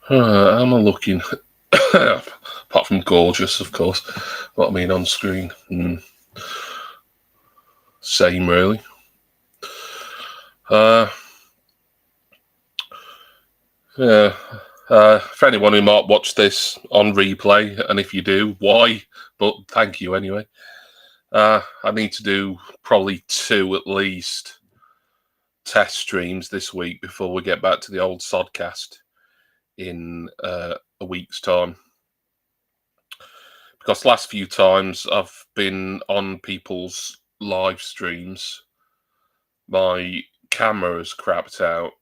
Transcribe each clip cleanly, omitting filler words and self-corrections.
How am I looking? Apart from gorgeous, of course. What I mean on screen. Same, really. Yeah. For anyone who might watch this on replay, and if you do, why? But thank you anyway. I need to do probably 2 at least test streams this week before we get back to the old sodcast in a week's time. Because last few times I've been on people's live streams, my camera has crapped out,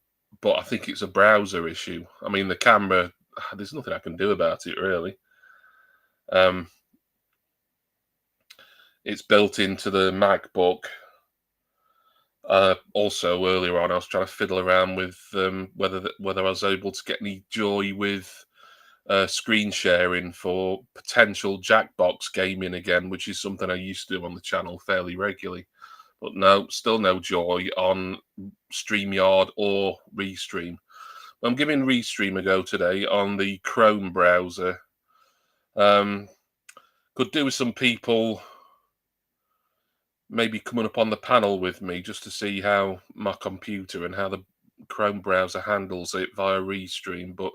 but I think it's a browser issue. I mean, the camera, there's nothing I can do about it, really. It's built into the MacBook. Also, earlier on, I was trying to fiddle around with whether I was able to get any joy with screen sharing for potential Jackbox gaming again, which is something I used to do on the channel fairly regularly. But no, still no joy on StreamYard or Restream. I'm giving Restream a go today on the Chrome browser. Could do with some people maybe coming up on the panel with me just to see how my computer and how the Chrome browser handles it via Restream, but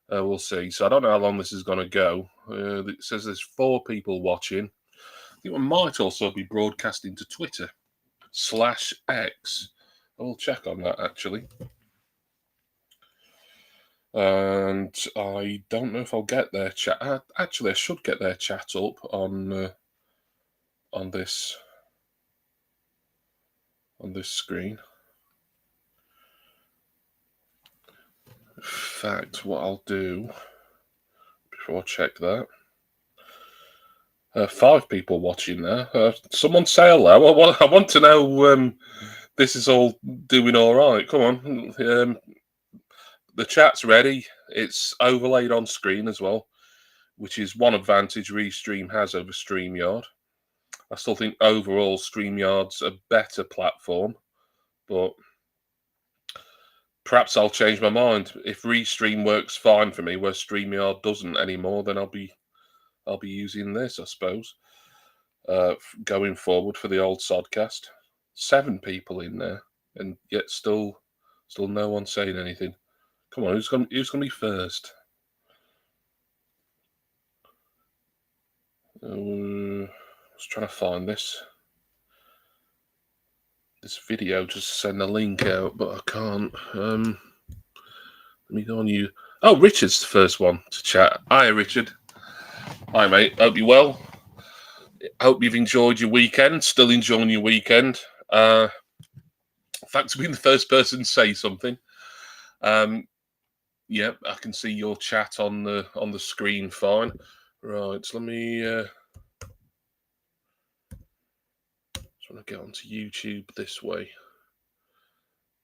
we'll see. So I don't know how long this is going to go. It says there's 4 people watching. I think we might also be broadcasting to Twitter/X. I will check on that actually. And I don't know if I'll get their chat. Actually, I should get their chat up on this screen. In fact, what I'll do before I check that. 5 people watching there. Someone say hello. I want to know this is all doing all right. Come on. The chat's ready. It's overlaid on screen as well, which is one advantage Restream has over StreamYard. I still think overall StreamYard's a better platform, but perhaps I'll change my mind. If Restream works fine for me, where StreamYard doesn't anymore, then I'll be using this, I suppose, going forward for the old sodcast. 7 people in there, and yet still no one saying anything. Come on, who's going to be first? I was trying to find this video just to send a link out, but I can't. Let me go on you. Oh, Richard's the first one to chat. Hi, Richard. Hi, mate. Hope you're well. Hope you've enjoyed your weekend. Still enjoying your weekend. Thanks for being the first person to say something. Yeah, I can see your chat on the screen fine. Right, so let me just want to get onto YouTube this way.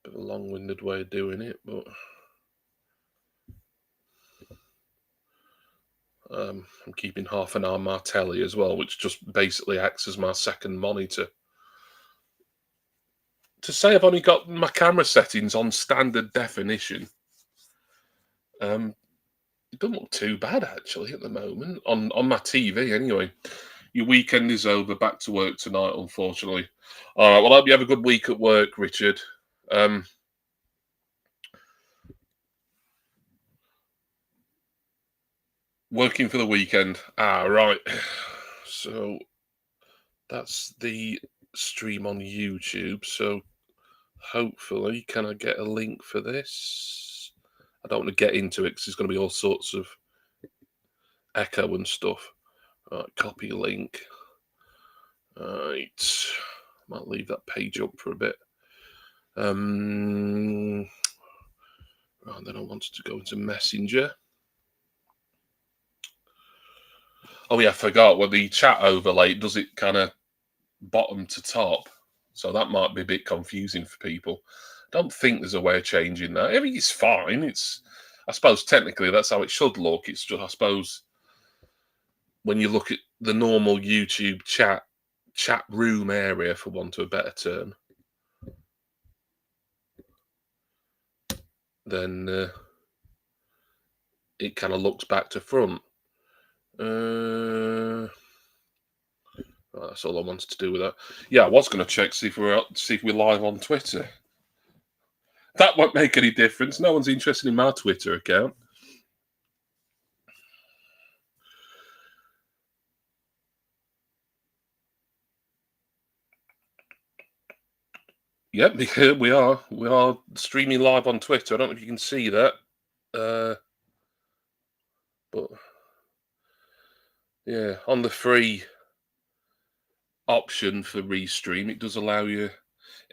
Bit of a long-winded way of doing it, but I'm keeping half an hour on my telly as well, which just basically acts as my second monitor. To say I've only got my camera settings on standard definition, it doesn't look too bad actually at the moment on my TV anyway. Your weekend is over, back to work tonight, unfortunately. All right, well, I hope you have a good week at work, Richard. Working for the weekend. Right. So that's the stream on YouTube. So hopefully, can I get a link for this? I don't want to get into it because there's going to be all sorts of echo and stuff. Right, copy link. Right. Might leave that page up for a bit. Right, then I wanted to go into Messenger. Oh yeah, I forgot. Well, the chat overlay does it kind of bottom to top, so that might be a bit confusing for people. I don't think there's a way of changing that. I mean, it's fine. I suppose technically that's how it should look. It's just, I suppose, when you look at the normal YouTube chat room area, for want of a better term, then it kind of looks back to front. That's all I wanted to do with that. Yeah, I was going to check see if we're live on Twitter. That won't make any difference. No one's interested in my Twitter account. Yep, we are. We are streaming live on Twitter. I don't know if you can see that, but yeah, on the free option for Restream, it does allow you.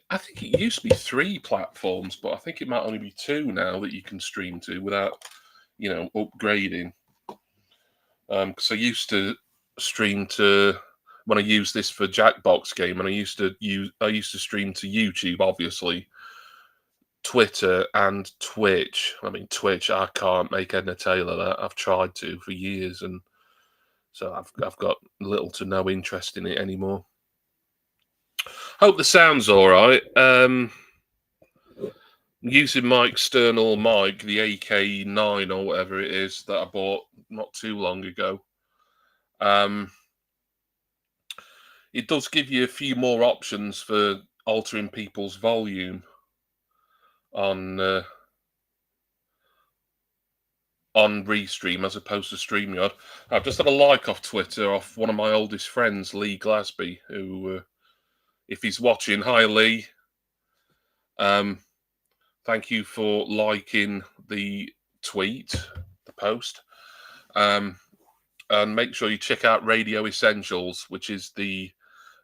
I think it used to be 3 platforms, but I think it might only be 2 now that you can stream to without, upgrading. Because I used to stream to when I used this for Jackbox game, and I used to stream to YouTube, obviously, Twitter and Twitch. I mean, Twitch, I can't make head or tail of that. I've tried to for years, and so I've got little to no interest in it anymore. Hope the sound's all right. Using my external mic, the AK9 or whatever it is that I bought not too long ago. It does give you a few more options for altering people's volume on Restream as opposed to StreamYard. I've just had a like off Twitter off one of my oldest friends, Lee Glasby, who, if he's watching, hi Lee. Thank you for liking the tweet, the post. And make sure you check out Radio Essentials, which is the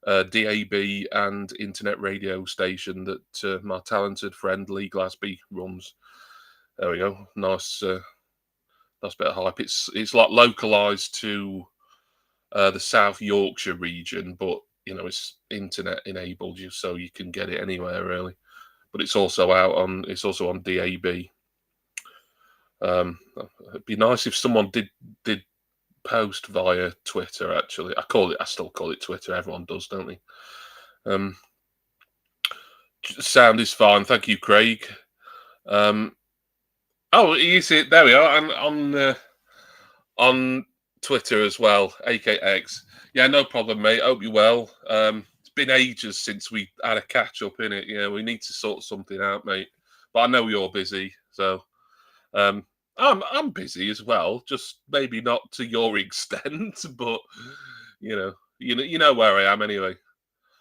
DAB and internet radio station that my talented friend Lee Glasby runs. There we go. Nice bit of hype. It's like localized to the South Yorkshire region, but it's internet enabled, so you can get it anywhere really. But it's also on DAB. It'd be nice if someone did post via Twitter. Actually, I still call it Twitter. Everyone does, don't they? Sound is fine. Thank you, Craig. You see it. There we are. And on Twitter as well, AKX. Yeah, no problem, mate. Hope you're well. It's been ages since we had a catch up in it. Yeah, we need to sort something out, mate. But I know you're busy, so I'm busy as well. Just maybe not to your extent, but you know where I am anyway.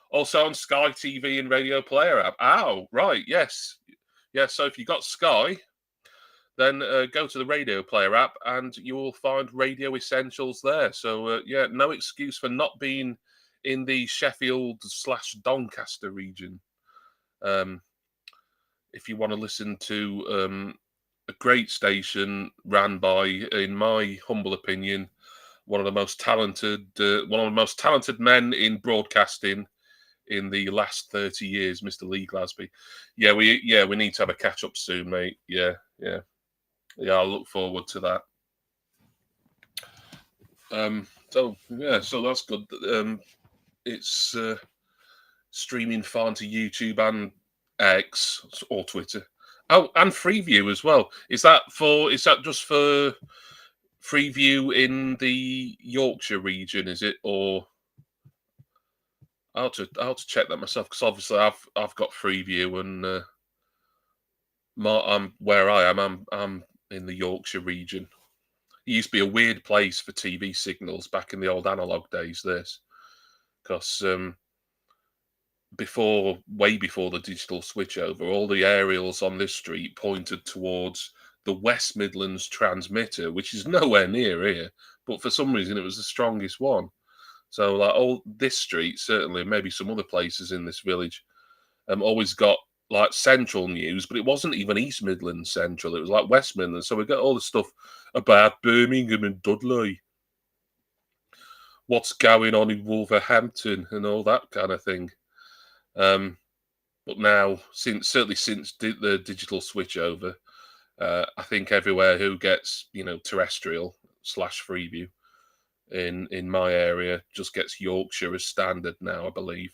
Also on Sky TV and Radio Player app. Oh, right, yes. So if you got Sky, then go to the Radio Player app and you will find Radio Essentials there. So, no excuse for not being in the Sheffield/Doncaster region. If you want to listen to a great station ran by, in my humble opinion, one of the most talented men in broadcasting in the last 30 years, Mr. Lee Glasby. Yeah, we need to have a catch up soon, mate. Yeah. I look forward to that. So that's good. It's streaming fine to YouTube and X or Twitter. Oh, and Freeview as well. Is that just for Freeview in the Yorkshire region? Is it, or I'll have to check that myself, because obviously I've got Freeview, and where I am. I'm in the Yorkshire region. It used to be a weird place for TV signals back in the old analog days. Because way before the digital switchover, all the aerials on this street pointed towards the West Midlands transmitter, which is nowhere near here, but for some reason it was the strongest one. So like all this street, certainly, maybe some other places in this village, always got like central news, but it wasn't even East Midlands central. It was like West Midlands. So we got all the stuff about Birmingham and Dudley, what's going on in Wolverhampton, and all that kind of thing. But now, since the digital switchover, I think everywhere who gets terrestrial / Freeview in my area just gets Yorkshire as standard now, I believe.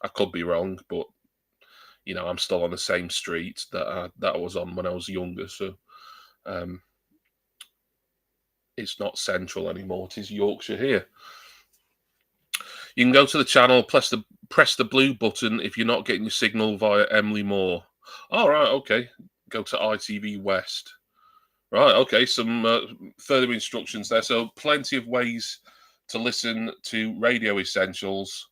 I could be wrong, but I'm still on the same street that I was on when I was younger. So, It's not central anymore. It is Yorkshire here. You can go to the channel, press the blue button if you're not getting your signal via Emily Moore. All right, okay. Go to ITV West. Right, okay. Some further instructions there. So plenty of ways to listen to Radio Essentials.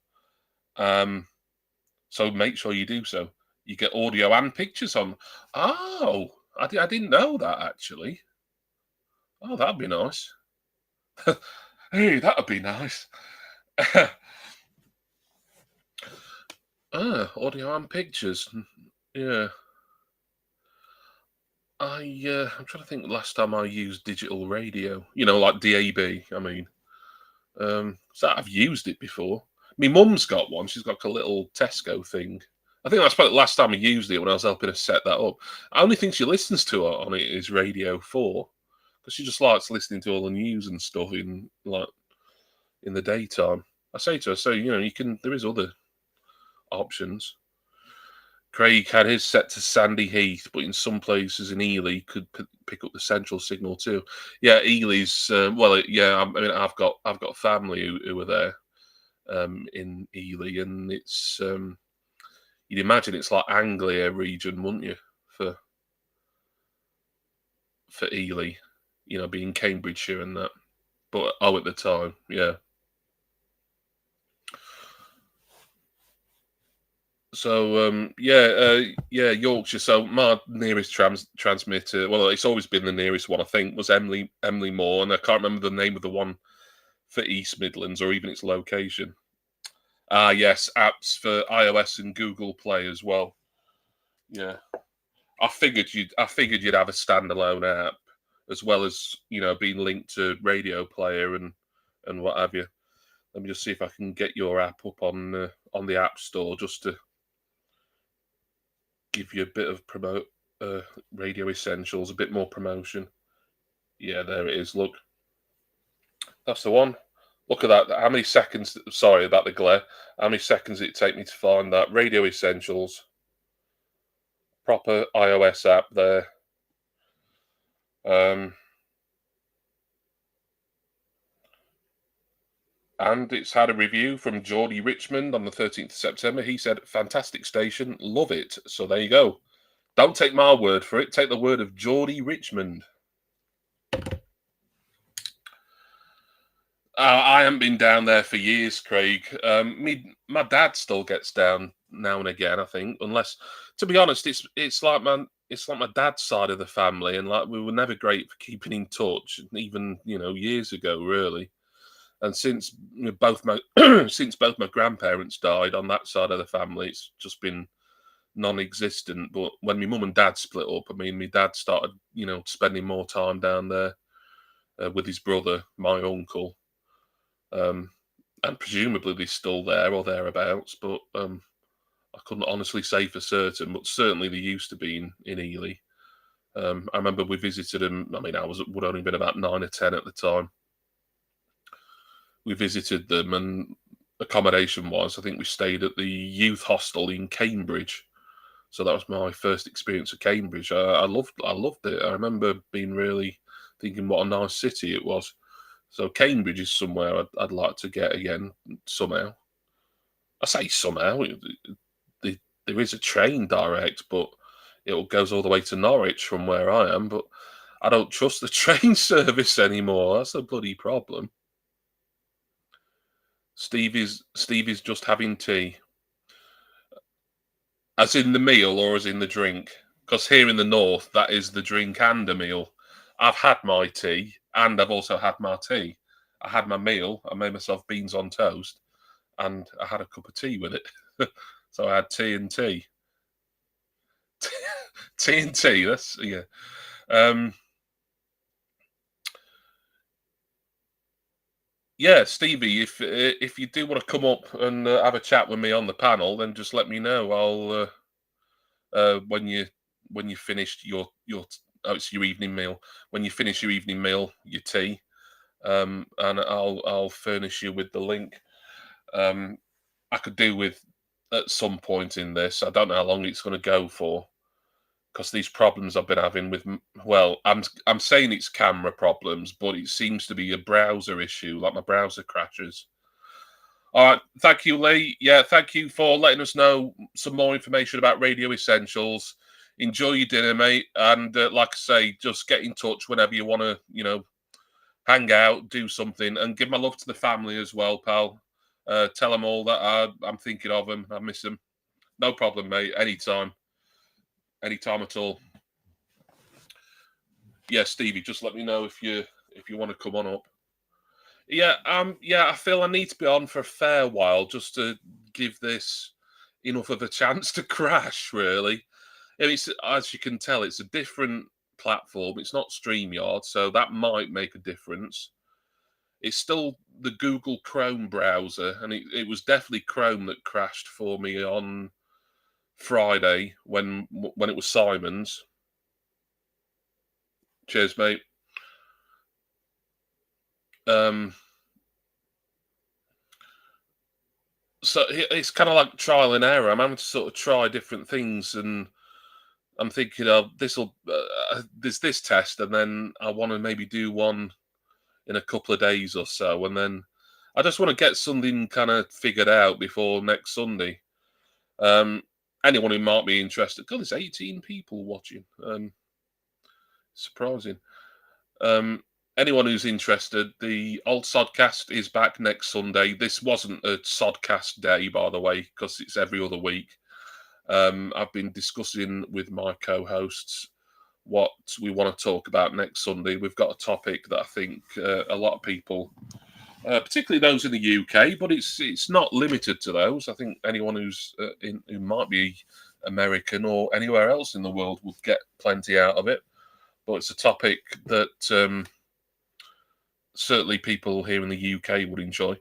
So make sure you do so. You get audio and pictures on. Oh, I didn't know that actually. Oh, that'd be nice. Hey, that'd be nice. Audio and pictures. Yeah. I'm trying to think last time I used digital radio. You know, like DAB. I mean, so I've used it before. My mum's got one. She's got like a little Tesco thing. I think that's probably the last time I used it when I was helping her set that up. The only thing she listens to on it is Radio 4 because she just likes listening to all the news and stuff in the daytime. I say to her, so there is other options. Craig had his set to Sandy Heath, but in some places in Ely could pick up the central signal too. Yeah, Ely's yeah. I mean, I've got family who are there in Ely, and it's you'd imagine it's like Anglia region, wouldn't you, for Ely? Being Cambridgeshire and that. But at the time, yeah. So Yorkshire. So my nearest transmitter, well, it's always been the nearest one. I think was Emily Moore, and I can't remember the name of the one for East Midlands or even its location. Yes, apps for iOS and Google Play as well. Yeah, I figured you'd have a standalone app as well as being linked to Radio Player and what have you. Let me just see if I can get your app up on the App Store just to give you a bit of Radio Essentials, a bit more promotion. Yeah, there it is. Look, that's the one. Look at that. How many seconds? Sorry about the glare. How many seconds did it take me to find that? Radio Essentials, proper iOS app there. And it's had a review from Geordie Richmond on the 13th of September. He said, fantastic station, love it. So there you go. Don't take my word for it. Take the word of Geordie Richmond. I haven't been down there for years, Craig. My dad still gets down now and again, I think. Unless, to be honest, it's like my dad's side of the family, and like we were never great for keeping in touch, even years ago, really. And since both my grandparents died on that side of the family, it's just been non-existent. But when my mum and dad split up, I mean, my dad started spending more time down there with his brother, my uncle. And presumably they're still there or thereabouts, but I couldn't honestly say for certain, but certainly they used to be in Ely. I remember we visited them. I mean, would only been about 9 or 10 at the time. We visited them, and accommodation-wise, I think we stayed at the youth hostel in Cambridge. So that was my first experience of Cambridge. I loved it. I remember being really thinking what a nice city it was. So Cambridge is somewhere I'd like to get again somehow. I say somehow. There is a train direct, but it goes all the way to Norwich from where I am. But I don't trust the train service anymore. That's a bloody problem. Steve is just having tea. As in the meal or as in the drink? Because here in the north, that is the drink and a meal. I've had my tea and I've also had my tea. I had my meal. I made myself beans on toast and I had a cup of tea with it. So I had tea and tea. Tea and tea. That's, yeah. Yeah, Stevie, if you do want to come up and have a chat with me on the panel, then just let me know. I'll when you finished it's your evening meal. When you finish your evening meal, your tea, and I'll furnish you with the link. I could do with at some point in this. I don't know how long it's going to go for, because these problems I've been having with well, I'm saying it's camera problems, but it seems to be a browser issue, like my browser crashes. All right, thank you, Lee. Yeah, thank you for letting us know some more information about Radio Essentials. Enjoy your dinner, mate, and like I say, just get in touch whenever you want to, hang out, do something, and give my love to the family as well, pal. Tell them all that I'm thinking of them. I miss them. No problem, mate. Anytime at all. Yeah, Stevie, just let me know if you want to come on up. Yeah, I feel I need to be on for a fair while just to give this enough of a chance to crash, really. And it's as you can tell, it's a different platform. It's not StreamYard, so that might make a difference. It's still the Google Chrome browser, and it was definitely Chrome that crashed for me on Friday when it was Simon's. Cheers, mate. Um, so it's kind of like trial and error. I'm having to sort of try different things, and I'm thinking, of there's this test, and then I want to maybe do one in a couple of days or so, and then I just want to get something kind of figured out before next Sunday. Um, Anyone who might be interested, God, there's 18 people watching. Surprising. Um, Anyone who's interested, the old Sodcast is back next Sunday. This wasn't a Sodcast day, by the way, because it's every other week. I've been discussing with my co-hosts what we want to talk about next Sunday. We've got a topic that I think a lot of people, particularly those in the UK, but it's not limited to those. I think anyone who might be American or anywhere else in the world will get plenty out of it. But it's a topic that certainly people here in the UK would enjoy.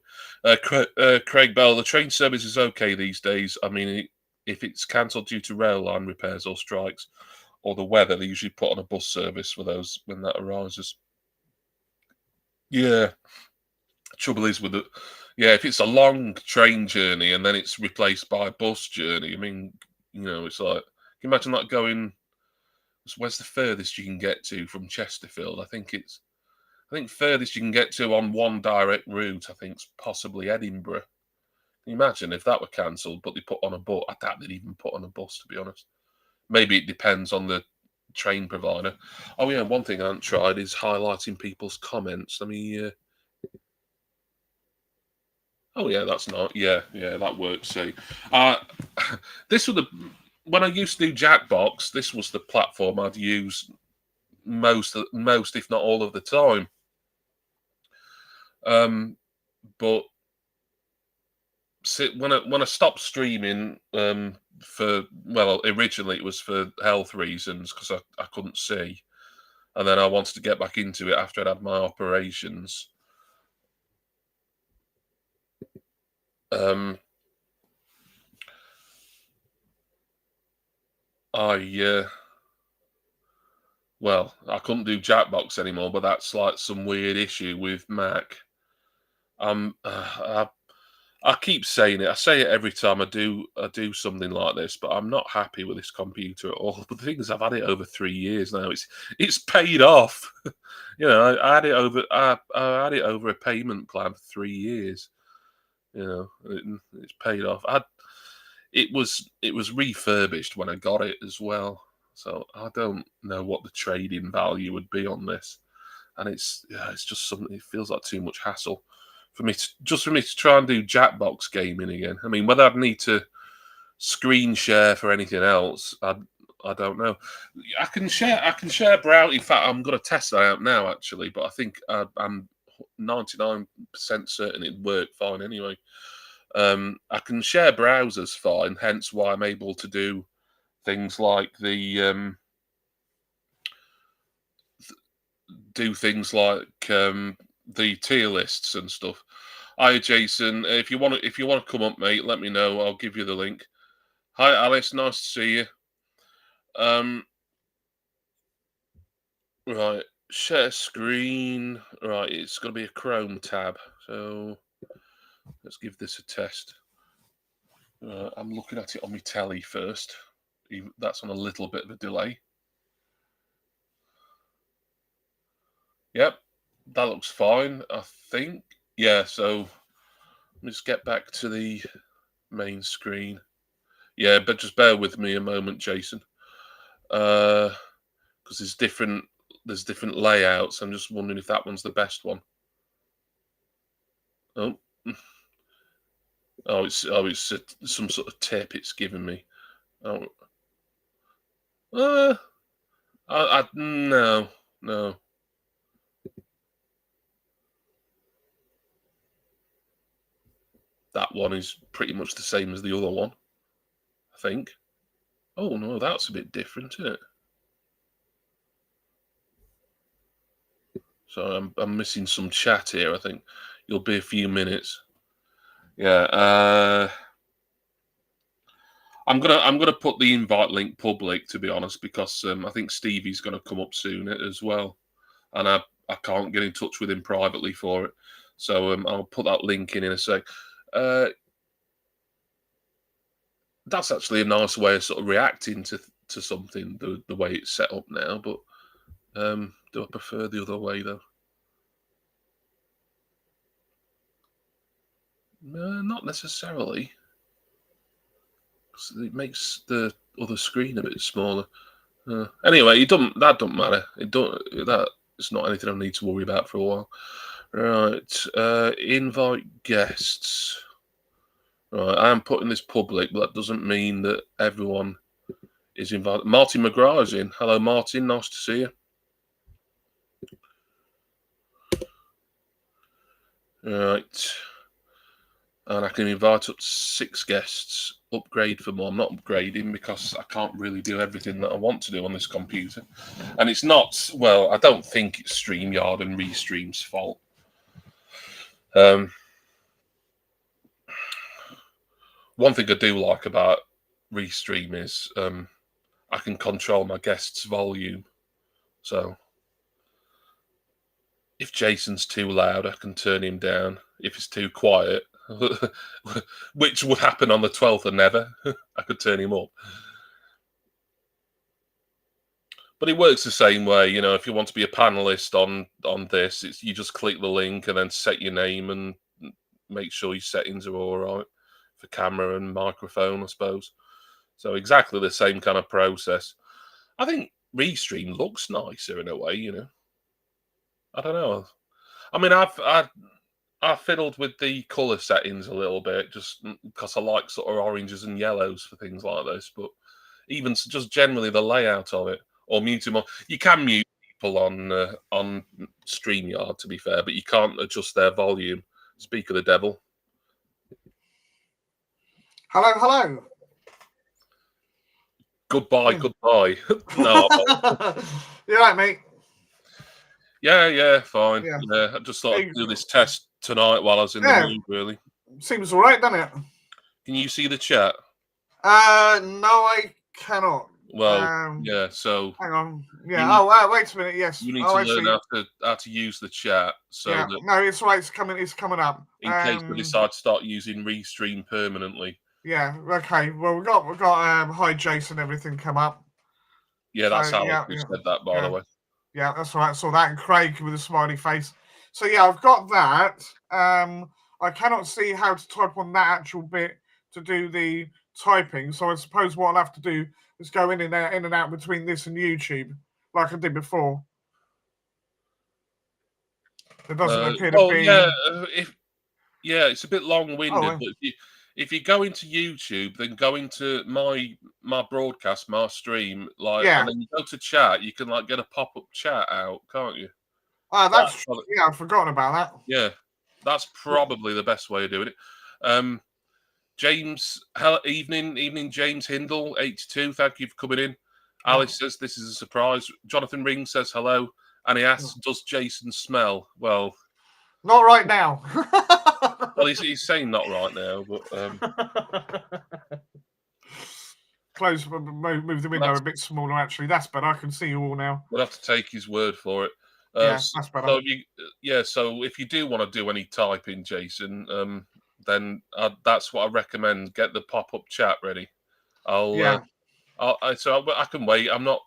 Craig Bell, the train service is okay these days. I mean, if it's cancelled due to rail line repairs or strikes or the weather, they usually put on a bus service for those when that arises. Yeah, trouble is with it. Yeah, if it's a long train journey and then it's replaced by a bus journey, I mean, it's like, can you imagine that going? Where's the furthest you can get to from Chesterfield? I think furthest you can get to on one direct route, I think, is possibly Edinburgh. Can you imagine if that were cancelled, but they put on a bus? I doubt they'd even put on a bus, to be honest. Maybe it depends on the train provider. Oh yeah, one thing I haven't tried is highlighting people's comments. Let me. Oh yeah, that's not. Yeah, that works. See, uh, this was the when I used to do Jackbox. This was the platform I'd use most, if not all, of the time. Um, but when I stopped streaming, for well, originally it was for health reasons because I couldn't see, and then I wanted to get back into it after I'd had my operations. Um, I well, I couldn't do Jackbox anymore, but that's like some weird issue with Mac. I keep saying it. I say it every time I do something like this, but I'm not happy with this computer at all. But the thing is, I've had it over 3 years now. It's paid off. I had it over. I had it over a payment plan for 3 years. It's paid off. It was refurbished when I got it as well. So I don't know what the trading value would be on this, and it's just something. It feels like too much hassle for me to try and do Jackbox gaming again. I mean, whether I'd need to screen share for anything else, I don't know. I can share browser. In fact, I'm going to test that out now actually, but I think I'm 99% certain it'd work fine anyway. I can share browsers fine, hence why I'm able to do things like the tier lists and stuff. Hi, Jason. If you want to come up, mate, let me know. I'll give you the link. Hi, Alice. Nice to see you. Um, right. Share screen. Right. It's going to be a Chrome tab. So let's give this a test. I'm looking at it on my telly first. That's on a little bit of a delay. Yep, that looks fine, I think. Yeah, so let me just get back to the main screen. Yeah, but just bear with me a moment, Jason. Because there's different layouts. I'm just wondering if that one's the best one. Oh, it's some sort of tip it's given me. Oh, no. That one is pretty much the same as the other one, I think. Oh no, that's a bit different, isn't it? So I'm missing some chat here. I think you'll be a few minutes. Yeah. I'm gonna put the invite link public, to be honest, because I think Stevie's gonna come up soon as well, and I can't get in touch with him privately for it. So I'll put that link in a sec. That's actually a nice way of sort of reacting to something, the way it's set up now. But do I prefer the other way though? Not necessarily. It makes the other screen a bit smaller. Anyway, that doesn't matter. It's not anything I need to worry about for a while. Right. Invite guests. Right. I am putting this public, but that doesn't mean that everyone is invited. Martin McGrath is in. Hello, Martin. Nice to see you. Right. And I can invite up to 6 guests. Upgrade for more. I'm not upgrading because I can't really do everything that I want to do on this computer. And it's not, well, I don't think it's StreamYard and Restream's fault. One thing I do like about Restream is I can control my guests' volume. So if Jason's too loud, I can turn him down. If it's too quiet, which would happen on the 12th of never, I could turn him up. But it works the same way, you know. If you want to be a panelist on this, you just click the link and then set your name and make sure your settings are all right for camera and microphone, I suppose. So exactly the same kind of process. I think Restream looks nicer in a way, you know. I don't know. I mean, I fiddled with the color settings a little bit just because I like sort of oranges and yellows for things like this. But even just generally the layout of it, or mute them on. You can mute people on StreamYard, to be fair, but you can't adjust their volume. Speak of the devil. Hello. Goodbye. No. You right, mate? Yeah, fine. Yeah, I just thought I'd do this test tonight while I was in the mood, really. Seems all right, doesn't it? Can you see the chat? No, I cannot. Well, yeah, so... Hang on. Yeah, wait a minute, yes. You need to learn how to use the chat. So yeah, no, it's right, it's coming up. In case we decide to start using Restream permanently. Yeah, okay. Well, we've got hi Jason, everything come up. Yeah, that's Alex who said that, by the way. Yeah, that's right. I saw that, and Craig with a smiley face. So yeah, I've got that. I cannot see how to type on that actual bit to do the typing. So I suppose what I'll have to do is go in and out between this and YouTube, like I did before. It doesn't appear to be. Yeah, it's a bit long-winded, but if you go into YouTube, then go into my broadcast, my stream, and then you go to chat, you can get a pop-up chat out, can't you? That's true. Yeah, I've forgotten about that. Yeah, that's probably the best way of doing it. James, evening, James Hindle, 82. Thank you for coming in. Alice says this is a surprise. Jonathan Ring says hello, and he asks, "Does Jason smell?" Well, not right now. Well, he's saying not right now, but close, move the window a bit smaller. Actually, that's better. I can see you all now. We'll have to take his word for it. That's better. So if you do want to do any typing, Jason, then that's what I recommend. Get the pop-up chat ready. So I can wait. I'm not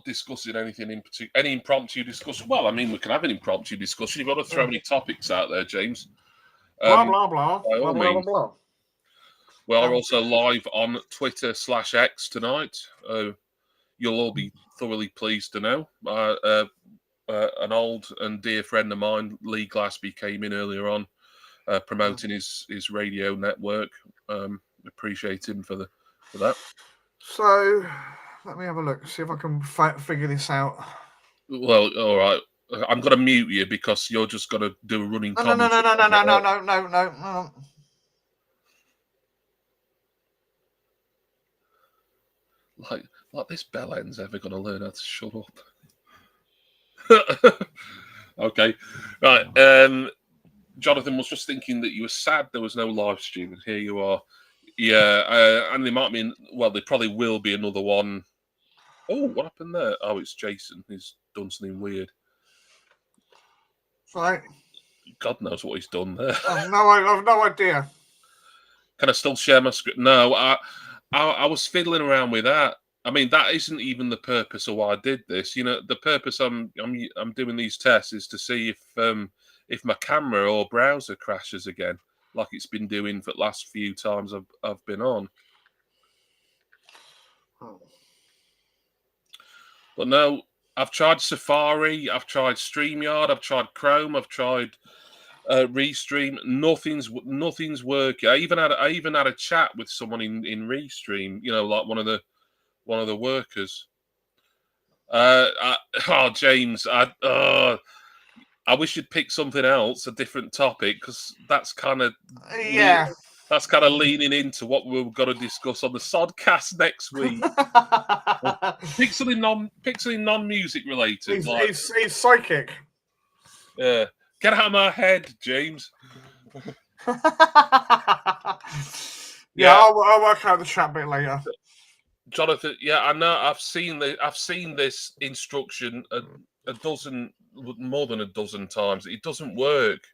discussing anything in particular. Any impromptu discussion? Well, I mean, we can have an impromptu discussion. You've got to throw any topics out there, James. Blah blah blah. By all Blah blah means. blah. We are also live on Twitter/X tonight. You'll all be thoroughly pleased to know. An old and dear friend of mine, Lee Glassby, came in earlier on, promoting his radio network. Appreciate him for that. So, let me have a look. See if I can figure this out. Well, all right. I'm going to mute you because you're just going to do a running comment. No. Like this bellend's ever going to learn how to shut up. Okay. Right. Jonathan was just thinking that you were sad there was no live stream, and here you are. Yeah, and there might be, well, there probably will be another one. Oh, what happened there? Oh, it's Jason. He's done something weird. Right. God knows what he's done there. I've no idea. Can I still share my script? No, I was fiddling around with that. I mean, that isn't even the purpose of why I did this. You know, the purpose I'm doing these tests is to see if my camera or browser crashes again, like it's been doing for the last few times I've been on. Oh. But no, I've tried Safari, I've tried StreamYard, I've tried Chrome, I've tried Restream. Nothing's working. I even had a chat with someone in Restream. You know, like one of the workers. James, I wish you'd pick something else, a different topic, because that's kind of leaning into what we've got to discuss on the Sodcast next week. Pick something non-music related. He's psychic. Yeah, get out of my head, James. Yeah, I'll work out the chat bit later. Jonathan, yeah, I know. I've seen this instruction more than a dozen times. It doesn't work.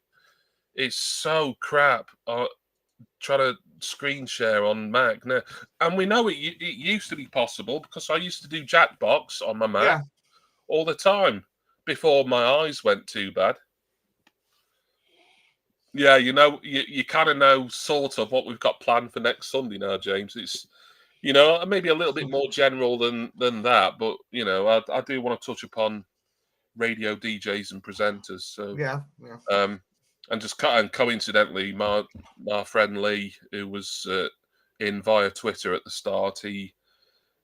It's so crap. Try to screen share on Mac now, and we know it used to be possible because I used to do Jackbox on my Mac all the time before my eyes went too bad. Yeah, you know, you kind of know sort of what we've got planned for next Sunday now, James. It's, you know, maybe a little bit more general than that, but you know, I do want to touch upon radio DJs and presenters. So and just coincidentally, my friend Lee, who was in via Twitter at the start, he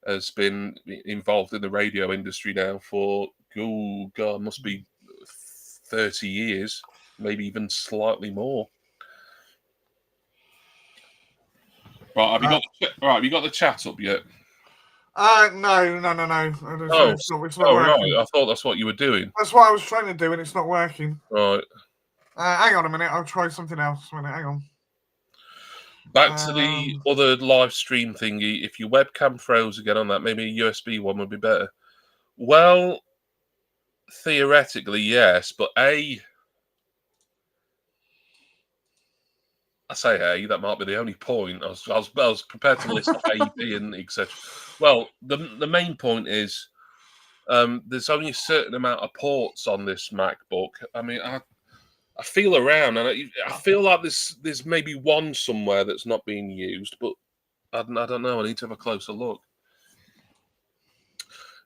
has been involved in the radio industry now for must be 30 years, maybe even slightly more. Right, have you got the chat up yet? No. It's not working. Right. I thought that's what you were doing. That's what I was trying to do, and it's not working. Right. Hang on a minute. I'll try something else. Hang on. Back to the other live stream thingy. If your webcam froze again on that, maybe a USB one would be better. Well, theoretically, yes, but I say A, that might be the only point. I was prepared to list A, B, and etc. Well, the main point is there's only a certain amount of ports on this MacBook. I mean, I feel around and I feel like there's maybe one somewhere that's not being used, but I don't know. I need to have a closer look.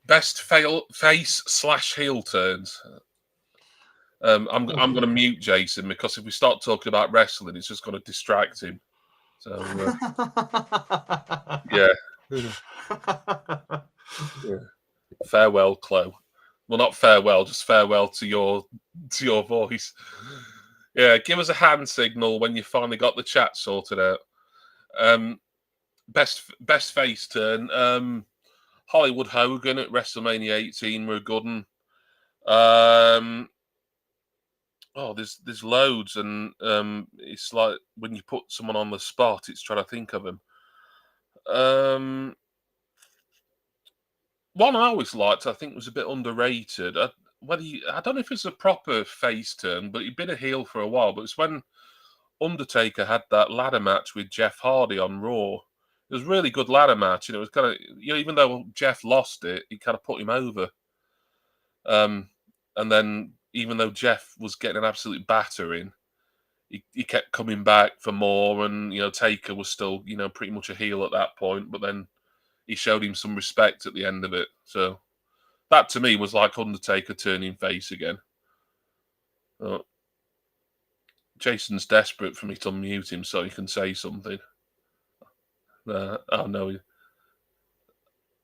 Best face/heel turns. I'm going to mute Jason because if we start talking about wrestling, it's just going to distract him. So yeah. Farewell, Chloe. Well, not farewell, just farewell to your voice. Yeah, give us a hand signal when you finally got the chat sorted out. Best face turn. Hollywood Hogan at WrestleMania 18 were a good one. There's loads, and it's like when you put someone on the spot, it's trying to think of them. One I always liked, I think, was a bit underrated. I don't know if it's a proper face turn, but he'd been a heel for a while. But it's when Undertaker had that ladder match with Jeff Hardy on Raw, It was a really good ladder match, and it was kind of, even though Jeff lost it, he kind of put him over. And then even though Jeff was getting an absolute battering, he kept coming back for more, and Taker was still pretty much a heel at that point, but then he showed him some respect at the end of it. So that to me was like Undertaker turning face again. Jason's desperate for me to unmute him so he can say something. Oh no.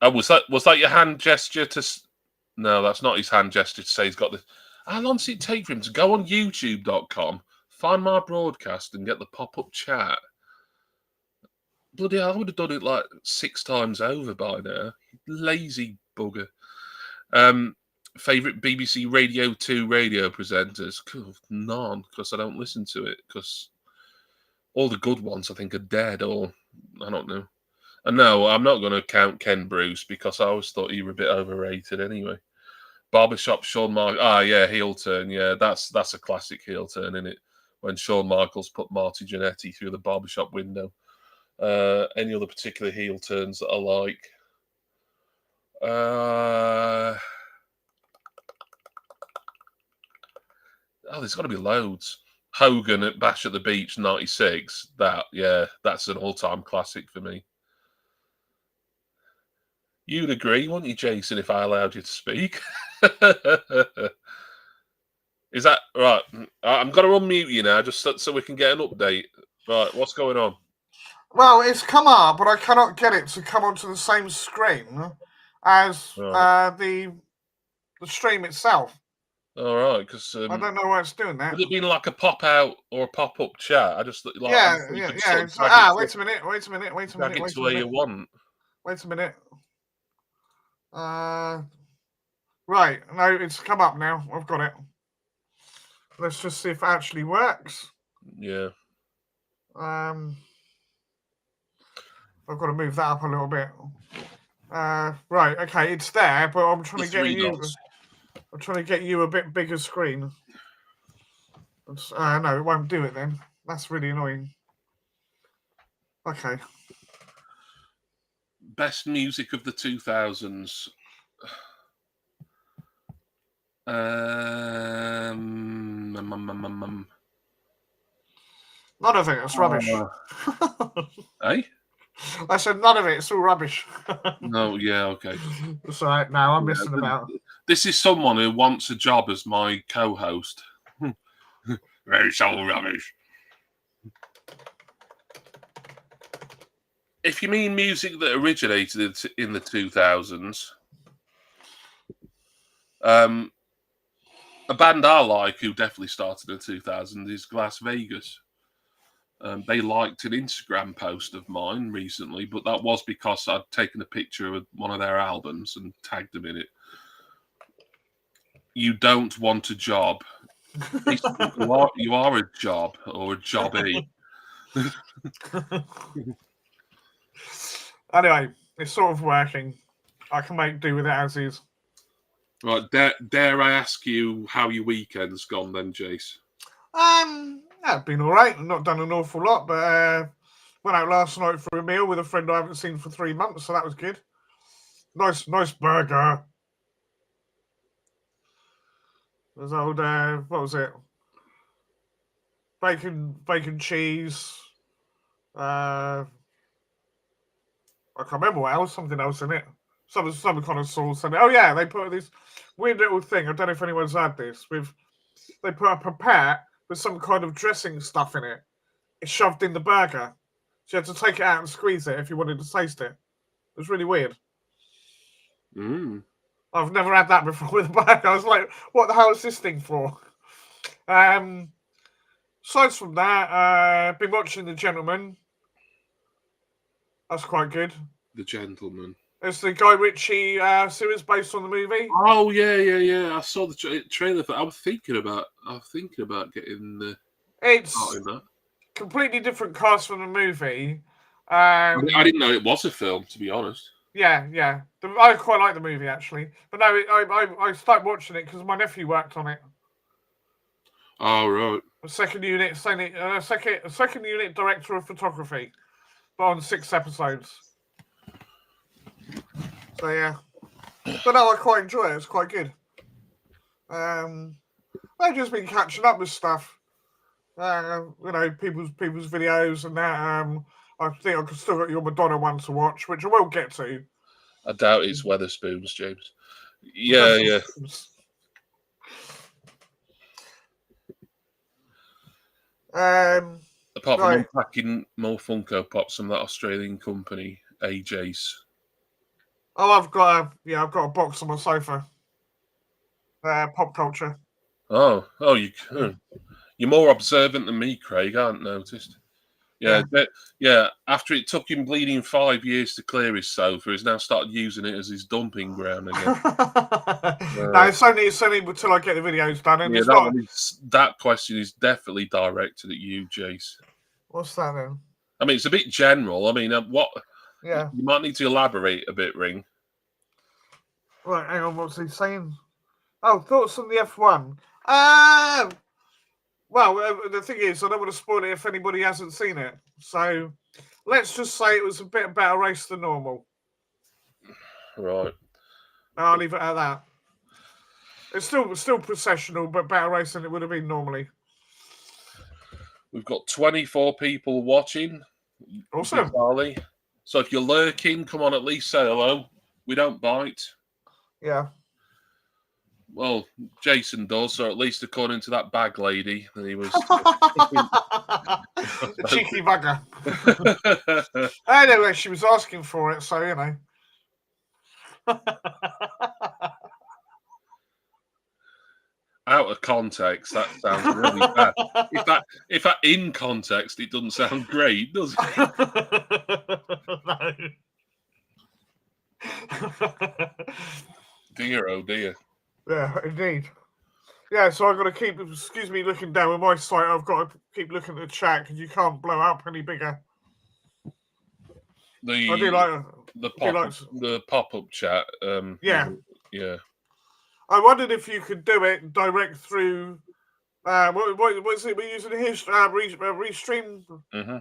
Oh, was that your hand gesture to? No, that's not his hand gesture to say he's got this. How long does it take for him to go on YouTube.com, find my broadcast, and get the pop-up chat? Bloody hell, I would have done it like 6 times over by now. Lazy bugger. Favorite BBC Radio 2 radio presenters? None, because I don't listen to it. Because all the good ones, I think, are dead, or I don't know. And no, I'm not going to count Ken Bruce because I always thought he was a bit overrated anyway. Barbershop Shawn Michaels. Ah, yeah, heel turn. Yeah, that's a classic heel turn, isn't it? When Shawn Michaels put Marty Jannetty through the barbershop window. Any other particular heel turns that I like? There's got to be loads. Hogan at Bash at the Beach '96. That's an all-time classic for me. You'd agree, wouldn't you, Jason, if I allowed you to speak? Is that right? I'm going to unmute you now, just so we can get an update. Right, what's going on? Well, it's come up, but I cannot get it to come onto the same screen as the stream itself. All right, because I don't know why it's doing that. Would it been like a pop out or a pop up chat? I just like yeah. It's like, wait a minute. Wait to where you want. Wait a minute. Right, no, it's come up now. I've got it. Let's just see if it actually works. Yeah. I've got to move that up a little bit. Right, okay, it's there, but I'm trying to get you. I'm trying to get you a bit bigger screen. No, it won't do it then. That's really annoying. Okay. Best music of the 2000s. None of it. It's rubbish. Eh? I said none of it. It's all rubbish. No, yeah, okay. It's all right. Now I'm missing about. This is someone who wants a job as my co-host. It's all rubbish. If you mean music that originated in the 2000s, a band I like who definitely started in the 2000s is Las Vegas. They liked an Instagram post of mine recently, but that was because I'd taken a picture of one of their albums and tagged them in it. You don't want a job. You are a job or a jobby. Anyway, it's sort of working. I can make do with it as is. Right, dare I ask you how your weekend's gone then, Jace? I've been all right. I've not done an awful lot, but went out last night for a meal with a friend I haven't seen for 3 months, so that was good. Nice burger. There's old, what was it? Bacon cheese. I can't remember what else. Something else in it. Some kind of sauce in it. Oh yeah, they put this weird little thing. I don't know if anyone's had this. They put a pipette with some kind of dressing stuff in it. It's shoved in the burger. So you had to take it out and squeeze it if you wanted to taste it. It was really weird. I've never had that before with a burger. I was like, what the hell is this thing for? Aside from that, I've been watching The Gentleman. That's quite good. The Gentleman. It's the Guy Ritchie series based on the movie. Oh yeah. I saw the trailer for. I was thinking about getting the. It's completely different cast from the movie. I didn't know it was a film, to be honest. Yeah. I quite like the movie actually, but no, I started watching it because my nephew worked on it. Oh right. Second unit director of photography. but on 6 episodes. So yeah, but no, I quite enjoy it. It's quite good. I've just been catching up with stuff. People's videos and that. I think I've still got your Madonna one to watch, which I will get to. I doubt it's Weatherspoons, James. Yeah. Apart from unpacking more Funko Pops from that Australian company, AJ's. Oh, I've got a box on my sofa. Pop culture. Oh, you're more observant than me, Craig. I hadn't noticed. Yeah. After it took him bleeding 5 years to clear his sofa, he's now started using it as his dumping ground again. No, it's only until I get the videos done. And that question is definitely directed at you, Jace. What's that then? I mean, it's a bit general. I mean, what? Yeah. You might need to elaborate a bit, Ring. Right, hang on. What's he saying? Oh, thoughts on the F1. Well, the thing is, I don't want to spoil it if anybody hasn't seen it. So let's just say it was a bit better race than normal. Right. I'll leave it at that. It's still processional, but better race than it would have been normally. We've got 24 people watching. Awesome. So if you're lurking, come on, at least say hello. We don't bite. Yeah. Well, Jason does, so at least according to that bag lady, that he was the cheeky bugger. Anyway, she was asking for it, so you know. Out of context, that sounds really bad. If that in context, it doesn't sound great, does it? No. Dear, oh dear. Yeah, indeed. Yeah, so I've got to keep, looking down on my site. I've got to keep looking at the chat because you can't blow up any bigger. I do like the pop-up chat. Yeah. I wondered if you could do it direct through. What's it we're using here? Restream. Mm-hmm.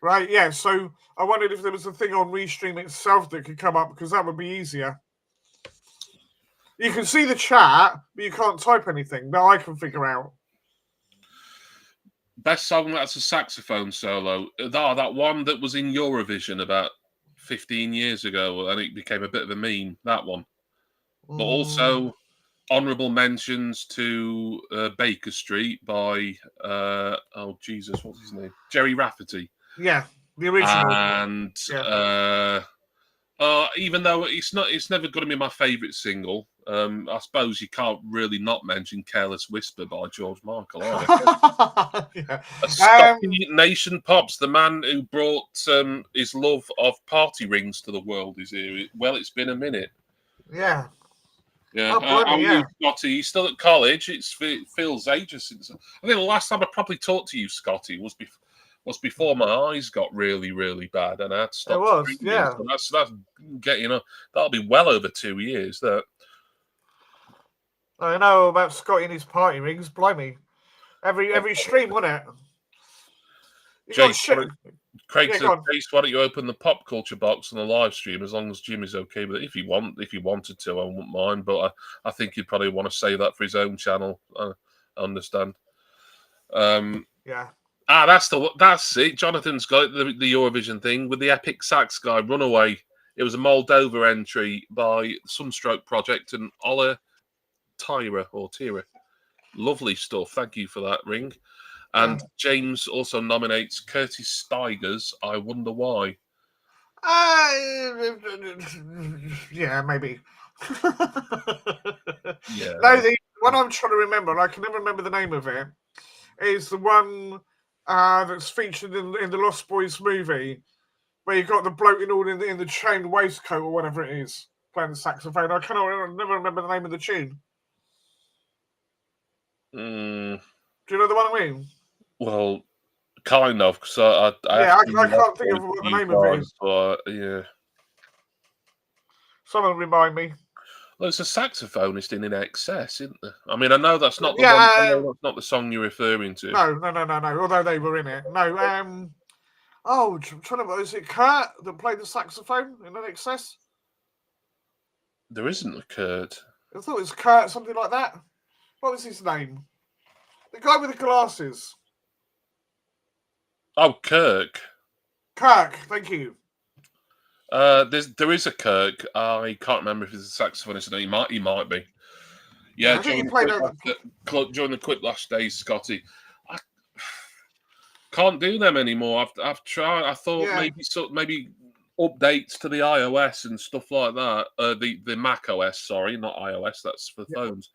Right. Yeah. So I wondered if there was a thing on Restream itself that could come up because that would be easier. You can see the chat, but you can't type anything that I can figure out. Best song that's a saxophone solo. That one that was in Eurovision about 15 years ago, and it became a bit of a meme. That one. But also honourable mentions to Baker Street by what's his name? Jerry Rafferty. Yeah, the original. And even though it's never going to be my favourite single. I suppose you can't really not mention "Careless Whisper" by George Michael. Yeah. Scotty Nation Pops, the man who brought his love of party rings to the world, is here. Well, it's been a minute. Yeah. Yeah. How are you, Scotty? You still at college? It feels ages since. I think the last time I probably talked to you, Scotty, was before my eyes got really, really bad, and I had to stop. It was, yeah. So that's getting that'll be well over 2 years. That. I know about Scotty and his party rings. Blimey, every stream, wasn't it? Craig said, "Jace, why don't you open the pop culture box on the live stream? As long as Jimmy's okay with it. If he wanted to, I wouldn't mind. But I think he'd probably want to save that for his own channel. I understand. Yeah. That's it. Jonathan's got the Eurovision thing with the epic sax guy, Runaway. It was a Moldova entry by Sunstroke Project and Ola Tira. Lovely stuff. Thank you for that, Ring. And James also nominates Curtis Stigers. I Wonder Why. Yeah, maybe. Yeah. No, the one I'm trying to remember, and I can never remember the name of it, is the one that's featured in the Lost Boys movie, where you got the bloke in the chain waistcoat or whatever it is, playing the saxophone. I never remember the name of the tune. Do you know the one I mean? Well, kind of, because I can't think of what the name of it is. But, yeah. Someone remind me. Well, it's a saxophonist in excess, isn't there? I mean, I know that's not the one. That's not the song you're referring to. No. Although they were in it, no. Oh, I'm trying to remember. Is it Kurt that played the saxophone in NXS? There isn't a Kurt. I thought it was Kurt, something like that. What was his name? The guy with the glasses. Oh, Kirk. Kirk, thank you. There is a Kirk. I can't remember if he's a saxophonist. He might be. Yeah, I think he played during the quick last days, Scotty. I can't do them anymore. I've tried. I thought maybe updates to the iOS and stuff like that. The Mac OS, sorry, not iOS. That's for phones.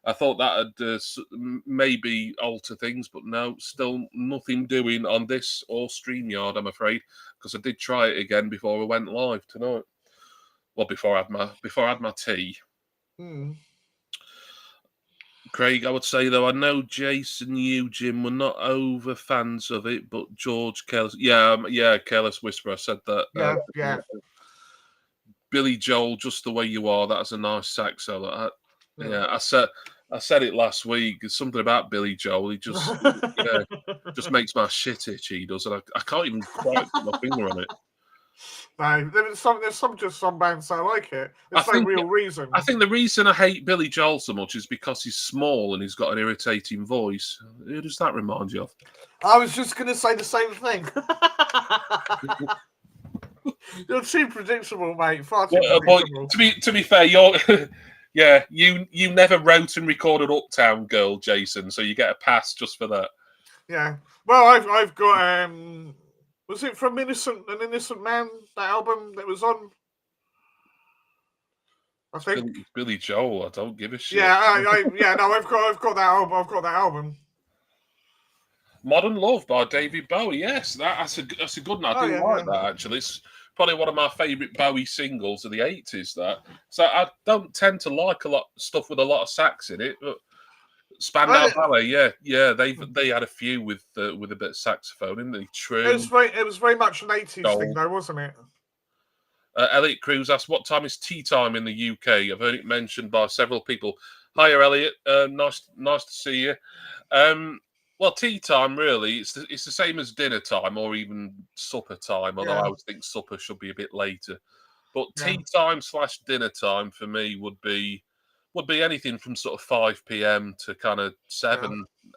I thought that'd maybe alter things, but no, still nothing doing on this or StreamYard, I'm afraid, because I did try it again before I went live tonight. Well, before I had my tea. Craig, I would say though, I know Jason, you, Jim, were not over fans of it, but George Careless, Careless Whisperer, I said that. Yeah. Billy Joel, Just the Way You Are. That's a nice sax solo. I said it last week. There's something about Billy Joel. He just just makes my shit itch. He does, and I can't even quite put my finger on it. No, there's some bands that like it. There's no real reason. I think the reason I hate Billy Joel so much is because he's small and he's got an irritating voice. Who does that remind you of? I was just going to say the same thing. You're too predictable, mate. Far too predictable. To be fair, you're you never wrote and recorded Uptown Girl, Jason, so you get a pass just for that. Yeah. Well, I've got was it from an Innocent Man, that album that was on? I think Billy Joel. I don't give a shit. Yeah, I've got that album. I've got that album. Modern Love by David Bowie. Yes, that's a good one. I do like that actually. It's probably one of my favourite Bowie singles of the 80s. That so I don't tend to like a lot of stuff with a lot of sax in it, but Spandau Ballet, they had a few with a bit of saxophone, didn't they? True. It was very much an 80s thing, though, wasn't it? Elliot Cruz asked, "What time is tea time in the UK?" I've heard it mentioned by several people. Hiya, Elliot. Nice to see you. Well, tea time really it's the same as dinner time or even supper time. Although I would think supper should be a bit later. But tea time / dinner time for me would be anything from sort of 5 p.m. to kind of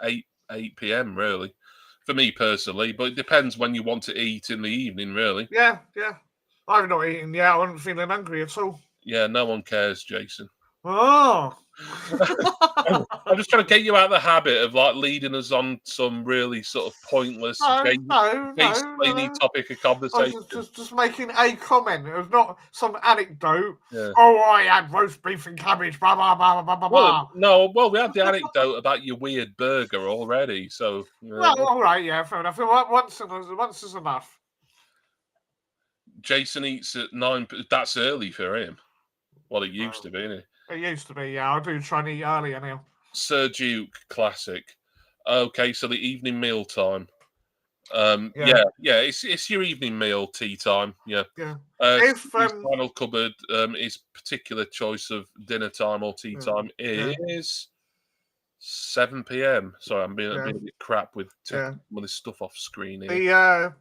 8 p.m. really, for me personally. But it depends when you want to eat in the evening, really. Yeah. I've not eaten yet. I wasn't feeling hungry at all. Yeah, no one cares, Jason. Oh. I'm just trying to get you out of the habit of like leading us on some really sort of pointless, basically topic of conversation. Just making a comment. It was not some anecdote. Yeah. Oh, I had roast beef and cabbage. Blah blah blah blah blah. Well, we had the anecdote about your weird burger already. So well, all right, yeah, fair enough. Once is enough. Jason eats at 9. That's early for him. Well, it used to be, isn't it? It used to be, yeah. I do try and eat earlier now. Sir Duke, classic. Okay, so the evening meal time. It's your evening meal, tea time. Yeah. His final cupboard, his particular choice of dinner time or tea time is 7 p.m. Sorry, I'm being a bit crap with this stuff off screen here.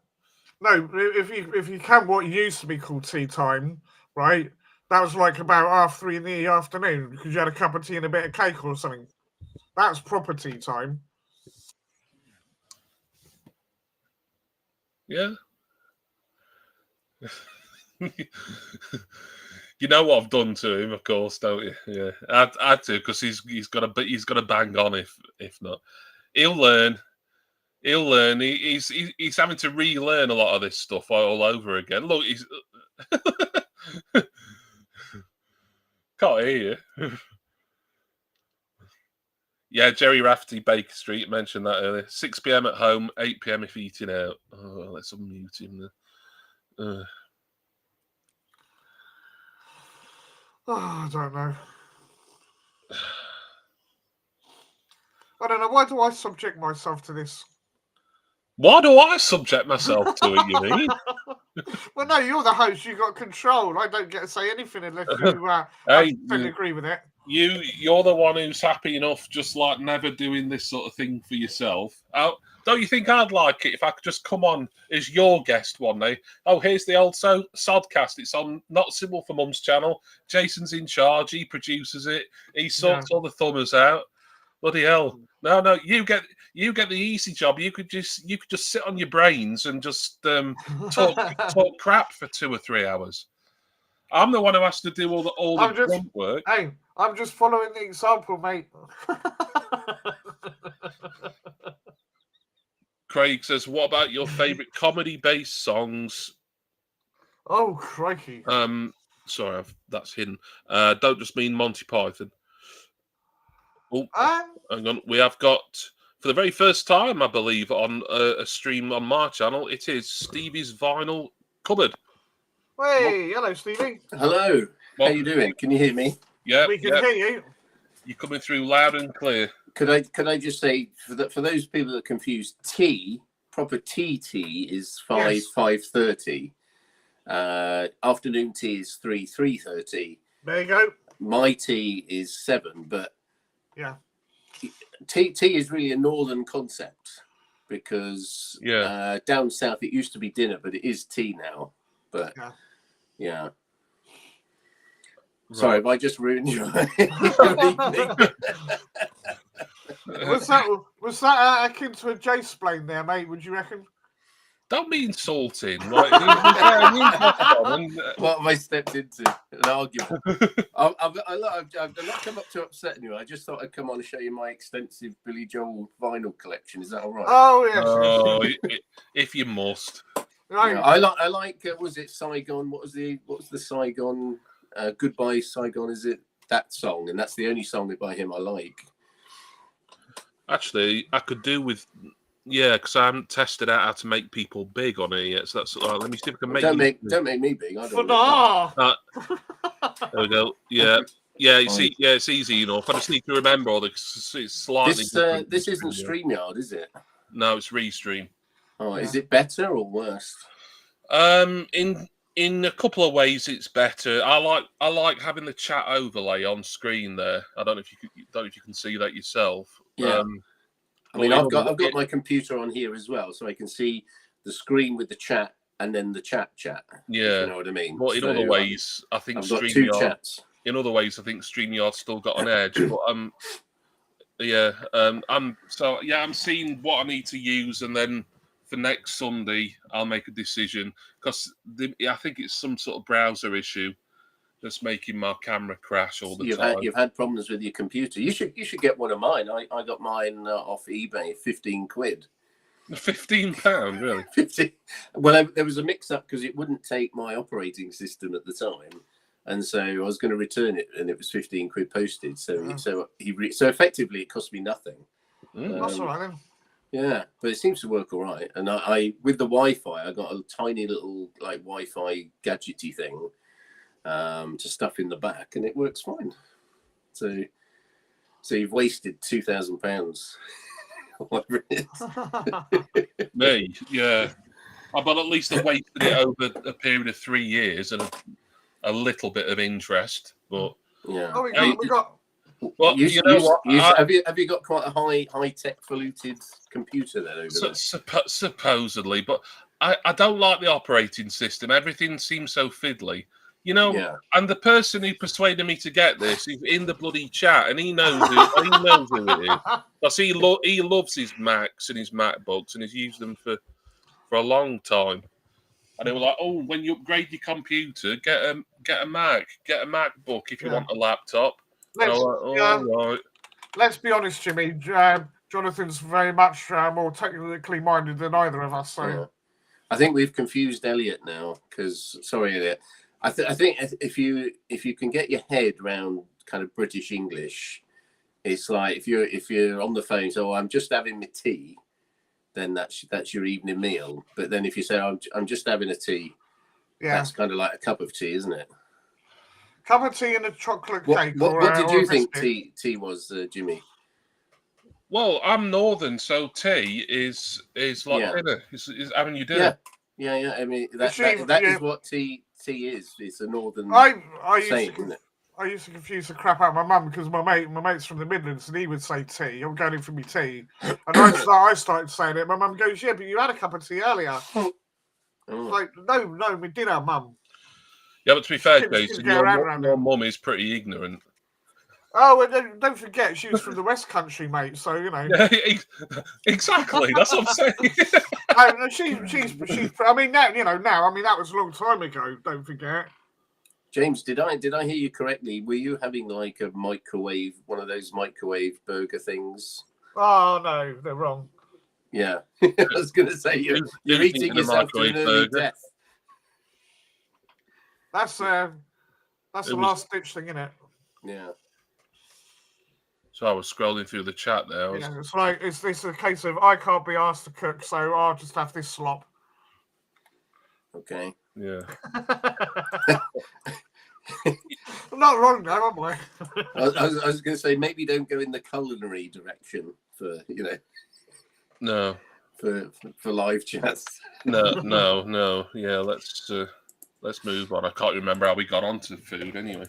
No, if you count what used to be called tea time, right? That was like about 3:30 in the afternoon because you had a cup of tea and a bit of cake or something. That's proper tea time. Yeah. You know what I've done to him, of course, don't you? Yeah, I had to because he's got to bang on if not. He'll learn. He's having to relearn a lot of this stuff all over again. Look, he's can't hear you. Yeah, Jerry Rafferty, Baker Street, mentioned that earlier. 6 p.m. at home, 8 p.m. if eating out. Oh, let's unmute him then. I don't know. I don't know. Why do I subject myself to this? Why do I subject myself to it, you mean? Well, no, you're the host. You got control. I don't get to say anything unless you don't agree with it. you're the one who's happy enough, just like never doing this sort of thing for yourself. Don't you think I'd like it if I could just come on as your guest one day? Oh, here's the old Sodcast. It's on Not Simple for Mum's channel. Jason's in charge. He produces it. He sorts all the thumbers out. Bloody hell! No, you get the easy job. You could just sit on your brains and just talk crap for 2 or 3 hours. I'm the one who has to do all the grunt work. Hey, I'm just following the example, mate. Craig says, "What about your favourite comedy-based songs?" Oh, crikey! Sorry, that's hidden. Don't just mean Monty Python. Oh, hang on. We have got, for the very first time, I believe, on a stream on my channel, it is Stevie's Vinyl Cupboard. Hey, hello, Stevie. Hello. How you doing? Can you hear me? Yeah, we can hear you. You're coming through loud and clear. Could I just say for those people that are confused, proper tea is 5:30. Afternoon tea is 3:30. There you go. My tea is 7, but yeah, tea is really a northern concept because down south it used to be dinner, but it is tea now. But yeah. Right. Sorry, have I just ruined your evening? Was that akin to a J-splain there, mate? Would you reckon? Don't be insulting. Right? What have I stepped into? An argument. I've not come up to upset anyone. I just thought I'd come on and show you my extensive Billy Joel vinyl collection. Is that all right? Oh yes. Oh, if you must. Right. Yeah, I like. Was it Saigon? What was the Saigon? Goodbye Saigon. Is it that song? And that's the only song by him I like. Actually, I could do with. Yeah, because I haven't tested out how to make people big on it yet. So that's let me see if I can make. Don't make me big. I don't there we go. Yeah. You see, it's easy enough. I just need to remember all this. It's slightly. This isn't StreamYard, is it? No, it's Restream. Oh, is it better or worse? In a couple of ways, it's better. I like having the chat overlay on screen there. I don't know if you can see that yourself. Yeah. I mean, I've got my computer on here as well, so I can see the screen with the chat and then the chat. Yeah, you know what I mean. Well, in other ways, I think I've got 2 chats. In other ways, I think StreamYard's still got an edge. But I'm seeing what I need to use, and then for next Sunday, I'll make a decision because I think it's some sort of browser issue that's making my camera crash all the time. You've had problems with your computer. You should get one of mine. I got mine off eBay, 15 quid. £15, really? 50. Well, there was a mix-up because it wouldn't take my operating system at the time, and so I was going to return it, and it was 15 quid posted. So so effectively, it cost me nothing. That's all right then. Yeah, but it seems to work all right. And I with the Wi-Fi, I got a tiny little like Wi-Fi gadgety thing to stuff in the back, and it works fine. So you've wasted £2,000, whatever it is. Me, yeah. But at least I wasted it over a period of 3 years and a little bit of interest. But yeah, we got. Well, you know what? Have you got quite a high tech polluted computer then over there? Supposedly, but I don't like the operating system. Everything seems so fiddly. You know, and the person who persuaded me to get this is in the bloody chat, and he knows who it is. Because he loves his Macs and his MacBooks, and he's used them for a long time. And they were like, "Oh, when you upgrade your computer, get a Mac, get a MacBook if you want a laptop." Let's be honest, Jimmy. Jonathan's very much more technically minded than either of us. So I think we've confused Elliot now. Because sorry, Elliot. I think if you can get your head around kind of British English, it's like if you're on the phone, so I'm just having my tea, then that's your evening meal. But then if you say I'm just having a tea, that's kind of like a cup of tea, isn't it? Cup of tea and a chocolate cake. What did you think tea was, Jimmy? Well, I'm northern, so tea is like dinner. Is having your dinner. Yeah. I mean that is what tea is. It's a northern saying, isn't it? I used to confuse the crap out of my mum because my mate's from the Midlands and he would say tea. I'm going in for me tea, and I started saying it. My mum goes, "Yeah, but you had a cup of tea earlier." Like, no, we did, our mum. Yeah, but to be fair, She Jason, get around your it. mum is pretty ignorant. Oh, and don't forget, she was from the West Country, mate. So you know. Yeah, exactly. That's what I'm saying. No, she's. I mean, now you know. Now, I mean, that was a long time ago. Don't forget. James, did I hear you correctly? Were you having like a microwave, one of those microwave burger things? Oh no, they're wrong. Yeah, I was going to say you're eating yourself to an early death. That's the last ditch thing, isn't it? Yeah. So I was scrolling through the chat there. Yeah, it's like, is this a case of I can't be asked to cook, so I'll just have this slop? Okay. Yeah. I'm not wrong now, am I? I was going to say, maybe don't go in the culinary direction for, No. For live chats. No. Yeah, let's move on. I can't remember how we got onto food anyway.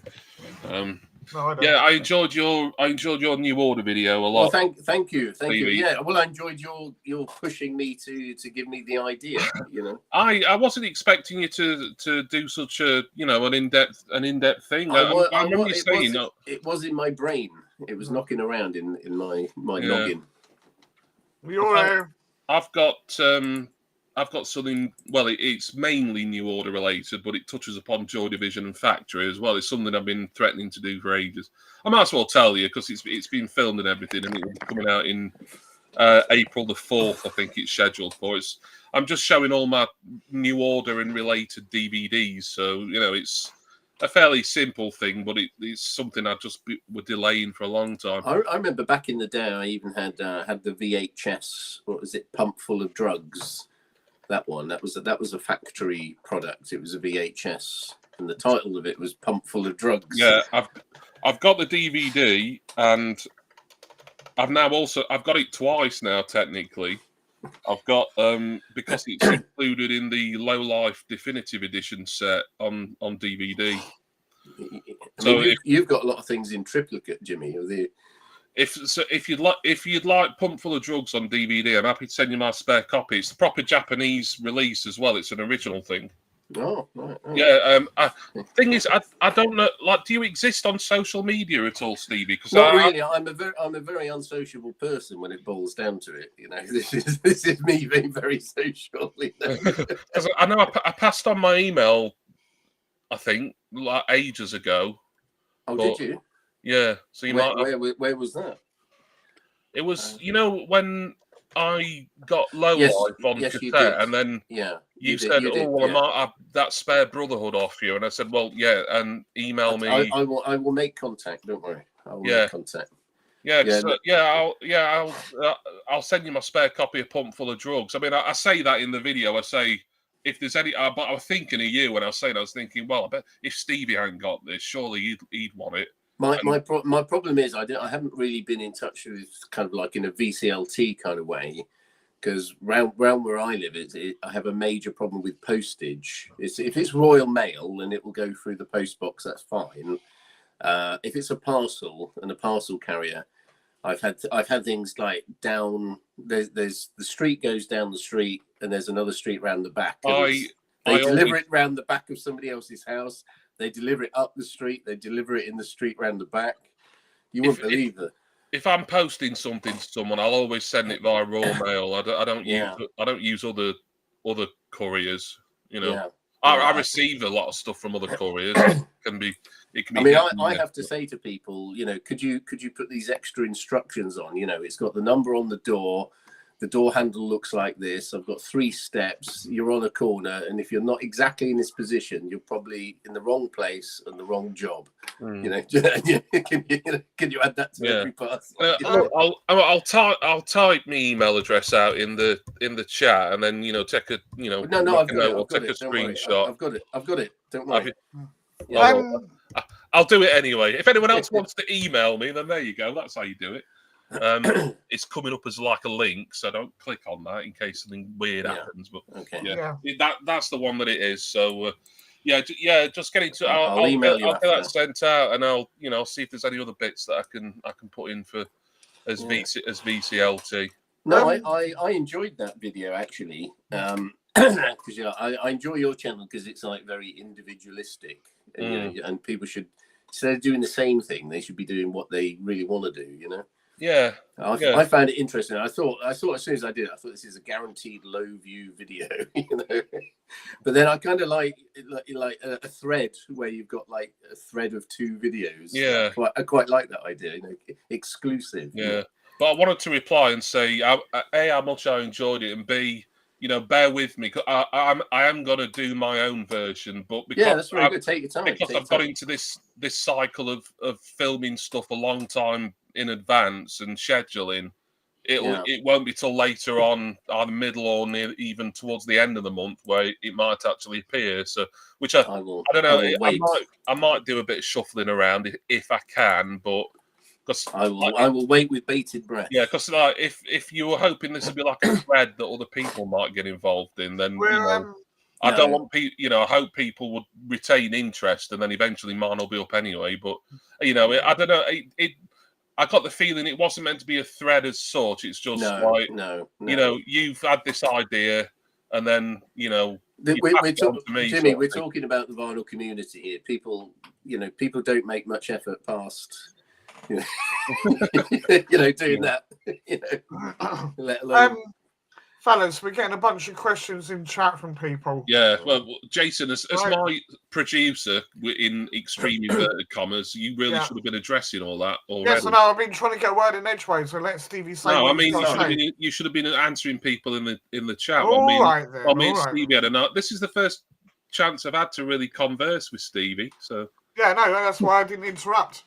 No, I don't. Yeah, I enjoyed your new order video a lot. Well, thank you. Yeah, well, I enjoyed your pushing me to give me the idea. I wasn't expecting you to do such a an in-depth thing. I remember you saying it was in my brain. It was knocking around in my noggin. I've got something. Well, it's mainly new order related, but it touches upon Joy Division and Factory as well. It's something I've been threatening to do for ages. I might as well tell you because it's been filmed and everything, and it's coming out in April the 4th. I think it's scheduled for. I'm just showing all my new order and related DVDs, so it's a fairly simple thing, but it's something I just were delaying for a long time. I remember back in the day, I even had the VHS. What was it? Pump Full of Drugs. That one. That was a factory product. It was a VHS, and the title of it was Pump Full of Drugs. Yeah, I've got the DVD, and I've got it twice now. Technically, I've got because it's included in the Low Life Definitive Edition set on DVD. You've got a lot of things in triplicate, Jimmy. If you'd like Pump Full of Drugs on DVD, I'm happy to send you my spare copy. It's the proper Japanese release as well. It's an original thing. Oh, right. Yeah. Thing is, I don't know. Like, do you exist on social media at all, Stevie? Because not really. I'm a very unsociable person when it boils down to it. This is me being very social. Because I know I passed on my email. I think like ages ago. Oh, did you? Yeah, so where was that? It was when I got Low Life on cassette, and then you said, "Oh, well, I might have that spare Brotherhood off you," and I said, "Well, yeah," and email me. I will make contact. Don't worry, I will make contact. I'll send you my spare copy of Pump Full of Drugs. I mean, I say that in the video. I say if there's any, but I was thinking of you when I was saying. I was thinking, well, I bet if Stevie hadn't got this, surely he'd want it. My problem is I haven't really been in touch with kind of like in a VCLT kind of way, because round where I live, I have a major problem with postage. If it's Royal Mail, then it will go through the post box. That's fine. If it's a parcel and a parcel carrier, I've had things like down. There's the street goes down the street, and there's another street round the back. They deliver it round the back of somebody else's house. They deliver it up the street. They deliver it in the street round the back. You wouldn't believe it. If I'm posting something to someone, I'll always send it via Royal Mail. I don't use other couriers. I receive a lot of stuff from other couriers. It can be. I have to say to people, could you put these extra instructions on? It's got the number on the door. The door handle looks like this. I've got 3 steps. You're on a corner, and if you're not exactly in this position, you're probably in the wrong place and the wrong job. Can you add that to every parcel? I'll type my email address out in the chat, and then take a I've got a screenshot. I've got it. Don't worry. I'll do it anyway. If anyone else wants to email me, then there you go. That's how you do it. It's coming up as like a link, so don't click on that in case something weird happens. But that's the one that it is. So Yeah, just get into. I'll email you I'll get after. that sent out, and I'll see if there's any other bits that I can put in for as VCLT. No, I enjoyed that video actually, because I enjoy your channel because it's like very individualistic, and and people should, instead of doing the same thing, they should be doing what they really want to do. Yeah, I found it interesting. I thought as soon as I did it, I thought this is a guaranteed low view video, But then I kind of like a thread where you've got like a thread of 2 videos. Yeah, I quite like that idea. Exclusive. Yeah, but I wanted to reply and say A, how much I enjoyed it, and B, bear with me. I am gonna do my own version, but because that's very good. Take your time. Because I've got into this cycle of filming stuff a long time in advance and scheduling, it won't be till later on, either middle or near, even towards the end of the month, where it might actually appear. So, which I don't know. I might do a bit of shuffling around if I can, but because I will wait with bated breath. Yeah, because if you were hoping this would be like a thread that other people might get involved in, then I don't want people. I hope people would retain interest, and then eventually mine will be up anyway. But I don't know. I got the feeling it wasn't meant to be a thread as such. It's just you've had this idea, and then we're talking about the vinyl community here. People don't make much effort past doing that. Let alone. Fellas, we're getting a bunch of questions in chat from people. Yeah, well, Jason, as my producer in extreme inverted commas, you really should have been addressing all that already. Yes, I know. I've been trying to get a word in edgeways, so let Stevie say. No, I mean you should have been answering people in the chat. Stevie had this is the first chance I've had to really converse with Stevie. So yeah, no, that's why I didn't interrupt.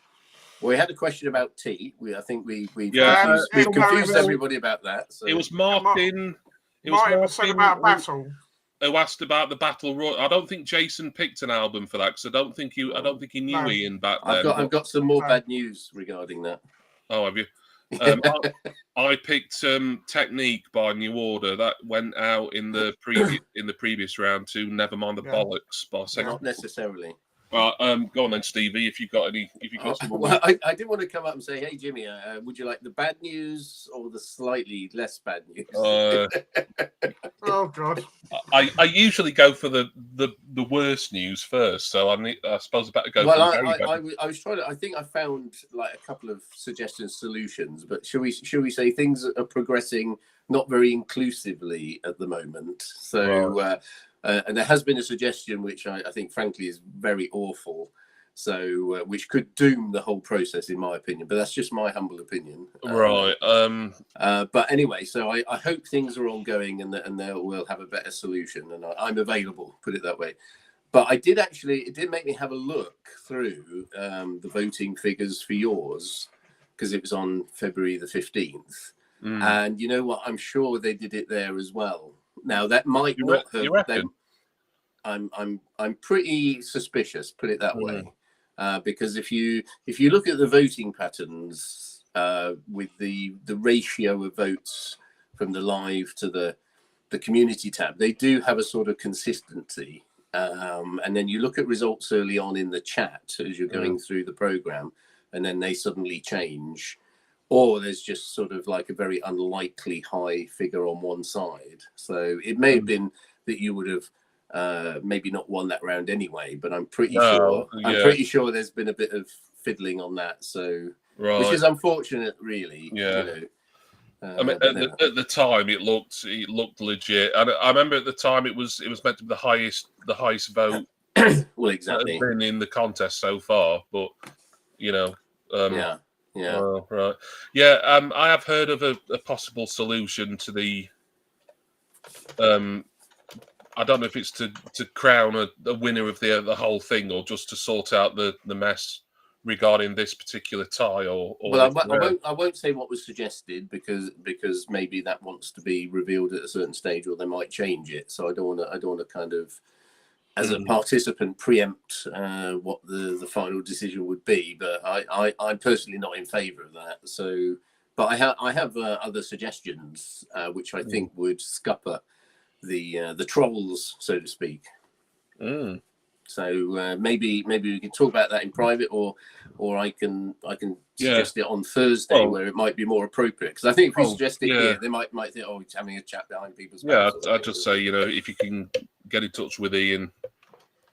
Well, we had a question about tea. I think we've confused everybody about that. So. It was Martin. Martin about Battle. Who asked about the Battle Royal? I don't think Jason picked an album for that because I don't think he knew Ian back then. I've got some more bad news regarding that. Oh, have you? I picked Technique by New Order. That went out in the previous round to Nevermind the Bollocks by Sex. Not necessarily. Well, go on then, Stevie. If you got some more. Well, I did want to come up and say, hey, Jimmy, would you like the bad news or the slightly less bad news? Oh God! I usually go for the worst news first, so I suppose I better go. Well, I was trying to. I think I found like a couple of suggested solutions, but should we say things are progressing not very inclusively at the moment? So. Right. And there has been a suggestion, which I think, frankly, is very awful. So, which could doom the whole process, in my opinion. But that's just my humble opinion. Right. But anyway, so I hope things are ongoing and we'll have a better solution. And I'm available, put it that way. But it did make me have a look through the voting figures for yours, because it was on February the 15th. And you know what? I'm sure they did it there as well. Now that might not have them. I'm pretty suspicious, put it that way, because if you look at the voting patterns with the ratio of votes from the live to the community tab, they do have a sort of consistency. And then you look at results early on in the chat as you're going through the program, and then they suddenly change. Or there's just sort of like a very unlikely high figure on one side. So it may have been that you would have maybe not won that round anyway. But I'm pretty sure there's been a bit of fiddling on that. So which is unfortunate, really. Yeah. I mean, at the time it looked legit. And I remember at the time it was meant to be the highest vote. Well, exactly. Been in the contest so far, but yeah. Oh, right. Yeah. I have heard of a possible solution to the. I don't know if it's to crown a winner of the whole thing, or just to sort out the mess regarding this particular tie. Well, I won't say what was suggested because maybe that wants to be revealed at a certain stage, or they might change it. So I don't want to kind of, as a participant, preempt what the final decision would be, but I'm personally not in favour of that. So, but I have other suggestions which I think would scupper the trolls, so to speak. So maybe we can talk about that in private, or I can suggest it on Thursday, where it might be more appropriate. Because I think if we suggest it here, they might think, oh, he's having a chat behind people's backs. Yeah, I'd just say, you know, if you can get in touch with Ian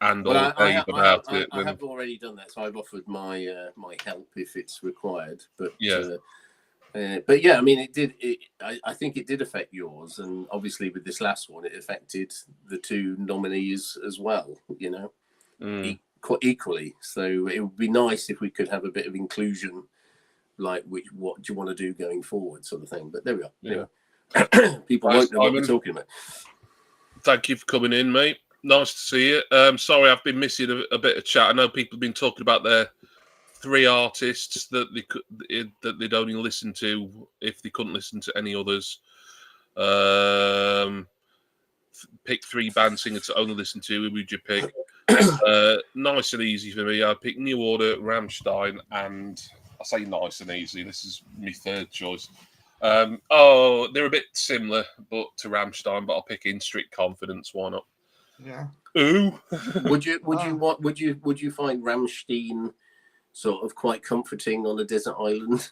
and or I Dave about it, I have already done that, so I've offered my my help if it's required. But yeah, I mean, I think it did affect yours, and obviously with this last one, it affected the two nominees as well. You know. Equally, so it would be nice if we could have a bit of inclusion, like what do you want to do going forward, sort of thing. But there we are. Yeah. People won't know what we're talking about. Thank you for coming in, mate. Nice to see you. Sorry, I've been missing a bit of chat. I know people have been talking about their 3 artists that they'd only listen to if they couldn't listen to any others. Pick 3 band singers to only listen to. Who would you pick? Nice and easy for me. I pick New Order, Rammstein, and I say nice and easy. This is my 3rd choice. They're a bit similar, but to Rammstein, but I'll pick In Strict Confidence. Why not? Yeah. Ooh. Would you find Rammstein sort of quite comforting on a desert island?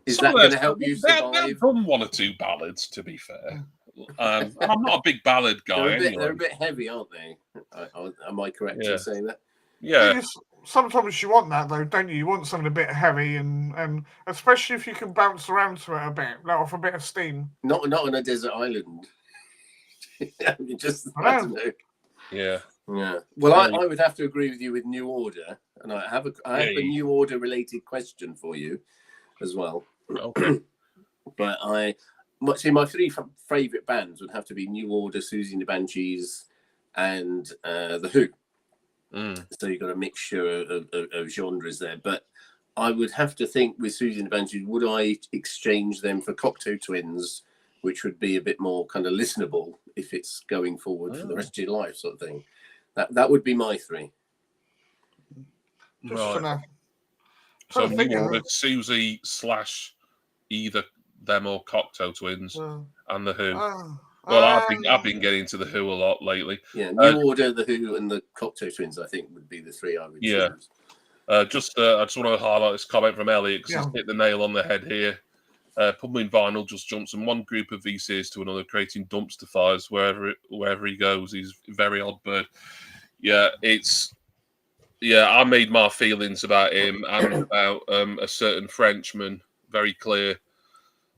Is that going to help you survive? They've done 1 or 2 ballads, to be fair. I'm not a big ballad guy. They're a bit heavy, aren't they? Am I correct in saying that? Yeah. Sometimes you want that, though, don't you? You want something a bit heavy, and especially if you can bounce around to it a bit, let off a bit of steam. Not on a desert island. I don't know. Yeah. Well, I would have to agree with you with New Order, and I have a New Order related question for you as well. Okay. But my 3 favourite bands would have to be New Order, Susie and the Banshees, and The Who. So you've got a mixture of genres there. But I would have to think with Susie and the Banshees, would I exchange them for Cocteau Twins, which would be a bit more kind of listenable if it's going forward for the rest of your life, sort of thing. That would be my 3. Right. So New Order, Susie / either them or Cocteau Twins and The Who. Well, I've been getting into The Who a lot lately. Yeah, New Order, The Who, and the Cocteau Twins, I think, would be the 3 I would choose. I just want to highlight this comment from Elliot because he's hit the nail on the head here. Pumping Vinyl just jumps from one group of VCs to another, creating dumpster fires wherever he goes. He's a very odd bird. I made my feelings about him and about a certain Frenchman very clear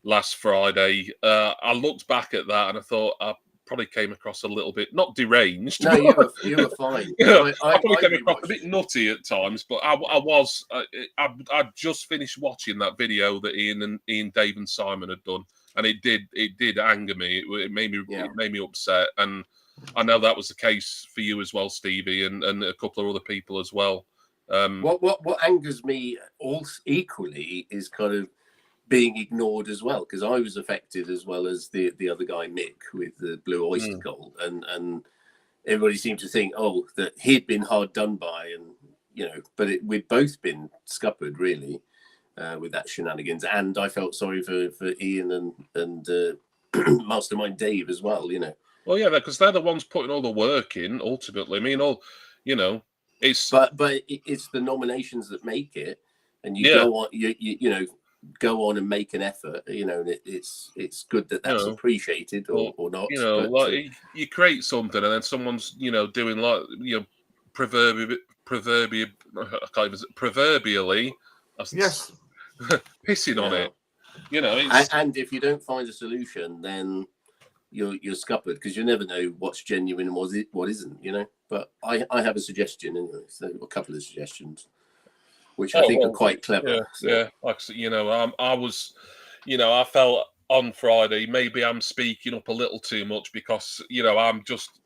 last Friday. I looked back at that and I thought I probably came across a little bit not deranged. No, you were fine. I probably came across a bit nutty at times, but I just finished watching that video that Ian, Dave, and Simon had done, and it did anger me. It made me upset, and I know that was the case for you as well, Stevie, and a couple of other people as well. What angers me also equally is kind of being ignored as well, because I was affected as well as the other guy Mick with the Blue Oyster Cult, and everybody seemed to think that he'd been hard done by, and but we'd both been scuppered really with that shenanigans, and I felt sorry for Ian and Mastermind Dave as well. Well, yeah, because they're the ones putting all the work in. Ultimately, I mean, it's but it's the nominations that make it, and you go on, go on and make an effort. And it's good that's appreciated or not. You create something, and then someone's doing proverbially, yes, pissing on it. And if you don't find a solution, then you're scuppered, because you never know what's genuine and what isn't, But I have a suggestion anyway, so a couple of suggestions, which I think are quite clever. I felt on Friday maybe I'm speaking up a little too much because I'm just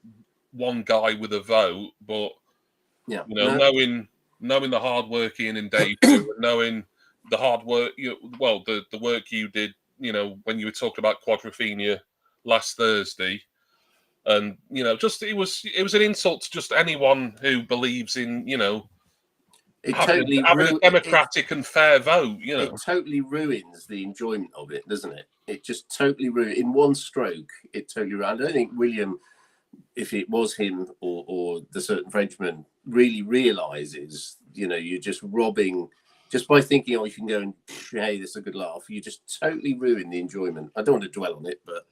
one guy with a vote, but knowing the hard work Ian and Dave do, knowing the hard work, the work you did, when you were talking about Quadrophenia last Thursday, and it was an insult to just anyone who believes in having a democratic and fair vote. It totally ruins the enjoyment of it, doesn't it? It just totally ruins in one stroke. It totally ruins. I don't think William if it was him or the certain Frenchman, really realizes, you're just robbing, just by thinking, oh, you can go and, hey, this is a good laugh, you just totally ruin the enjoyment. I don't want to dwell on it, but,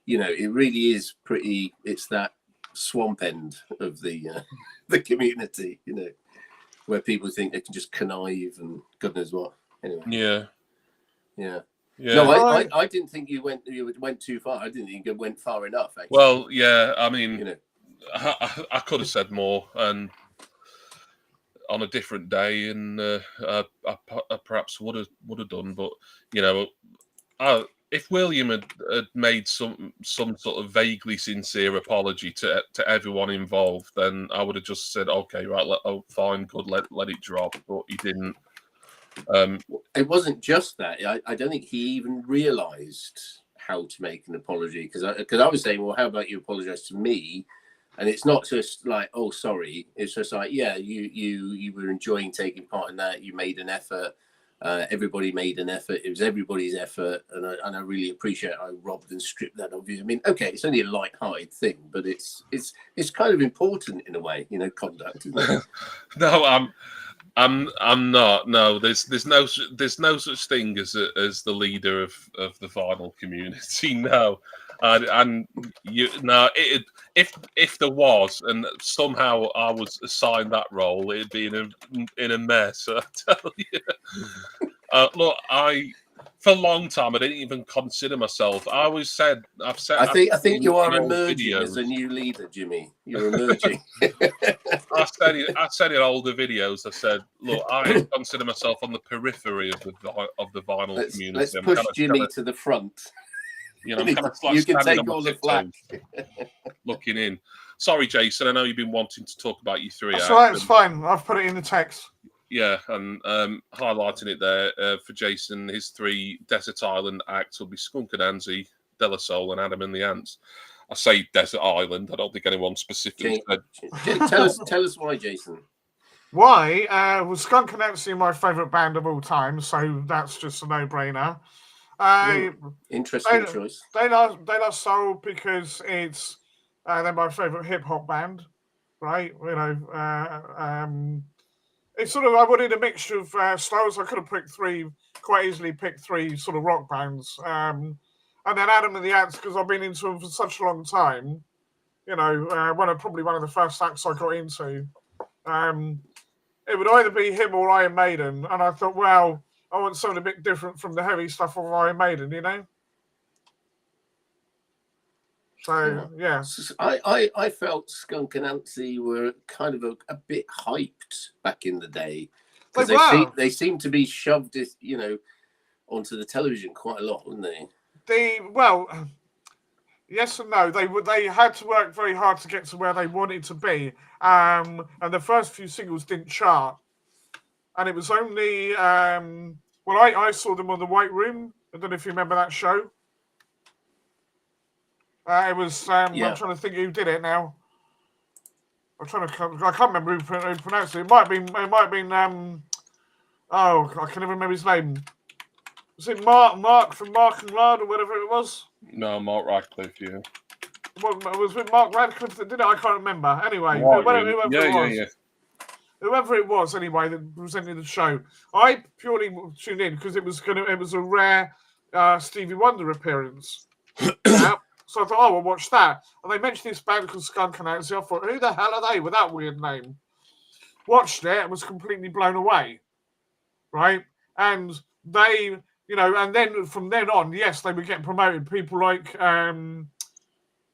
it really is pretty, it's that swamp end of the the community, where people think they can just connive and God knows what. Anyway. Yeah. No, I didn't think you went too far. I didn't think you went far enough, actually. Well, yeah, I mean, I could have said more, and on a different day, and I perhaps would have done. But if William had made some sort of vaguely sincere apology to everyone involved, then I would have just said, okay, right, fine, good, let it drop. But he didn't. It wasn't just that. I don't think he even realised how to make an apology, because I was saying, well, how about you apologise to me? And it's not just like, oh, sorry. It's just like, yeah, you were enjoying taking part in that. You made an effort. Everybody made an effort. It was everybody's effort, and I really appreciate I robbed and stripped that of you. I mean, okay, it's only a light-hearted thing, but it's kind of important in a way, conduct, isn't it? No, I'm not. No, there's no such thing as the leader of the vinyl community. No, and if there was, and somehow I was assigned that role, it'd be in a mess. I tell you. Look, for a long time I didn't even consider myself. I always said I think you are emerging as a new leader, Jimmy. You're emerging. I said in older videos. I said, look, I consider myself on the periphery of the vinyl community. Let's push Jimmy to the front. I'm kind of like you can take all the flack. Looking in. Sorry, Jason. I know you've been wanting to talk about your 3 acts. That's right. It's fine. I've put it in the text. Yeah, and highlighting it there for Jason, his 3 Desert Island acts will be Skunk Anansi, De La Soul, and Adam and the Ants. I say Desert Island. I don't think anyone specifically said. Tell us why, Jason. Why? Well, Skunk Anansi my favourite band of all time, so that's just a no-brainer. Interesting choice. De La Soul because it's they're my favourite hip-hop band, right? It's sort of, I wanted a mixture of styles. I could have quite easily picked 3 sort of rock bands. And then Adam and the Ants, because I've been into them for such a long time. Probably one of the first acts I got into. It would either be him or Iron Maiden. And I thought, well, I want something a bit different from the heavy stuff of Iron Maiden, So, yeah. I felt Skunk Anansi were kind of a bit hyped back in the day. Because they seem to be shoved, onto the television quite a lot, wouldn't they? Yes and no. They had to work very hard to get to where they wanted to be. And the first few singles didn't chart. And it was only... I saw them on The White Room. I don't know if you remember that show. It was. I'm trying to think who did it now. I can't remember who pronounced it. It might have been. I can't even remember his name. Was it Mark from Mark and Lard or whatever it was? No, Mark Radcliffe. Yeah. Well, was it Mark Radcliffe that did it? I can't remember. Anyway, whoever it was, anyway, that presented the show. I purely tuned in because it was a rare Stevie Wonder appearance. Yeah. So I thought, we'll watch that. And they mentioned this band called Skunk Anansi. I thought, who the hell are they with that weird name? Watched it and was completely blown away. Right? And they, and then from then on, yes, they were getting promoted. People like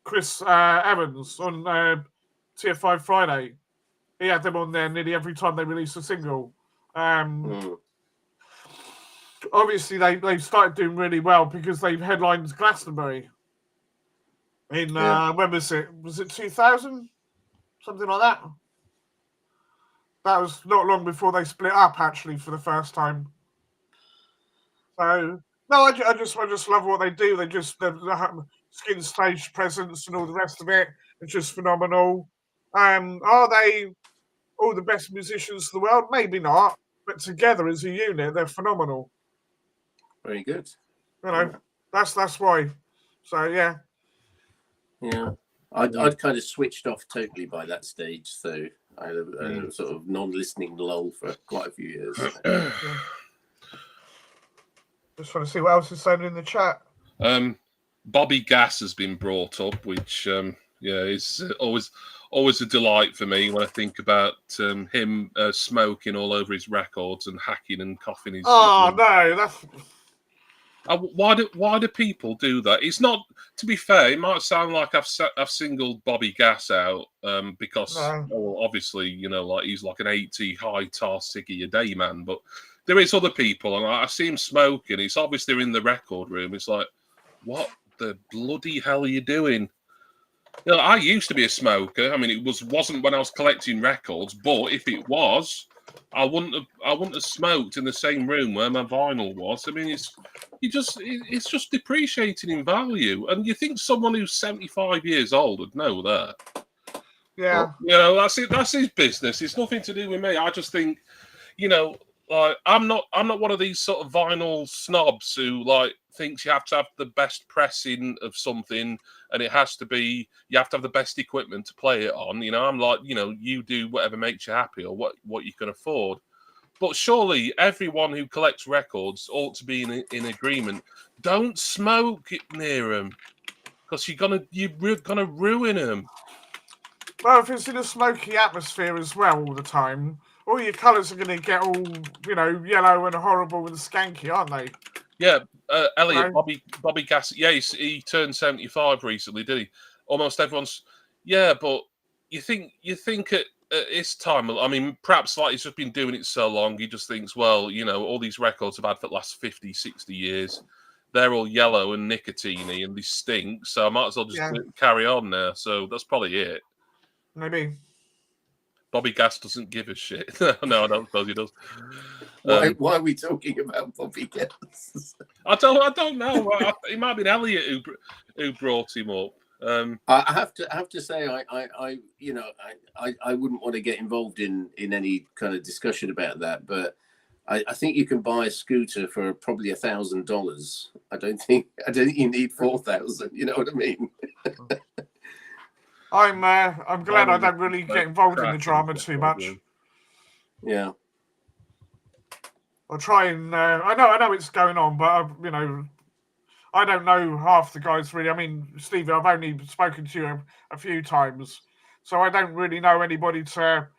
Chris Evans on TF5 Friday. He had them on there nearly every time they released a single. Obviously, they started doing really well because they've headlined Glastonbury. When was it? Was it 2000? Something like that. That was not long before they split up, actually, for the first time. So no, I just love what they do. They just the skin stage presence and all the rest of it. It's just phenomenal. Are they all the best musicians in the world? Maybe not, but together as a unit, they're phenomenal. Very good. That's why. So yeah. Yeah, I'd kind of switched off totally by that stage, so I had a sort of non-listening lull for quite a few years. Just want to see what else is saying in the chat. Bobby Gas has been brought up, which is always a delight for me when I think about him smoking all over his records and hacking and coughing his. Oh no, that's. Why do people do that? It's not. To be fair, it might sound like I've singled Bobby Gas out because obviously like he's like an 80 high tar ciggy a day man, but there is other people, and I see him smoking. It's obviously they're in the record room. It's like, what the bloody hell are you doing? I used to be a smoker. I mean, it wasn't when I was collecting records, but if it was, I wouldn't have smoked in the same room where my vinyl was. I mean, it's just depreciating in value. And you think someone who's 75 years old would know that? Yeah. But, that's his business. It's nothing to do with me. I just think, like I'm not one of these sort of vinyl snobs who like thinks you have to have the best pressing of something and it has to be you have to have the best equipment to play it on. I'm like, you do whatever makes you happy or what you can afford. But surely everyone who collects records ought to be in agreement. Don't smoke it near them because you're gonna ruin them. Well, if it's in a smoky atmosphere as well all the time, all your colours are going to get all, yellow and horrible and skanky, aren't they? Yeah, Elliot, Bobby Gas, he turned 75 recently, did he? Almost everyone's, but you think at his time, I mean, perhaps like he's just been doing it so long, he just thinks, well, all these records I've had for the last 50, 60 years, they're all yellow and nicotine-y and they stink, so I might as well just carry on now. So that's probably it. Maybe. Bobby Gas doesn't give a shit. No, I don't suppose he does. Why are we talking about Bobby Gas? I don't know. It might have been Elliot who brought him up. I have to say I wouldn't want to get involved in any kind of discussion about that, but I think you can buy a scooter for probably $1,000. I don't think you need 4,000. You know what I mean? I'm glad I don't really get involved in the drama too much. Yeah. I'll try and I know it's going on, but I don't know half the guys really. I mean, Stevie, I've only spoken to you a few times, so I don't really know anybody to,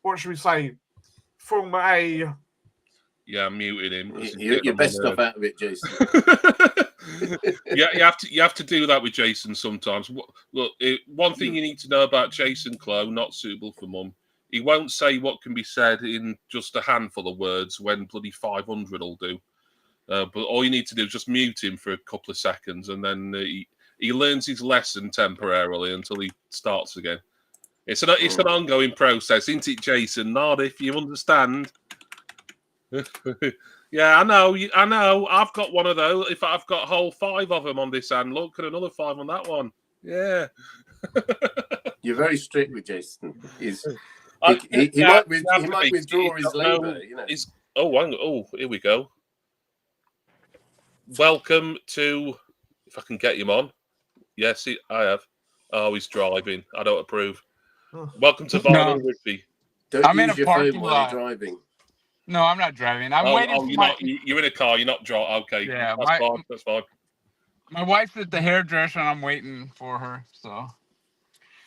what should we say, form a. Yeah, I muted him. You're best off out of it, Jason. Yeah, you have to do that with Jason sometimes. Look, one thing you need to know about Jason Clow, not suitable for mum. He won't say what can be said in just a handful of words when bloody 500 will do. But all you need to do is just mute him for a couple of seconds, and then he learns his lesson temporarily until he starts again. It's an ongoing process, isn't it, Jason? Not if you understand. Yeah, I know. I've got one of those. If I've got a whole 5 of them on this hand, look, and another 5 on that one. Yeah. You're very strict with Jason. He might withdraw his labour. Here we go. Welcome to, if I can get him on. Yes, I have. Oh, he's driving. I don't approve. Welcome to Vinyl Rigby. I'm in a parking lot. You're driving. No, I'm not driving. I'm waiting for you're in a car. You're not driving. Okay. Yeah, that's fine. My wife's at the hairdresser, and I'm waiting for her. So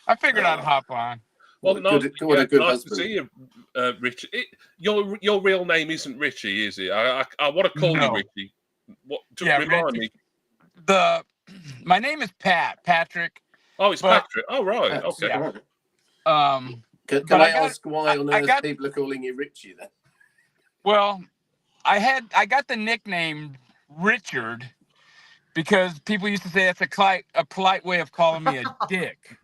I figured I'd hop on. Well, what a good nice to see you, Richie. Your real name isn't Richie, is it? I want to call you Richie. Remind me. My name is Patrick. Oh, it's Patrick. Oh, right. Okay. Yeah. Can I ask why on earth people are calling you Richie then? Well, I got the nickname Richard because people used to say that's a polite way of calling me a dick.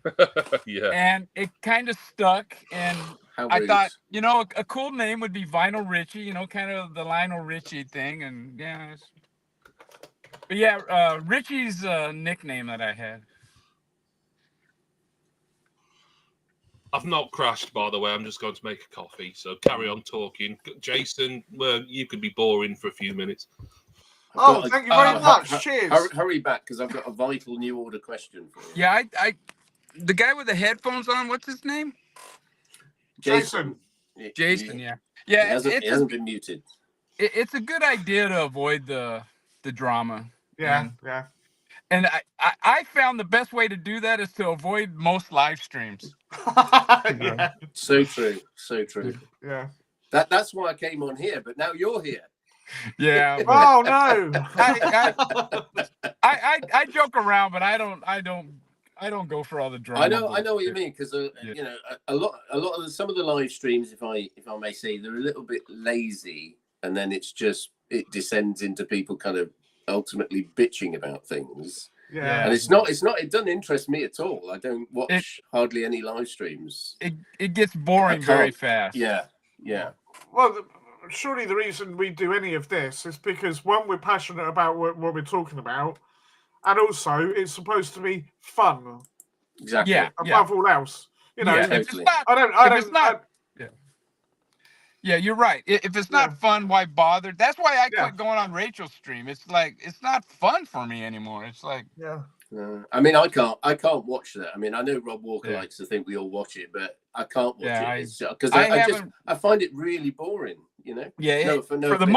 Yeah. And it kind of stuck, and I thought, a cool name would be Vinyl Richie, kind of the Lionel Richie thing, and yeah. But yeah, Richie's a nickname that I had. I've not crashed, by the way. I'm just going to make a coffee, so carry on talking. Jason, well, you could be boring for a few minutes. Thank you very much. Cheers. Hurry back, because I've got a vital new order question for you. Yeah, the guy with the headphones on. What's his name? Jason. Jason. Yeah. He hasn't been muted. It's a good idea to avoid the drama. Yeah. And I found the best way to do that is to avoid most live streams. Yeah. So true. So true. Yeah. That's why I came on here, but now you're here. Yeah. Oh no. I joke around, but I don't go for all the drama. I know what you mean, because you know, a lot of some of the live streams, if I may say, they're a little bit lazy, and then it descends into people kind of ultimately bitching about things. Yeah. And it doesn't interest me at all. I don't watch hardly any live streams. It gets boring very fast. Yeah. Well, surely the reason we do any of this is because, one, we're passionate about what we're talking about, and also it's supposed to be fun. Exactly. Yeah. Above all else, you know. Yeah, If totally. it's not, yeah, you're right. If it's not fun, why bother? That's why I quit going on Rachel's stream. It's like it's not fun for me anymore. It's like I mean, I can't watch that. I mean, I know Rob Walker likes to think we all watch it, but I can't watch it because I find it really boring. You know. Yeah. For the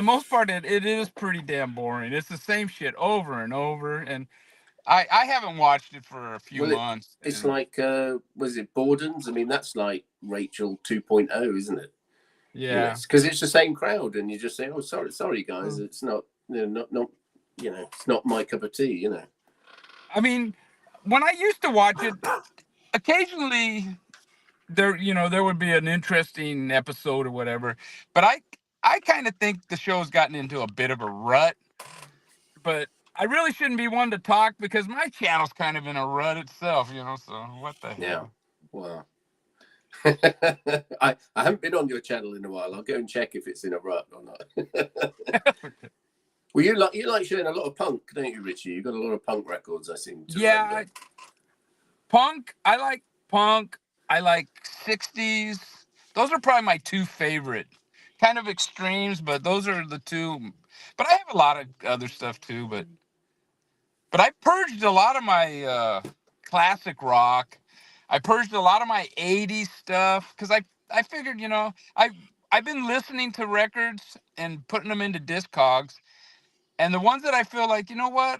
most part, it is pretty damn boring. It's the same shit over and over, and I haven't watched it for a few months. It's like was it Borden's? I mean, that's like Rachel 2.0, isn't it? Yeah. Because it's the same crowd, and you just say, "Oh, sorry, guys, it's not, not it's not my cup of tea." You know. I mean, when I used to watch it, occasionally there would be an interesting episode or whatever, but I kind of think the show's gotten into a bit of a rut. But I really shouldn't be one to talk because my channel's kind of in a rut itself, so what the hell? Yeah. Well, I haven't been on your channel in a while. I'll go and check if it's in a rut or not. Well, you like sharing a lot of punk, don't you, Richie? You've got a lot of punk records, I seem to remember. Punk. I like punk. I like 60s. Those are probably my two favorite. Kind of extremes, but those are the two. But I have a lot of other stuff too, but I purged a lot of my classic rock. I purged a lot of my 80s stuff because I figured, I've been listening to records and putting them into Discogs, and the ones that I feel like, you know what,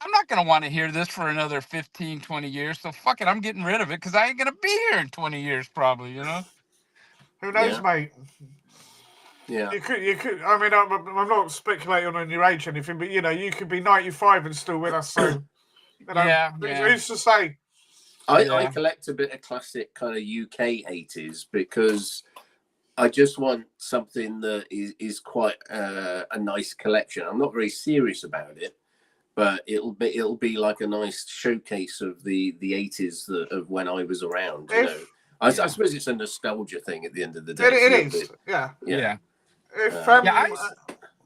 I'm not going to want to hear this for another 15, 20 years, so fuck it, I'm getting rid of it because I ain't going to be here in 20 years probably, Who knows, mate? Yeah. You could. I mean, I'm not speculating on your age or anything, but you could be 95 and still with us. So, who's to say? I collect a bit of classic kind of UK 80s because I just want something that is quite a nice collection. I'm not very serious about it, but it'll be like a nice showcase of the 80s of when I was around. I suppose it's a nostalgia thing at the end of the day. It is. Yeah. If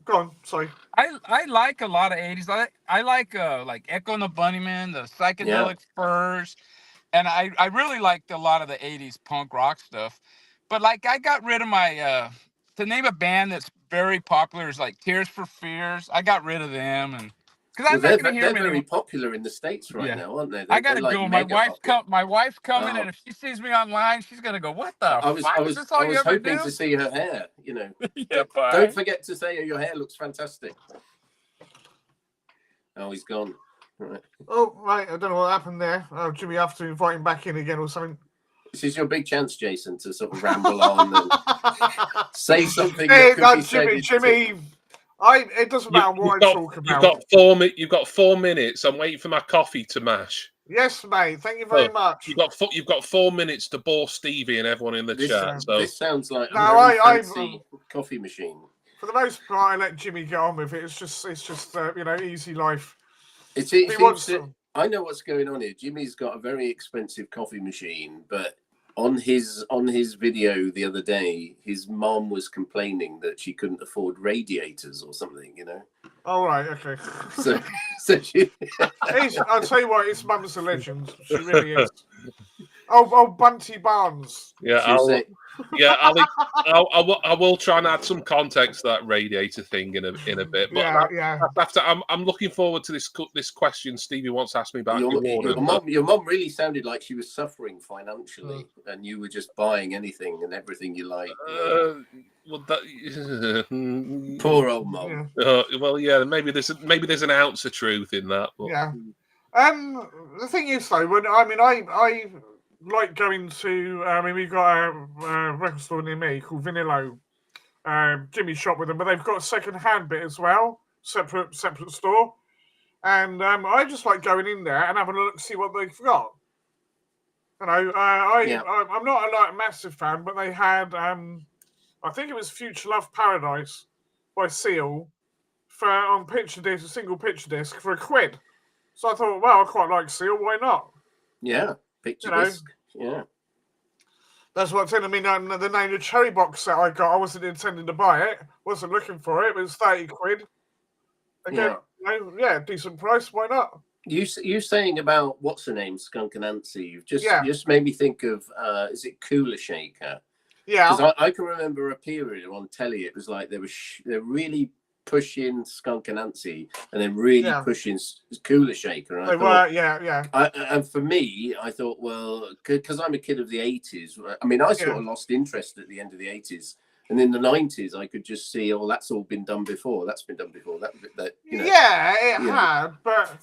go on, sorry. I like a lot of 80s. I like Echo and the Bunnymen, the Psychedelic Furs, and I really liked a lot of the 80s punk rock stuff. But I got rid of my to name a band that's very popular is like Tears for Fears. I got rid of them and because they're very popular in the States right now, aren't they? I gotta go. My wife's coming, and if she sees me online, she's gonna go, "What the fuck? Is this all you ever do?" I was hoping to see her hair. Yeah, don't forget to say your hair looks fantastic. Oh, he's gone. Right. Oh, right. I don't know what happened there. Oh, Jimmy, I have to invite him back in again or something. This is your big chance, Jason, to sort of ramble on and say something. Jimmy. It doesn't matter what I talk about. You've got 4 minutes. I'm waiting for my coffee to mash. Yes, mate. Thank you very much. You've got 4 minutes to bore Stevie and everyone in the chat. So this sounds like a fancy coffee machine. For the most part, I let Jimmy get on with it. It's just easy life. I know what's going on here. Jimmy's got a very expensive coffee machine, but on his video the other day, his mom was complaining that she couldn't afford radiators or something, Oh, right, okay. So she... I'll tell you what, his mum's a legend. She really is. Oh, Bunty Barnes. Yeah, Alex, I will try and add some context to that radiator thing in a bit. But that's after I'm looking forward to this question Stevie wants to ask me about your mom really sounded like she was suffering financially, and you were just buying anything and everything you like. Well, that poor old mom. Well, yeah, maybe there's an ounce of truth in that. But. Yeah. The thing is, though, I like going to. We've got a record store near me called Vinilo. Jimmy shop with them, but they've got a second-hand bit as well, separate store. And I just like going in there and having a look, see what they've got. You know, I'm not a massive fan, but they had, I think it was Future Love Paradise by Seal on picture disc, a single picture disc for £1. So I thought, well, I quite like Seal. Why not? Yeah, picture disc. Yeah. That's what I'm saying. I mean, the name of the Cherry Box set I got, I wasn't intending to buy it. Wasn't looking for it. It was £30. Again, decent price. Why not? You saying about what's her name, Skunk Anansi? You've just made me think of is it Cooler Shaker? Yeah. Because I can remember a period on telly. It was like they're really pushing Skunk Anansi and then really pushing Cooler Shaker. And and for me, I thought, well, because I'm a kid of the 80s. I mean, I sort of lost interest at the end of the 80s. And in the 90s, I could just see, oh, that's all been done before. That's been done before. That you know. Yeah, it had, but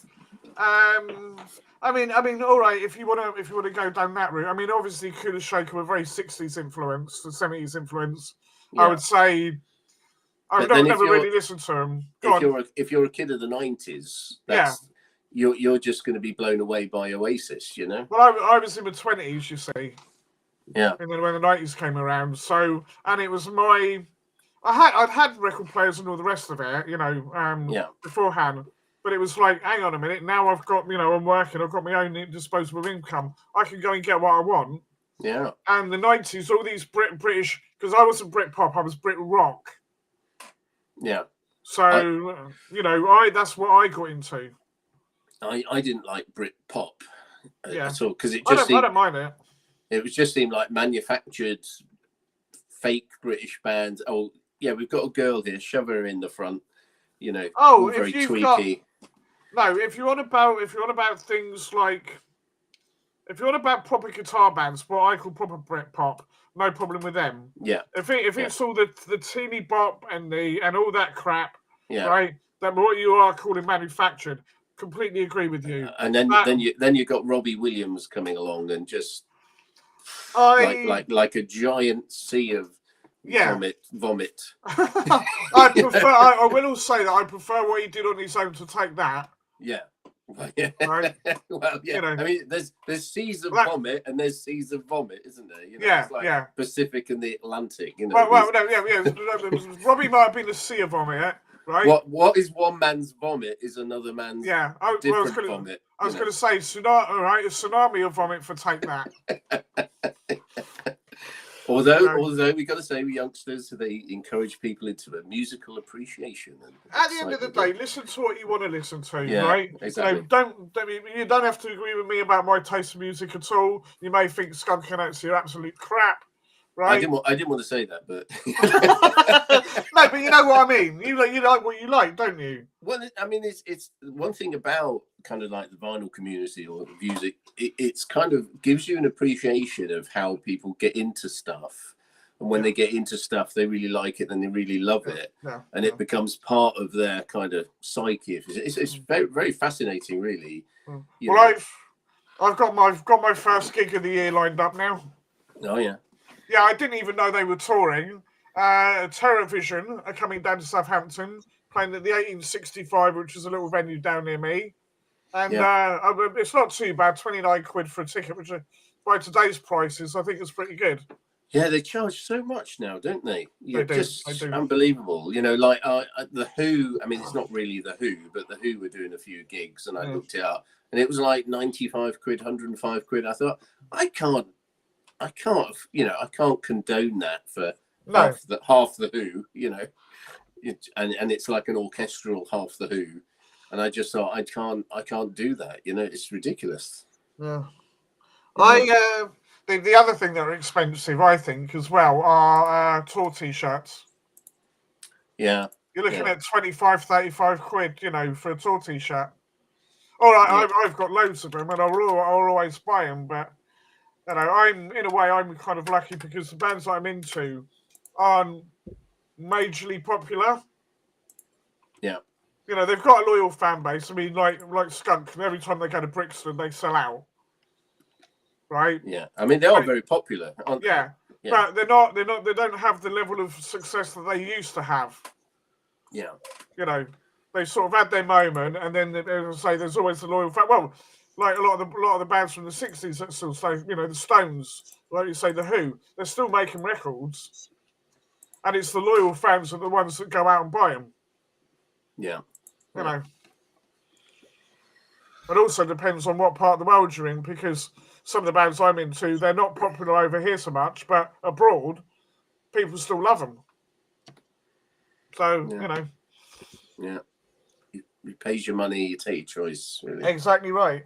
I mean, all right. If you want to go down that route, I mean, obviously, Cooler Shaker were very 60s influence, the 70s influence. Yeah. I would say. I've never really listened to them. If you're a kid of the 90s, you're just going to be blown away by Oasis, you know. Well, I was in my 20s, you see. Yeah. And then when the 90s came around, and it was I'd had record players and all the rest of it, you know, beforehand. But it was like, hang on a minute, now I've got, you know, I'm working, I've got my own disposable income. I can go and get what I want. Yeah. And the 90s, all these British, because I wasn't Brit-pop, I was Brit-rock. Yeah. So, you know, that's what I got into. I didn't like Brit-pop at all, because I don't mind it. It just seemed like manufactured fake British bands. Oh, yeah, we've got a girl here, shove her in the front, you know, very tweaky. If you want about things like, if you want about proper guitar bands, what I call proper Britpop, no problem with them. Yeah. If it's all the teeny bop and all that crap, right? That what you are calling manufactured, completely agree with you. And then you got Robbie Williams coming along and just like a giant sea of vomit. I will say that I prefer what he did on his own to take that. Yeah. Right. Well, yeah. You know, I mean, there's seas of vomit and there's seas of vomit, isn't there? You know, Pacific and the Atlantic. You know. Robbie might have been a sea of vomit, right? What is one man's vomit is another man's different vomit. I was going to say, a tsunami of vomit for take that. Although we got to say, youngsters, they encourage people into a musical appreciation. At the end of the day, listen to what you want to listen to, right? Exactly. You don't have to agree with me about my taste of music at all. You may think Skunk Anansi are absolute crap, right? I didn't want to say that, but no, but you know what I mean. You like what you like, don't you? Well, I mean, it's one thing about kind of like the vinyl community or music. It's kind of gives you an appreciation of how people get into stuff, and when they get into stuff, they really like it and they really love it, and it becomes part of their kind of psyche. It's very, very fascinating, really. Well, I've got my first gig of the year lined up now. Oh yeah. Yeah, I didn't even know they were touring. Terrorvision are coming down to Southampton, playing at the 1865, which is a little venue down near me. And it's not too bad, £29 for a ticket, which by today's prices, I think it's pretty good. Yeah, they charge so much now, don't they? They do. Just unbelievable. You know, like the Who, I mean, it's not really the Who, but the Who were doing a few gigs and I looked it up and it was like £95, £105. I thought, I can't condone that for half the Who, you know, and it's like an orchestral half the Who. And I just thought I can't do that. You know, it's ridiculous. Yeah. The other thing that are expensive, I think, as well, are tour t-shirts. Yeah. You're looking at 25, 35 quid, you know, for a tour t-shirt. All right, I've got loads of them, and I'll always buy them. But you know, I'm kind of lucky because the bands I'm into aren't majorly popular. Yeah. You know, they've got a loyal fan base. I mean, like Skunk, and every time they go to Brixton, they sell out. Right? Yeah. I mean, they are very popular, aren't they? Yeah. But they don't have the level of success that they used to have. Yeah. You know, they sort of had their moment, and then as I say, there's always the loyal fan. Well, like a lot of the bands from the '60s that still say, you know, the Stones, like you say, the Who, they're still making records, and it's the loyal fans are the ones that go out and buy them. Yeah. You know. It also depends on what part of the world you're in, because some of the bands I'm into, they're not popular over here so much, but abroad, people still love them. So, you know. Yeah. You pays your money, you take your choice, really. Exactly right.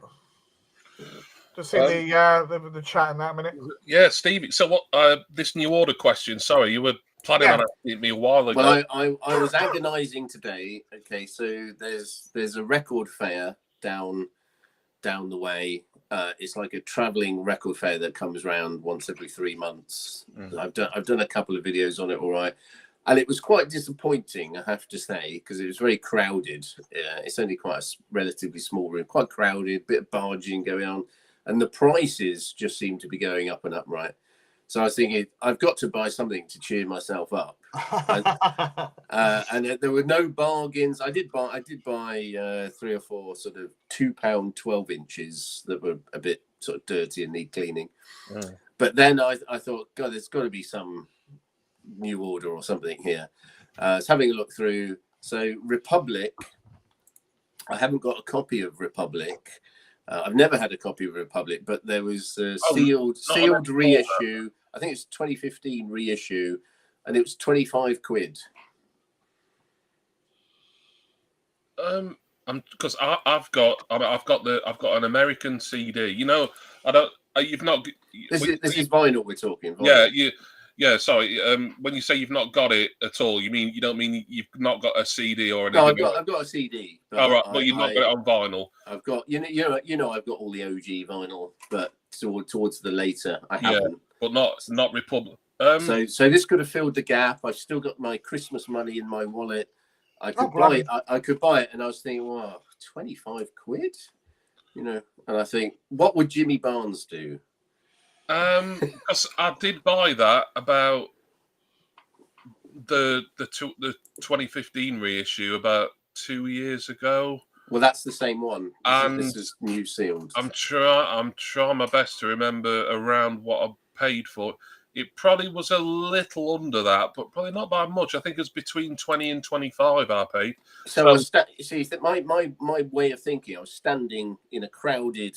Just see the chat in that minute. Yeah, Stevie. So what? This new order question. Sorry, you were planning on asking me a while ago. Well, I was agonising today. Okay, so there's a record fair down the way. It's like a travelling record fair that comes around once every 3 months. I've done a couple of videos on it, all right, and it was quite disappointing, I have to say, because it was very crowded. It's only quite a relatively small room, quite crowded, bit of barging going on, and the prices just seem to be going up and up, right? So I was thinking, I've got to buy something to cheer myself up, and there were no bargains. I did buy 3 or 4 sort of £2 12 inches that were a bit sort of dirty and need cleaning. But then I thought, God, there's got to be some new order or something here. I was having a look through. So Republic, I haven't got a copy of Republic. I've never had a copy of Republic, but there was a sealed reissue. I think it's 2015 reissue, and it was 25 quid. Because I've got an American CD. You know, you've not. This is vinyl we're talking. Vinyl. Yeah, yeah. Sorry. When you say you've not got it at all, you don't mean you've not got a CD or anything? No, I've got a CD. All right, but you've not got it on vinyl. I've got I've got all the OG vinyl, but towards the later I haven't. But not Republic. So this could have filled the gap. I've still got my Christmas money in my wallet. I could buy it. I could buy it, and I was thinking, wow, 25 quid, you know. And I think, what would Jimmy Barnes do? Because I did buy that about the 2015 reissue about 2 years ago. Well, that's the same one. And this is new sealed. I'm trying my best to remember around what I paid for it. It probably was a little under that, but probably not by much. I think it's between 20 and 25 I paid. So I was see, my way of thinking, I was standing in a crowded,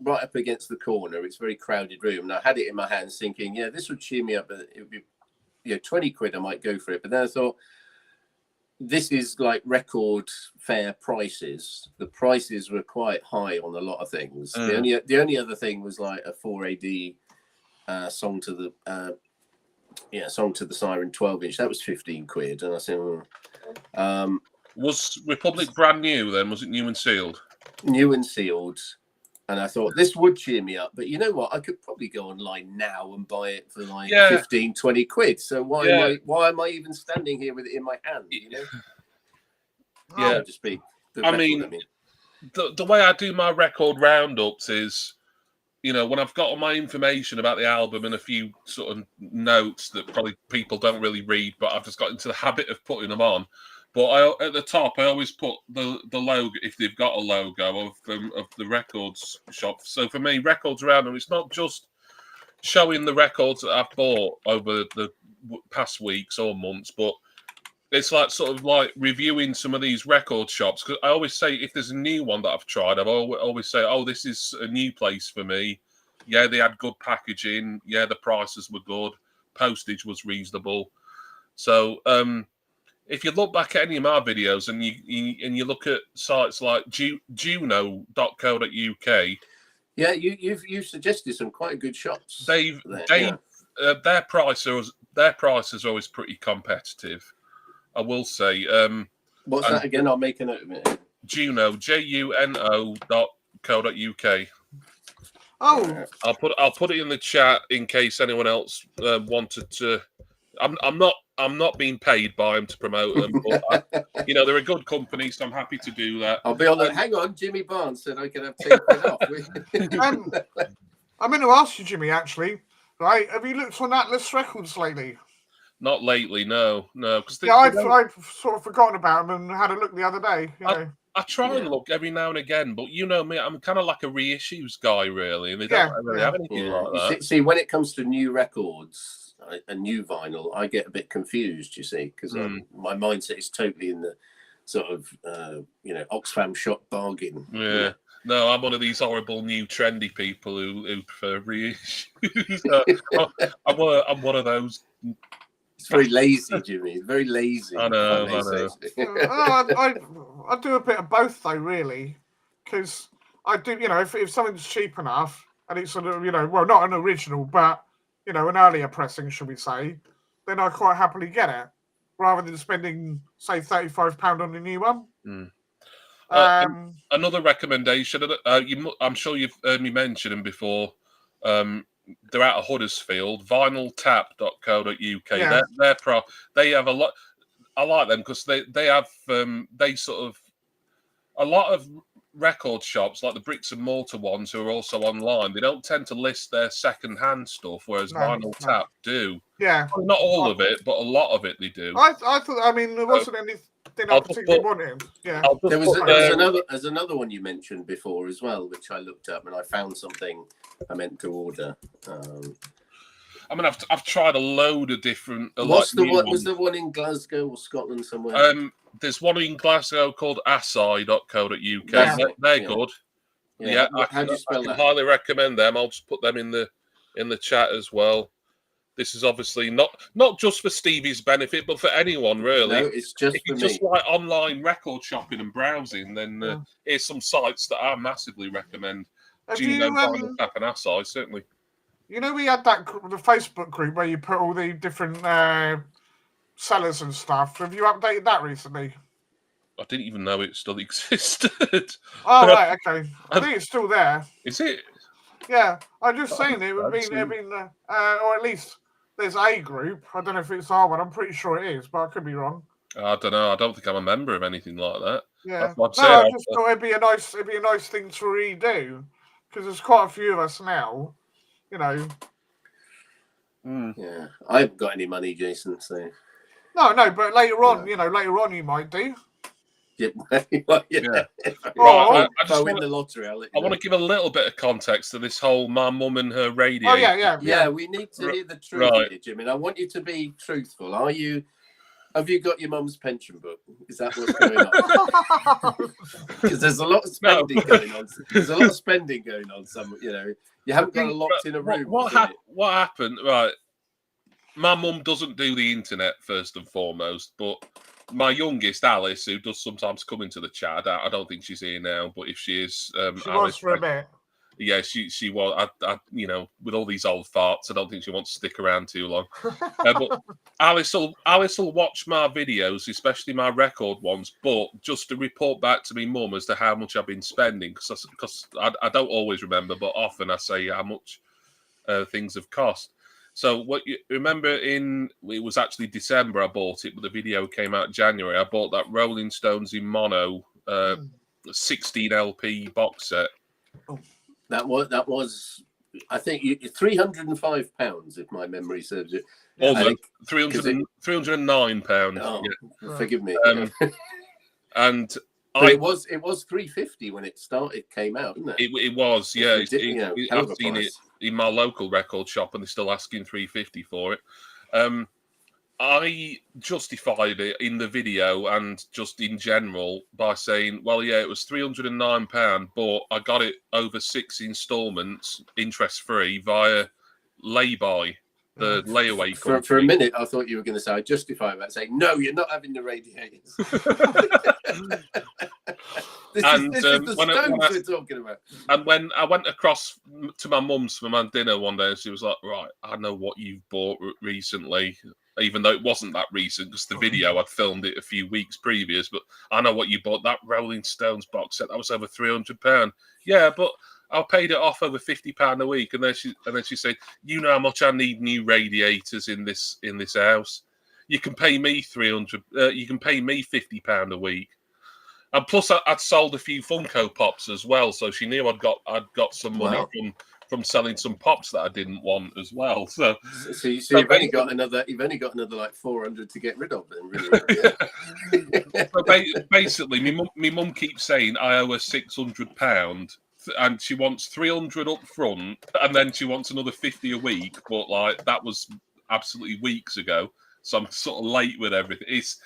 right up against the corner. It's a very crowded room. And I had it in my hands thinking, yeah, this would cheer me up. But it would be 20 quid, I might go for it. But then I thought, this is like record fair prices. The prices were quite high on a lot of things. The only other thing was like a 4AD song to the Siren 12 inch. That was 15 quid. And I said, was Republic brand new then? Was it new and sealed? New and sealed. And I thought this would cheer me up. But you know what? I could probably go online now and buy it for like 15, 20 quid. So why am I even standing here with it in my hand? You know? Yeah. To speak. The way I do my record roundups is, you know, when I've got all my information about the album and a few sort of notes that probably people don't really read, but I've just got into the habit of putting them on. But at the top, I always put the logo, if they've got a logo, of the records shop. So for me, records around them, it's not just showing the records that I've bought over the past weeks or months, but it's like sort of like reviewing some of these record shops. Because I always say, if there's a new one that I've tried, I've always say, oh, this is a new place for me. Yeah, they had good packaging. Yeah, the prices were good. Postage was reasonable. So if you look back at any of my videos and you look at sites like juno.co.uk, Yeah, you've suggested some quite good shops. Their prices are always pretty competitive, I will say. What's that again? I'll make a note of it. Juno, juno.co.uk. Oh, I'll put it in the chat in case anyone else wanted to. I'm not being paid by them to promote them, but they're a good company, so I'm happy to do that. I'll be on the. Hang on, Jimmy Barnes said I could have 10 quid off. I meant to ask you, Jimmy. Actually, right? Have you looked on Atlas Records lately? Not lately, no. Because I'd sort of forgotten about them and had a look the other day. I try and look every now and again, but you know me, I'm kind of like a reissues guy, really, and they don't really have anything like that. See, when it comes to new records, a new vinyl, I get a bit confused, you see, because my mindset is totally in the sort of Oxfam shop bargain. Yeah. No, I'm one of these horrible new trendy people who prefer reissues. I'm one of those. It's very lazy, Jimmy. Very lazy. I know. I do a bit of both, though, really, because I do. If something's cheap enough and it's not an original, but an earlier pressing, should we say, then I quite happily get it, rather than spending, say, £35 on a new one. Another recommendation. I'm sure you've heard me mention them before. They're out of Huddersfield. Vinyltap.co.uk. Yeah. They have a lot. I like them because they have sort of a lot of record shops like the bricks and mortar ones who are also online. They don't tend to list their second-hand stuff, whereas Vinyl Tap do. Yeah, not all of it, but a lot of it they do. I thought. I mean, there wasn't anything I particularly wanted. Yeah, There's another one you mentioned before as well, which I looked up and I found something I meant to order. I mean, I've tried a load of different. Was there one in Glasgow or Scotland somewhere? There's one in Glasgow called assai.co.uk. They're good. Yeah, how do you spell that? Highly recommend them. I'll just put them in the chat as well. This is obviously not just for Stevie's benefit, but for anyone really. No, it's just if you just like online record shopping and browsing, then here's some sites that I massively recommend. Juno, Vinyl Tap, and Assai, certainly. We had the Facebook group where you put all the different sellers and stuff. Have you updated that recently? I didn't even know it still existed. Oh, right, okay. I think it's still there. Is it? Yeah, I'm just saying it would be, or at least there's a group. I don't know if it's our one. I'm pretty sure it is, but I could be wrong. I don't know. I don't think I'm a member of anything like that. Yeah. I just thought it'd be a nice thing to redo because there's quite a few of us now. Yeah, I haven't got any money, Jason. So no, but later on, you might do. Yeah. Right, I just win the lottery. I want to give a little bit of context to this whole my mum and her radio. Oh yeah. We need to hear the truth, here, Jimmy. And I want you to be truthful. Have you got your mum's pension book? Is that what's going on? Because there's a lot of spending going on. There's a lot of spending going on. You haven't got locked in a room. What happened? Right. My mum doesn't do the internet first and foremost, but my youngest, Alice, who does sometimes come into the chat, I don't think she's here now, but if she is, she was for a bit. Yeah, she was. With all these old farts, I don't think she wants to stick around too long. But Alice will watch my videos, especially my record ones, but just to report back to me mum as to how much I've been spending, because I don't always remember, but often I say how much things have cost. So what you remember it was actually December I bought it, but the video came out in January. I bought that Rolling Stones in mono 16 LP box set. Oh. That was I think £305 if my memory serves it. Almost £309. Oh, yeah. Forgive me. And it was £350 when it came out, isn't it? It was, yeah. I've seen it in my local record shop, and they're still asking $350 for it. I justified it in the video and just in general by saying, well, yeah, it was £309, but I got it over 6 installments, interest-free, via lay-by, the layaway company. For a minute, I thought you were going to say, I justify that, saying, no, you're not having the radiators. This And, is the stones we're talking about. And when I went across to my mum's for my dinner one day, she was like, "Right, I know what you've bought recently." Even though it wasn't that recent, because the video I'd filmed it a few weeks previous, but I know what you bought. That Rolling Stones box set, that was over £300. Yeah, but I paid it off over £50 a week, and then she said, "You know how much I need new radiators in this house. You can pay me you can pay me £50 a week." And plus, I'd sold a few Funko Pops as well, so she knew I'd got some money from selling some pops that I didn't want as well. So you've only got another like 400 to get rid of then, really. Yeah. So basically, my mum keeps saying I owe her £600, and she wants 300 up front, and then she wants another 50 a week. But like that was absolutely weeks ago, so I'm sort of late with everything. It's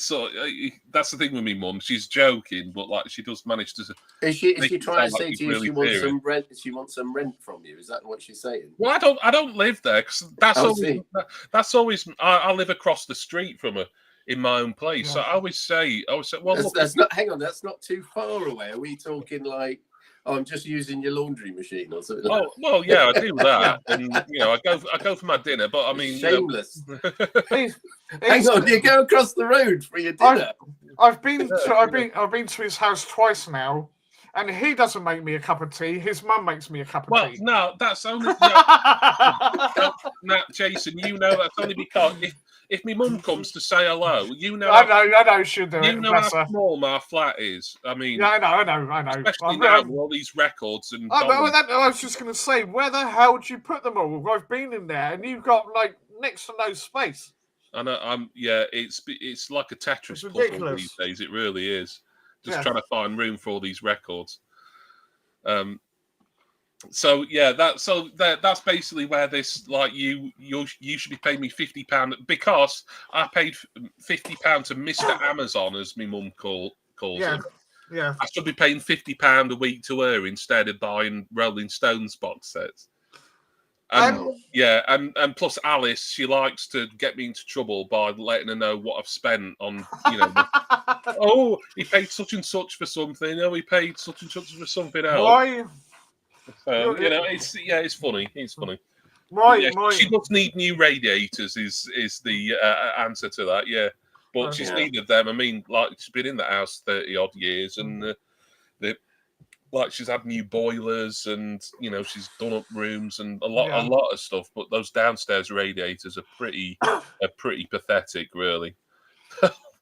sort of, that's the thing with me mum. She's joking, but like she does manage to. Is she trying to say to you really she wants some rent? She wants some rent from you. Is that what she's saying? Well, I don't live there because that's always I live across the street from her in my own place. Yeah. So I always say, well, that's not. Hang on, that's not too far away. Are we talking like? Oh, I'm just using your laundry machine or something. Oh, well, yeah, I do that, and I go for my dinner. But I mean, shameless. Hang on, you go across the road for your dinner. I've been to his house twice now, and he doesn't make me a cup of tea. His mum makes me a cup of tea. Well, no, that's only Jason. You know that's only because if my mum comes to say hello, I know she'll do it. You know how small my flat is. I mean, yeah, I know. Especially now with all these records and. I was just going to say, where the hell do you put them all? I've been in there, and you've got like next to no space. I know. It's like a Tetris puzzle these days. It really is. Just trying to find room for all these records. So yeah, that's basically where this like you should be paying me £50 because I paid £50 to Mr. Amazon, as my mum calls him. Yeah, I should be paying £50 a week to her instead of buying Rolling Stones box sets. And and plus Alice, she likes to get me into trouble by letting her know what I've spent on, oh, he paid such and such for something. Oh, he paid such and such for something else. Why? So, it's funny. It's funny. She does need new radiators. Is the answer to that? Yeah, but she's needed them. I mean, like she's been in the house 30 odd years, and she's had new boilers, and she's done up rooms and a lot of stuff. But those downstairs radiators are pretty pathetic, really.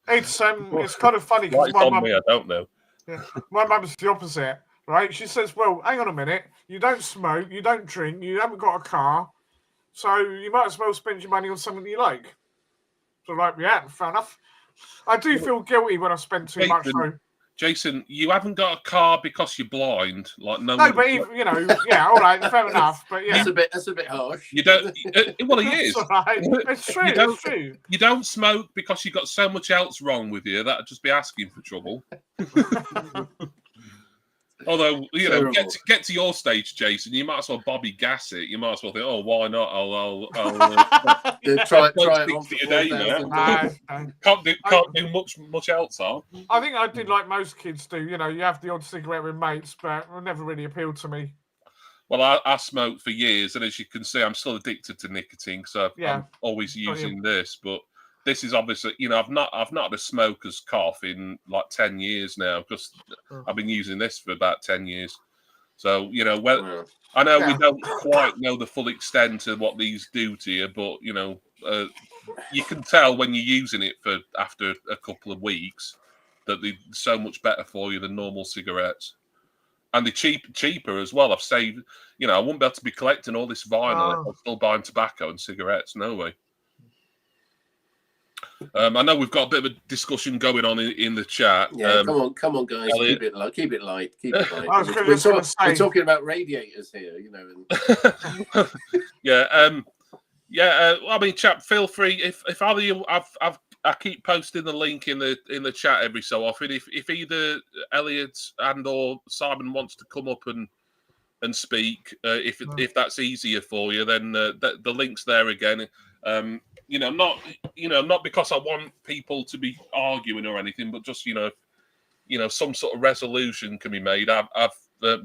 It's kind of funny because my mum. I don't know. Yeah, my mum's the opposite. Right, she says, "Well, hang on a minute. You don't smoke, you don't drink, you haven't got a car, so you might as well spend your money on something you like." So, like, yeah, fair enough. I do feel guilty when I spend too much. Jason, you haven't got a car because you're blind. Like no, but even, all right, fair enough. But yeah, that's a bit harsh. You don't. Well, it is. Right. It's true. It's true. You don't smoke because you've got so much else wrong with you. That'd just be asking for trouble. Although, get to your stage, Jason, you might as well Bobby gas it. You might as well think, oh, why not? I'll try it a day now. Can't do much else, huh? I think I did like most kids do. You have the odd cigarette with mates, but it never really appealed to me. Well, I smoked for years, and as you can see, I'm still addicted to nicotine, so I'm always using this, but this is obviously, I've not had a smoker's cough in like 10 years now because I've been using this for about 10 years. So, I know we don't quite know the full extent of what these do to you, but, you can tell when you're using it for after a couple of weeks that they're so much better for you than normal cigarettes. And they're cheaper as well. I've saved, I wouldn't be able to be collecting all this vinyl if I'm still buying tobacco and cigarettes. No way. I know we've got a bit of a discussion going on in the chat. Yeah, come on, guys, keep it light. We're talking about radiators here, I mean, chap, feel free if either you, I keep posting the link in the chat every so often. If either Elliot and or Simon wants to come up and speak, if that's easier for you, then the link's there again. Not because I want people to be arguing or anything, but just some sort of resolution can be made. I've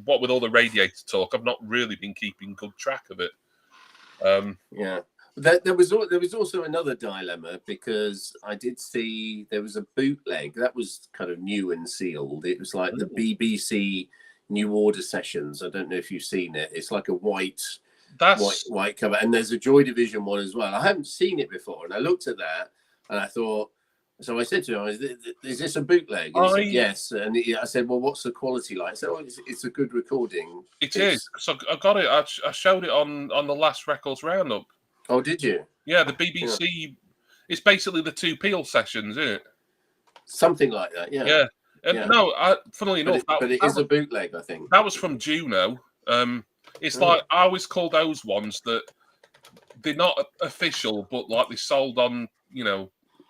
what with all the Radiator talk, I've not really been keeping good track of it. Yeah. There was also another dilemma, because I did see there was a bootleg that was kind of new and sealed. It was like the BBC New Order sessions. I don't know if you've seen it. It's like a white cover, and there's a Joy Division one as well. I haven't seen it before, and I looked at that and I thought. So I said to him, "Is this a bootleg?" And he said, "Yes." And I said, "Well, what's the quality like?" I said, "Oh, it's a good recording." It is. So I got it. I showed it on the last Records Roundup. Oh, did you? Yeah, the BBC. Yeah. It's basically the 2 Peel sessions, isn't it? Something like that. Yeah. Yeah. No, funnily enough, but it is a bootleg, I think. That was from Juno. It's like I always call those ones that they're not official, but like they sold on,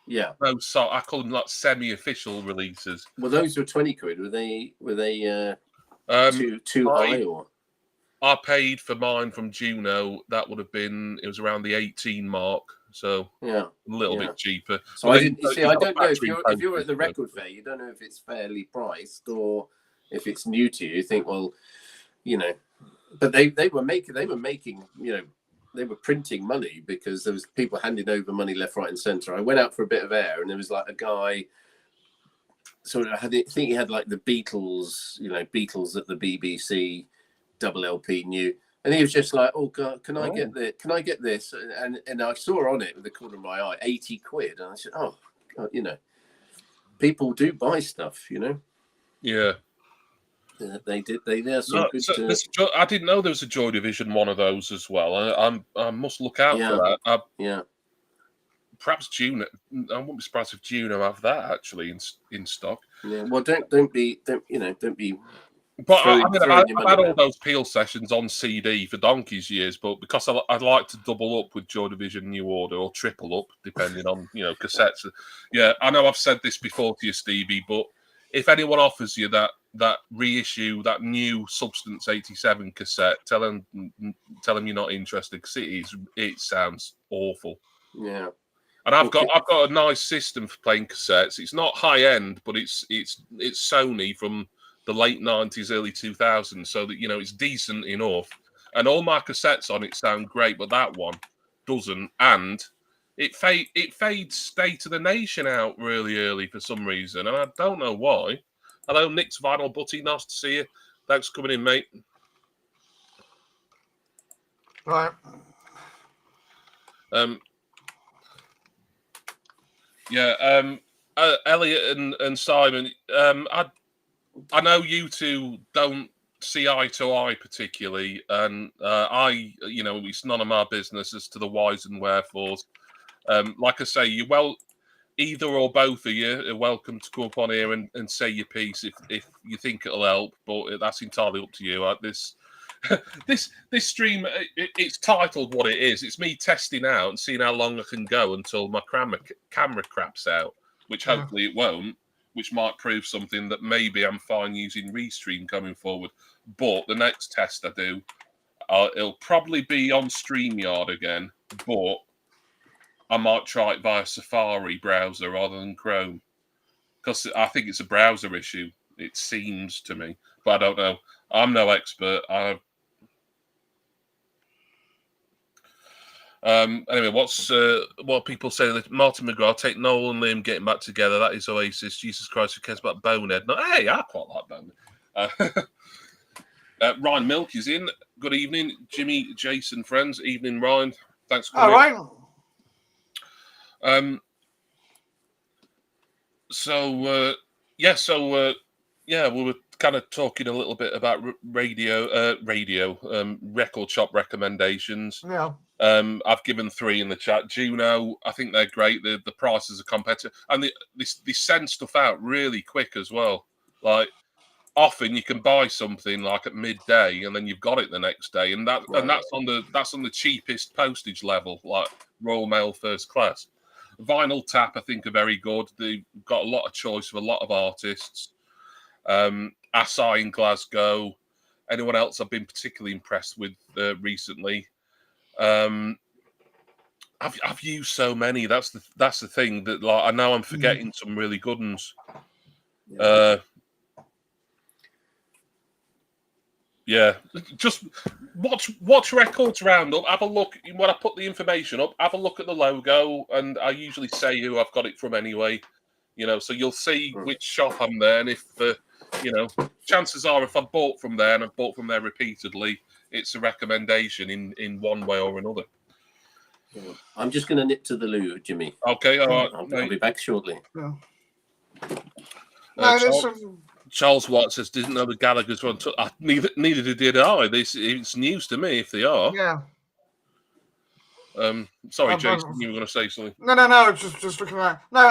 Yeah. So I call them like semi-official releases. Well, those were 20 quid. Were they too high, or? I paid for mine from Juno. That would have been, it was around the 18 mark. So a little bit cheaper. So I don't know if you're at the record fair, you don't know if it's fairly priced or if it's new to you. You think, well, but they were making, they were printing money, because there was people handing over money left, right, and centre. I went out for a bit of air, and there was like a guy. So I think he had like the Beatles, Beatles at the BBC double LP new, and he was just like, "Oh God, can I get this? Can I get this?" And I saw on it with the corner of my eye, 80 quid, and I said, "Oh God, people do buy stuff, Yeah. They did. They some good. I didn't know there was a Joy Division one of those as well. I must look out for that. Perhaps Juno. I wouldn't be surprised if Juno have that actually in stock. Yeah. Well, don't be. But I've had all those Peel sessions on CD for donkey's years, but because I'd like to double up with Joy Division New Order, or triple up, depending on cassettes. Yeah, I know I've said this before to you, Stevie, but if anyone offers you that reissue, that new Substance 87 cassette, tell them you're not interested, because it sounds awful. Yeah. And I've got a nice system for playing cassettes. It's not high end, but it's Sony from the late 90s, early 2000s, so that it's decent enough. And all my cassettes on it sound great, but that one doesn't. And it fades State of the Nation out really early for some reason, and I don't know why. Hello, Nick's Vinyl Butty, nice to see you. Thanks for coming in, mate. Right. Elliot and Simon, I know you two don't see eye to eye particularly, and it's none of my business as to the whys and wherefores. Like I say, either or both of you are welcome to come up on here and say your piece if you think it'll help, but that's entirely up to you. This stream, it's titled what it is. It's me testing out and seeing how long I can go until my camera craps out, which hopefully it won't, which might prove something that maybe I'm fine using Restream coming forward. But the next test I do, it'll probably be on StreamYard again, but I might try it via Safari browser rather than Chrome, because I think it's a browser issue. It seems to me, but I don't know. I'm no expert. Anyway, what people say that Martin McGrath, take Noel and Liam getting back together. That is Oasis. Jesus Christ, who cares about Bonehead? No, hey, I quite like Bonehead. Ryan Milk is in. Good evening, Jimmy, Jason, friends. Evening, Ryan. Thanks for coming. All right. We were kind of talking a little bit about record shop recommendations. Yeah. I've given 3 in the chat. Juno, I think they're great. The prices are competitive, and they send stuff out really quick as well. Like often you can buy something like at midday, and then you've got it the next day, and that's on the cheapest postage level, like Royal Mail First Class. Vinyl Tap, I think, are very good. They've got a lot of choice for a lot of artists. Assai in Glasgow. Anyone else I've been particularly impressed with recently? I've used so many. That's the thing that I know I'm forgetting some really good ones. Yeah, just watch Records Roundup. Have a look when I put the information up. Have a look at the logo, and I usually say who I've got it from anyway. So you'll see which shop I'm there, and if chances are if I've bought from there and I've bought from there repeatedly, it's a recommendation in one way or another. I'm just going to nip to the loo, Jimmy. Okay, all right. I'll be back shortly. Charles Watt says, "Didn't know the Gallagher's were on tour." Neither did I. It's news to me if they are. Yeah. Sorry, Jason, you were going to say something. No. Just looking at that. No,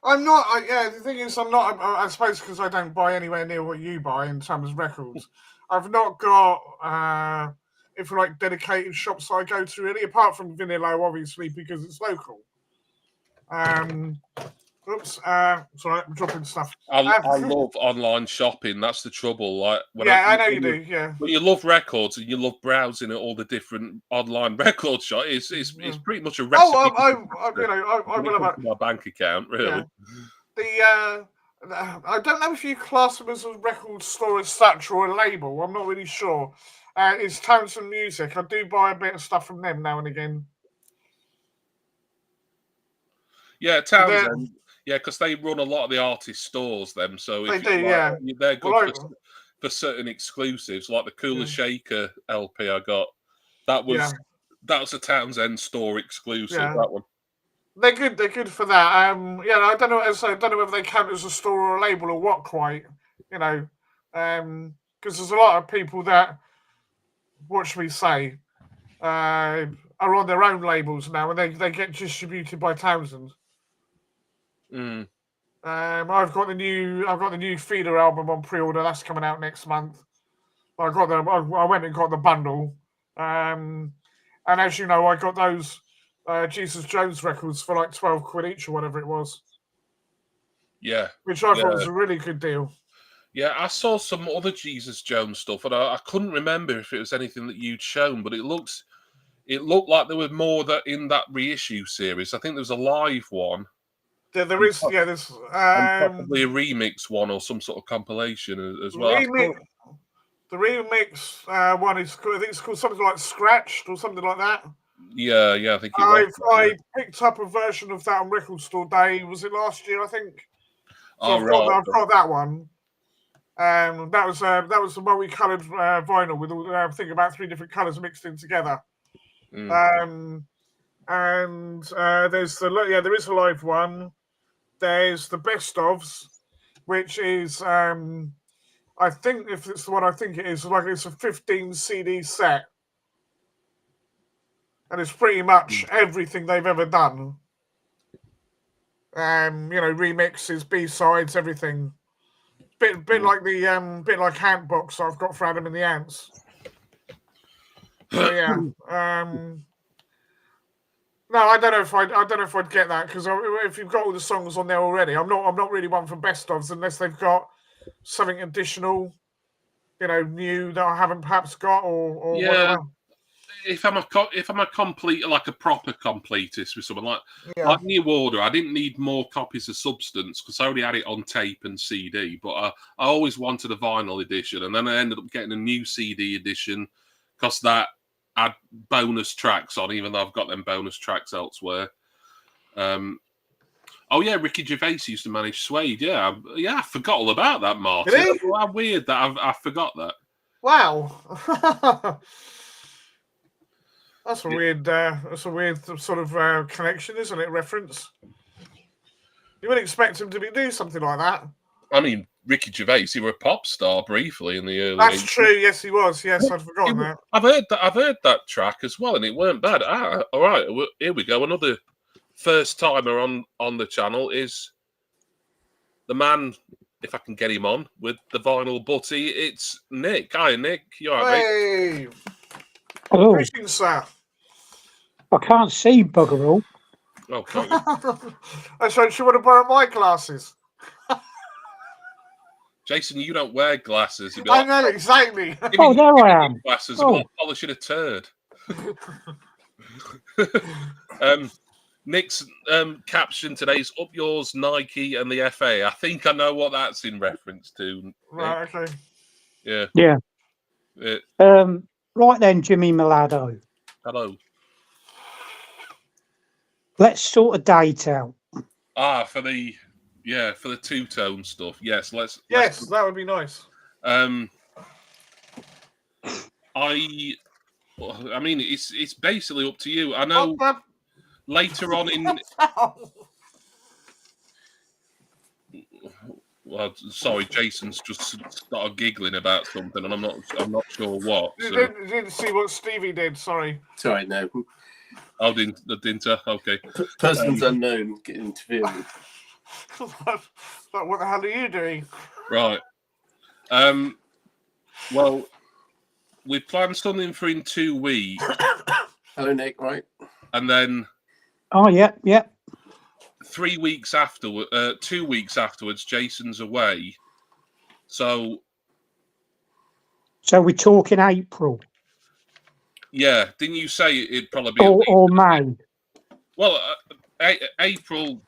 I'm not. The thing is, I'm not. I suppose because I don't buy anywhere near what you buy in terms of records. I've not got, if you like, dedicated shops I go to really, apart from Vinilo, obviously, because it's local. Oops, sorry, I'm dropping stuff. I love online shopping. That's the trouble. Like, I know you do. Yeah, but you love records and you love browsing at all the different online record shops. It's pretty much a recipe. I will about my bank account, really. Yeah. I don't know if you class them as a record store as such or a label. I'm not really sure. It's Townsend Music. I do buy a bit of stuff from them now and again. Yeah, Townsend. Yeah, because they run a lot of the artist stores, them. So they do, they're good for certain exclusives, like the Cooler Shaker LP I got. That was a Townsend store exclusive. Yeah. That one. They're good. They're good for that. I don't know. I don't know whether they count as a store or a label or what quite. Because there's a lot of people that, what should we say, are on their own labels now, and they get distributed by Townsend. I've got the new Feeder album on pre-order. That's coming out next month. I went and got the bundle, and as you know, I got those Jesus Jones records for like £12 each or whatever it was. Yeah, which I thought was a really good deal. Yeah, I saw some other Jesus Jones stuff, and I couldn't remember if it was anything that you'd shown, but it looked like there was more that in that reissue series. I think there was a live one. There is, there's probably a remix one or some sort of compilation as well. The remix one is called, I think it's called something like Scratched or something like that. Yeah, I think I picked up a version of that on Record Store Day. Was it last year? I think. So I've got that one. That was the multi-coloured vinyl with all, I think about 3 different colours mixed in together. And there is a live one. There's the best ofs, which is I think if it's the one I think it is, like it's a 15 CD set, and it's pretty much everything they've ever done. Remixes, B-sides, everything. Bit like the bit like Handbox I've got for Adam and the Ants. So, yeah. No, I don't know if I'd get that, because if you've got all the songs on there already, I'm not really one for best ofs unless they've got something additional, new that I haven't perhaps got or whatever. If I'm a complete, like a proper completist with someone like New Order, I didn't need more copies of Substance because I already had it on tape and CD. But I always wanted a vinyl edition, and then I ended up getting a new CD edition because that had bonus tracks on, even though I've got them bonus tracks elsewhere. Ricky Gervais used to manage Suede. Yeah, I forgot all about that, Martin. How weird that I forgot that. Wow. That's a weird sort of connection, isn't it? Reference. You wouldn't expect him to do something like that. I mean, Ricky Gervais, he was a pop star briefly in the early. That's 80s. True. Yes, he was. Yes, I'd forgotten that. I've heard that track as well, and it weren't bad. All right, here we go. Another first timer on the channel is the man. If I can get him on with the vinyl butty, it's Nick. Hi, Nick. You all right, mate? Hello. Greetings, sir. I can't see bugger all. Oh, can't you? So she want to borrow my glasses. Jason, you don't wear glasses. I know, exactly. Oh, there I am. Glasses, polishing a turd. Nick's caption today is "Up yours, Nike and the FA." I think I know what that's in reference to. Right, okay. Yeah. Yeah. Right then, Jimmy Milado. Hello. Let's sort a date out. For the two-tone stuff. Yes, Yes, that would be nice. I mean, it's basically up to you. I know later on in. Well, sorry, Jason's just started giggling about something, and I'm not sure what. You So. didn't see what Stevie did. Sorry. Sorry, no. Oh, didn't I? Okay. Persons unknown interfering. What the hell are you doing? Right. Well, we planned something for in 2 weeks. Hello, Nick. Right. And then. Oh yeah. 3 weeks afterward, 2 weeks afterwards, Jason's away. So we're talking April. Yeah, didn't you say it'd probably be or May? Well, April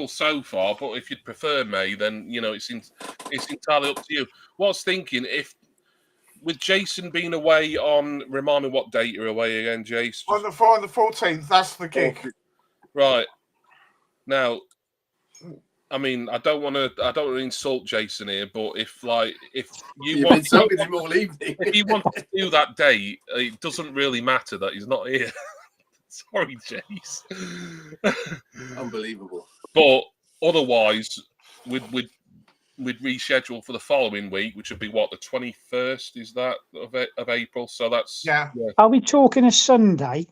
so far, but if you'd prefer May, then it's entirely up to you. What I was thinking, if with Jason being away on, remind me what date you're away again, Jace? On the 14th, that's the gig. Right. Now, I mean, I don't want to insult Jason here, but if you want to do that date, it doesn't really matter that he's not here. Sorry, Jace. Unbelievable. But otherwise, we'd reschedule for the following week, which would be what, the 21st? Is that of April? So that's yeah. Are we talking a Sunday?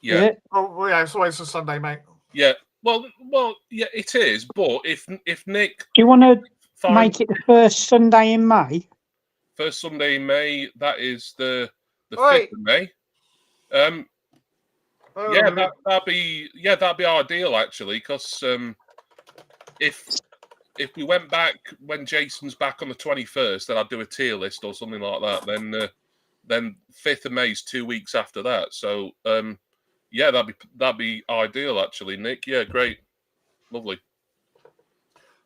Yeah. Oh yeah, it's always a Sunday, mate. Yeah. Well, yeah, it is. But if Nick, do you want to make it the first Sunday in May? First Sunday in May. That is the 5th of May. That'd be ideal actually, because if we went back when Jason's back on the 21st, then I'd do a tier list or something like that. Then 5th of May is 2 weeks after that. So that'd be ideal actually, Nick. Yeah, great, lovely.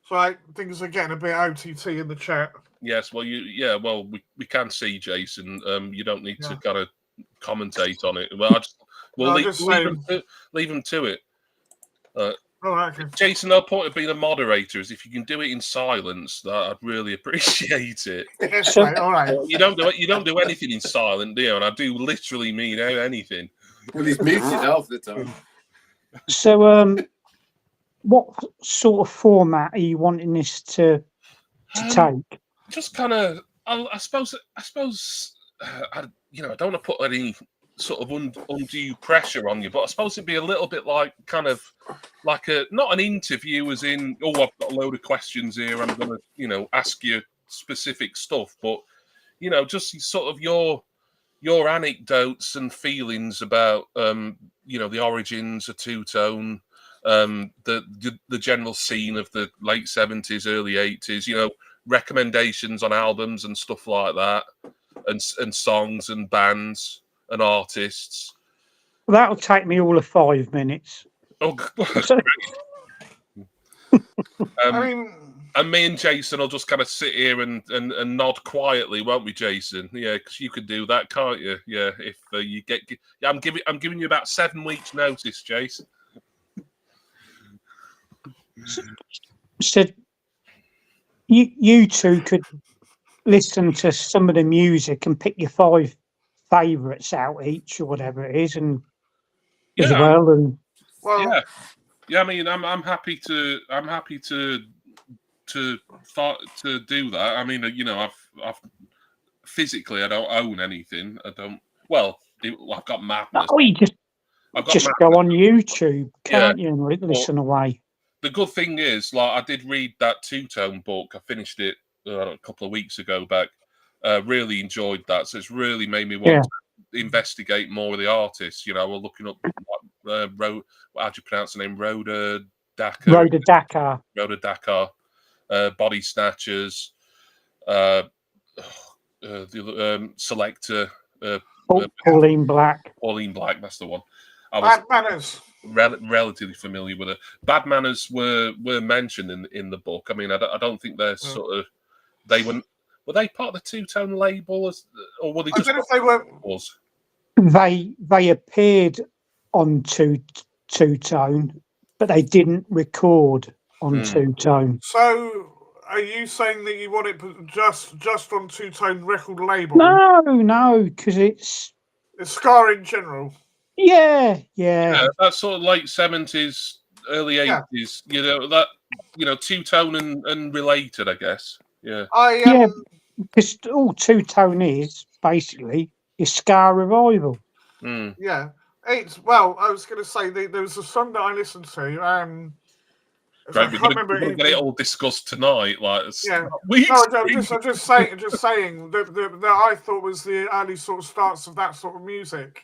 So things are getting a bit OTT in the chat. Yes, well we can see Jason. You don't need to kind of commentate on it. Well, leave them to it. Okay. Jason, the point of being a moderator is if you can do it in silence, that I'd really appreciate it. Yes, mate, all right. You don't do anything in silent, do you? And I do literally mean anything. Well, he's muted half the time. So, what sort of format are you wanting this to take? Just kind of, I suppose. I don't want to put any sort of undue pressure on you, but I suppose it'd be a little bit like kind of like not an interview as in, I've got a load of questions here, I'm going to ask you specific stuff, but just sort of your anecdotes and feelings about the origins of two-tone, the general scene of the late 70s, early 80s, recommendations on albums and stuff like that, and songs and bands and artists. Well, that'll take me all of 5 minutes. Oh, and me and Jason will just kind of sit here and nod quietly, won't we, Jason? Yeah, because you could do that, can't you? Yeah, if you get. Yeah, I'm giving you about 7 weeks' notice, Jason. So you two could listen to some of the music and pick your 5 favourites out each, or whatever it is, and as well. And yeah. I mean, I'm happy to do that. I mean, I've physically I don't own anything. I don't. Well, I've got Madness. Oh, you just go on YouTube, can't you, and listen away. The good thing is, I did read that two-tone book. I finished it a couple of weeks ago back. Really enjoyed that. So it's really made me want to investigate more of the artists. We're looking up how do you pronounce the name? Rhoda Dakar. Body Snatchers. The Selector. Pauline Black. Pauline Black, that's the one. Bad Manners. Relatively familiar with it. Bad Manners were mentioned in the book. I mean, I don't think they're sort of were they part of the two-tone label, or were they just? I don't know if they were. Was They appeared on two-tone, but they didn't record on two-tone. So, are you saying that you want it just on two-tone record label? No, because it's ska in general. Yeah, that's sort of late 70s, early 80s. You know that, two-tone and related, I guess. Yeah. Because all two-tone is basically ska revival. Yeah, I was going to say there was a song that I listened to. Right, we're going to get it all discussed tonight. Like, I'm just saying that I thought was the early sort of starts of that sort of music.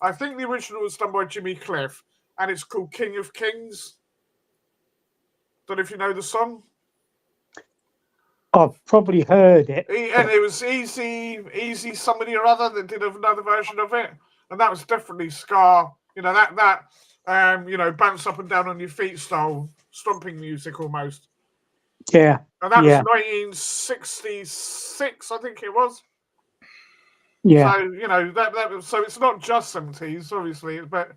I think the original was done by Jimmy Cliff, and it's called King of Kings. Don't know if you know the song. I've probably heard it. And it was Easy somebody or other that did another version of it, and that was definitely ska. That bounce up and down on your feet style stomping music almost. Yeah. And that was 1966, I think it was. Yeah. So so it's not just 70s, obviously, but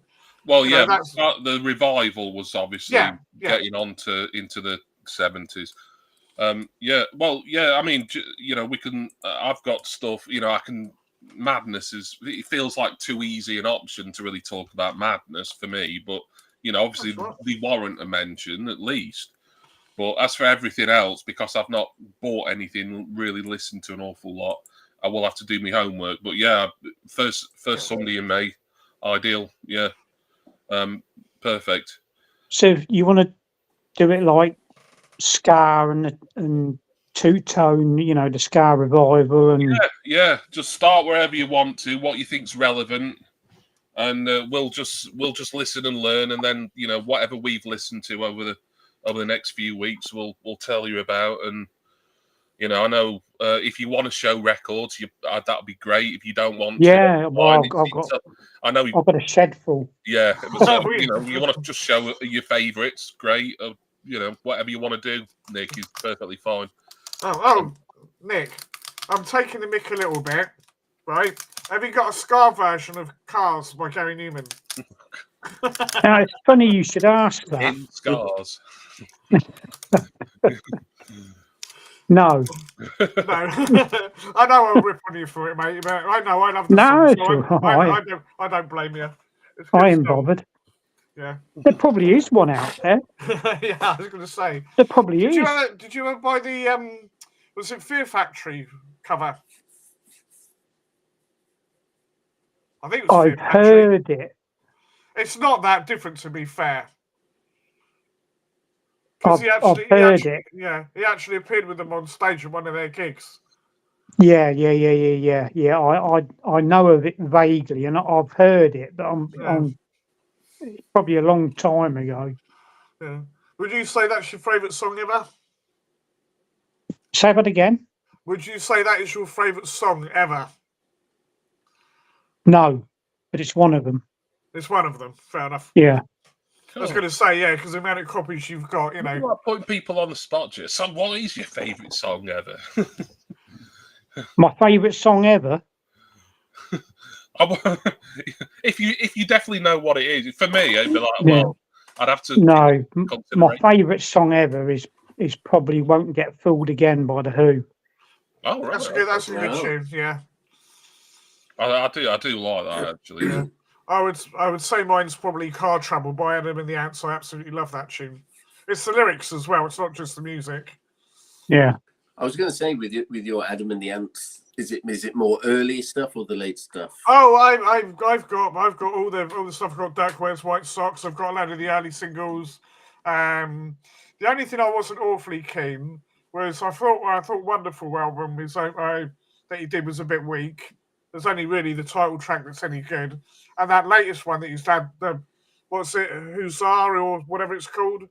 the revival was obviously getting into the 70s. I mean, we can. I've got stuff. I can. Madness it feels like too easy an option to really talk about Madness for me, but obviously they warrant a mention at least. But as for everything else, because I've not bought anything, really listened to an awful lot, I will have to do my homework. But first Sunday in May, ideal. Yeah, perfect. So you want to do it like ska and two-tone, the ska revival, and just start wherever you want to, what you think's relevant, and we'll just listen and learn, and then whatever we've listened to over the next few weeks, we'll tell you about. And I know if you want to show records, that'll be great. If you don't want to, well, I've got a shed full. Yeah, so, you want to just show your favourites, great. Whatever you want to do, Nick, is perfectly fine. Nick, I'm taking the mick a little bit, right? Have you got a ska version of Cars by Gary Newman? Now, it's funny you should ask that. In Scars. No. I know I'll rip on you for it, mate, but I know I love the song. So I don't blame you. I ain't bothered. Yeah. There probably is one out there. Yeah, I was going to say. There probably is. Did you ever buy the, was it Fear Factory cover? I think it was Fear Factory. I've heard it. It's not that different, to be fair. I've heard it. Yeah, he actually appeared with them on stage at one of their gigs. Yeah. I know of it vaguely, and I've heard it, but I'm probably a long time ago. Yeah. Would you say that's your favourite song ever? Say that again. Would you say that is your favourite song ever? No, but it's one of them. It's one of them. Fair enough. Yeah. I was going to say, because the amount of copies you've got, You are putting people on the spot, just. So what is your favourite song ever? My favourite song ever? If you definitely know what it is, for me, I'd be like, I'd have to. No, my favourite song ever is probably "Won't Get Fooled Again" by The Who. Oh, right. That's a good tune. Yeah. I do like that actually. Yeah. I would say mine's probably "Car Trouble" by Adam and the Ants. I absolutely love that tune. It's the lyrics as well. It's not just the music. Yeah. I was going to say with your Adam and the Ants, is it more early stuff or the late stuff? Oh, I've got all the stuff. I've got Dirk Wears White Socks. I've got a lot of the early singles. The only thing I wasn't awfully keen was I thought Wonderful album that he did was a bit weak. There's only really the title track that's any good, and that latest one that he's had, what's it, Huzzah or whatever it's called.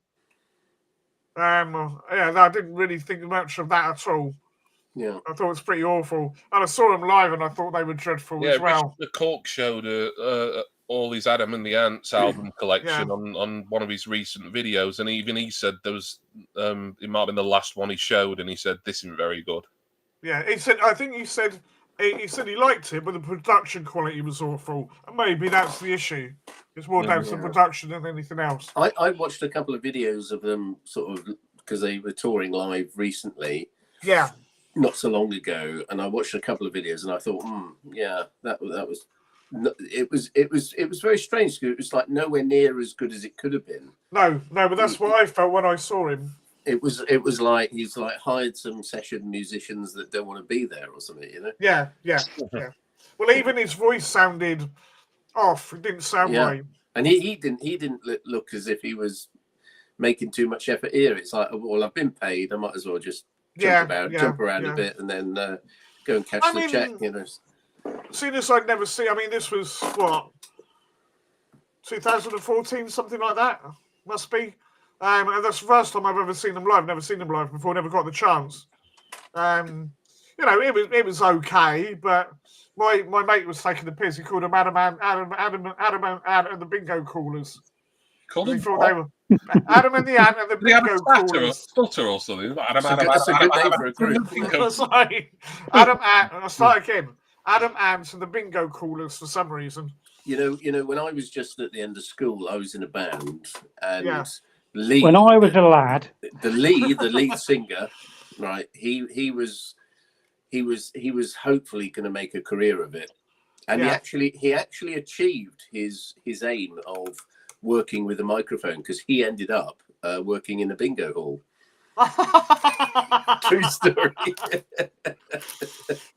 I didn't really think much of that at all. Yeah, I thought it was pretty awful, and I saw them live, and I thought they were dreadful as well. Richard McCork showed all his Adam and the Ants album collection on one of his recent videos, and even he said there was it might have been the last one he showed, and he said this isn't very good. Yeah, he said. I think he said he liked it, but the production quality was awful. And maybe that's the issue. It's more down to the production than anything else. I watched a couple of videos of them, sort of, because they were touring live recently. Yeah. Not so long ago, and I watched a couple of videos, and I thought, yeah, that was. It was very strange because it was like nowhere near as good as it could have been. No, but that's what I felt when I saw him. It was like he's like hired some session musicians that don't want to be there or something, you know? Yeah. Well, even his voice sounded off. It didn't sound right. And he didn't look as if he was making too much effort here. It's like, well, I've been paid, I might as well just jump around a bit, and then go and catch the check, you know. Seeing this, I'd never see. I mean, this was what 2014, something like that. Must be. And that's the first time I've ever seen them live. Never seen them live before. Never got the chance. You know, it was okay, but my mate was taking the piss. He called them Adam and the bingo callers. Called them? He thought they were Adam and the Ant and the bingo callers. Stutter or something. That's a good name for a group. Sorry, Adam Ant. I'll start again. Adam Ant and the bingo callers for some reason. You know, when I was just at the end of school, I was in a band, and Lee, when I was a lad, the lead singer, right? He was hopefully going to make a career of it, and he actually achieved his aim of working with a microphone, because he ended up working in a bingo hall. True story.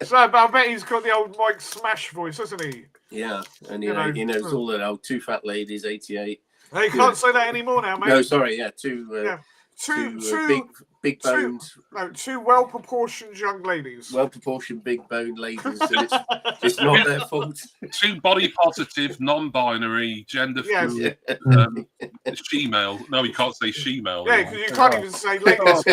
So, but I bet he's got the old Mike Smash voice, hasn't he? Yeah, and he knows all the old Two Fat Ladies, 88. They can't say that anymore now, mate. No, sorry, two big boned. Two well-proportioned young ladies. Well-proportioned, big-boned ladies. And it's not their fault. Two body-positive, non-binary, gender-fluid, she-male. No, you can't say she-male. Yeah, because you can't even say ladies.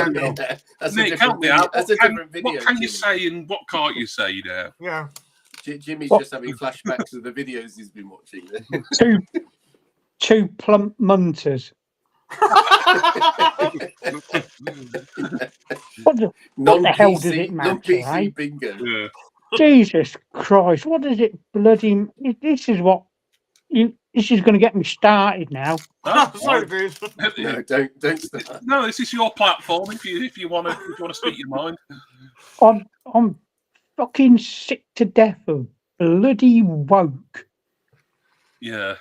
That's Nick, help me out. That's a different video. What can you say and what can't you say there? Yeah. Jimmy's just having flashbacks of the videos he's been watching. Two plump munters. What the hell does it matter, eh? Bingo. Yeah. Jesus Christ, what does it bloody... This is what... This is going to get me started now. Sorry, dude. No, don't start. No, this is your platform if you want to speak your mind. I'm fucking sick to death of bloody woke. Yeah.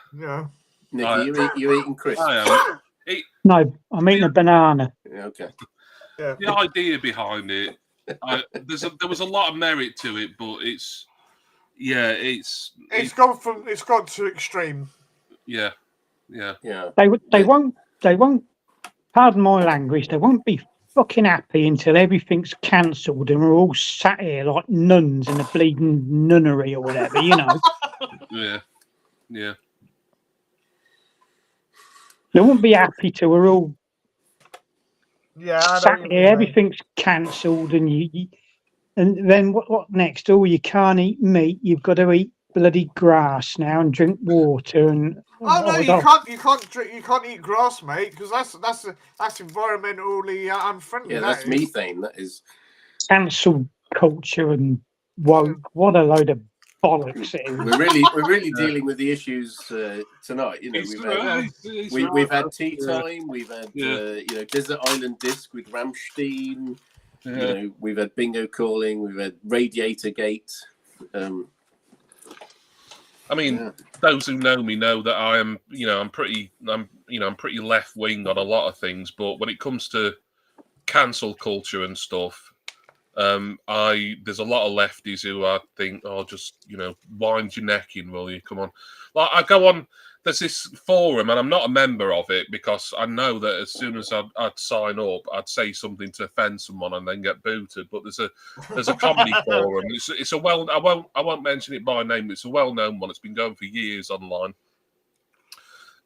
Nick, you're eating crisps. I am. No, I'm eating a banana. Yeah, okay. Yeah. The idea behind it, there was a lot of merit to it, but it's gone to extreme. Yeah. They won't. Pardon my language. They won't be fucking happy until everything's cancelled and we're all sat here like nuns in a bleeding nunnery or whatever, you know. Yeah. They won't be happy till we're all sat here. Everything's cancelled, and and then what next? Oh, you can't eat meat. You've got to eat bloody grass now and drink water. And you can't eat grass, mate, because that's environmentally unfriendly. Yeah, that's methane. That is cancel culture and woke. What a load of bollocks it is. We're really dealing with the issues tonight. You know, we've had tea time. We've had Desert Island Disc with Rammstein. You know, we've had bingo calling. We've had Radiator Gate. I mean, those who know me know that I am, I'm pretty left wing on a lot of things. But when it comes to cancel culture and stuff, there's a lot of lefties who I think, just wind your neck in, will you? Come on. Like, I go on, there's this forum, and I'm not a member of it because I know that as soon as I'd sign up, I'd say something to offend someone and then get booted. But there's a comedy forum. It's a I won't mention it by name. It's a well-known one. It's been going for years online.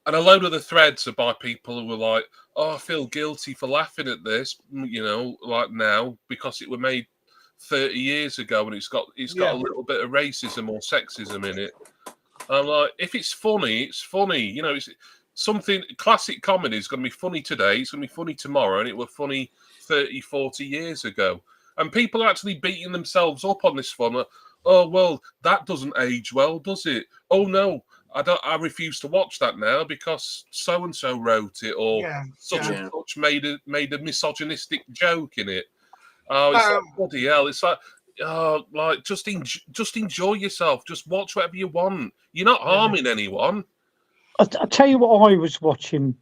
And a load of the threads are by people who were like, I feel guilty for laughing at this, like now, because it was made 30 years ago and it's got a little bit of racism or sexism in it. And I'm like, if it's funny, it's funny. It's something, classic comedy is going to be funny today, it's going to be funny tomorrow, and it was funny 30, 40 years ago. And people are actually beating themselves up on this one. Oh, well, that doesn't age well, does it? Oh, no, I refuse to watch that now because so-and-so wrote it, or such and such made a misogynistic joke in it. Oh, it's like, bloody hell. It's like, just enjoy yourself. Just watch whatever you want. You're not harming anyone. I'll tell you what I was watching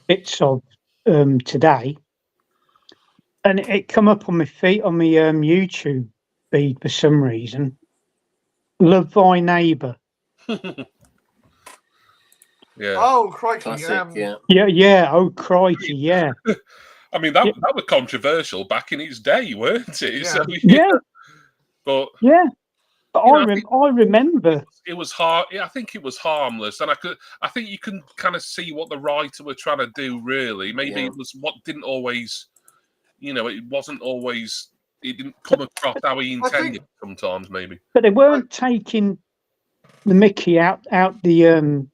bits of today, and it come up on my feet on my YouTube feed for some reason. Love Thy Neighbour. Yeah. Oh, crikey. Classic, Yeah. Oh, crikey, yeah. I mean, that was controversial back in its day, weren't it? Yeah. So, But I remember it was hard. I think it was harmless, and I think you can kind of see what the writer were trying to do. Really, maybe it was what didn't always, it wasn't always. It didn't come across how he intended. Sometimes, maybe. But they weren't taking the Mickey out the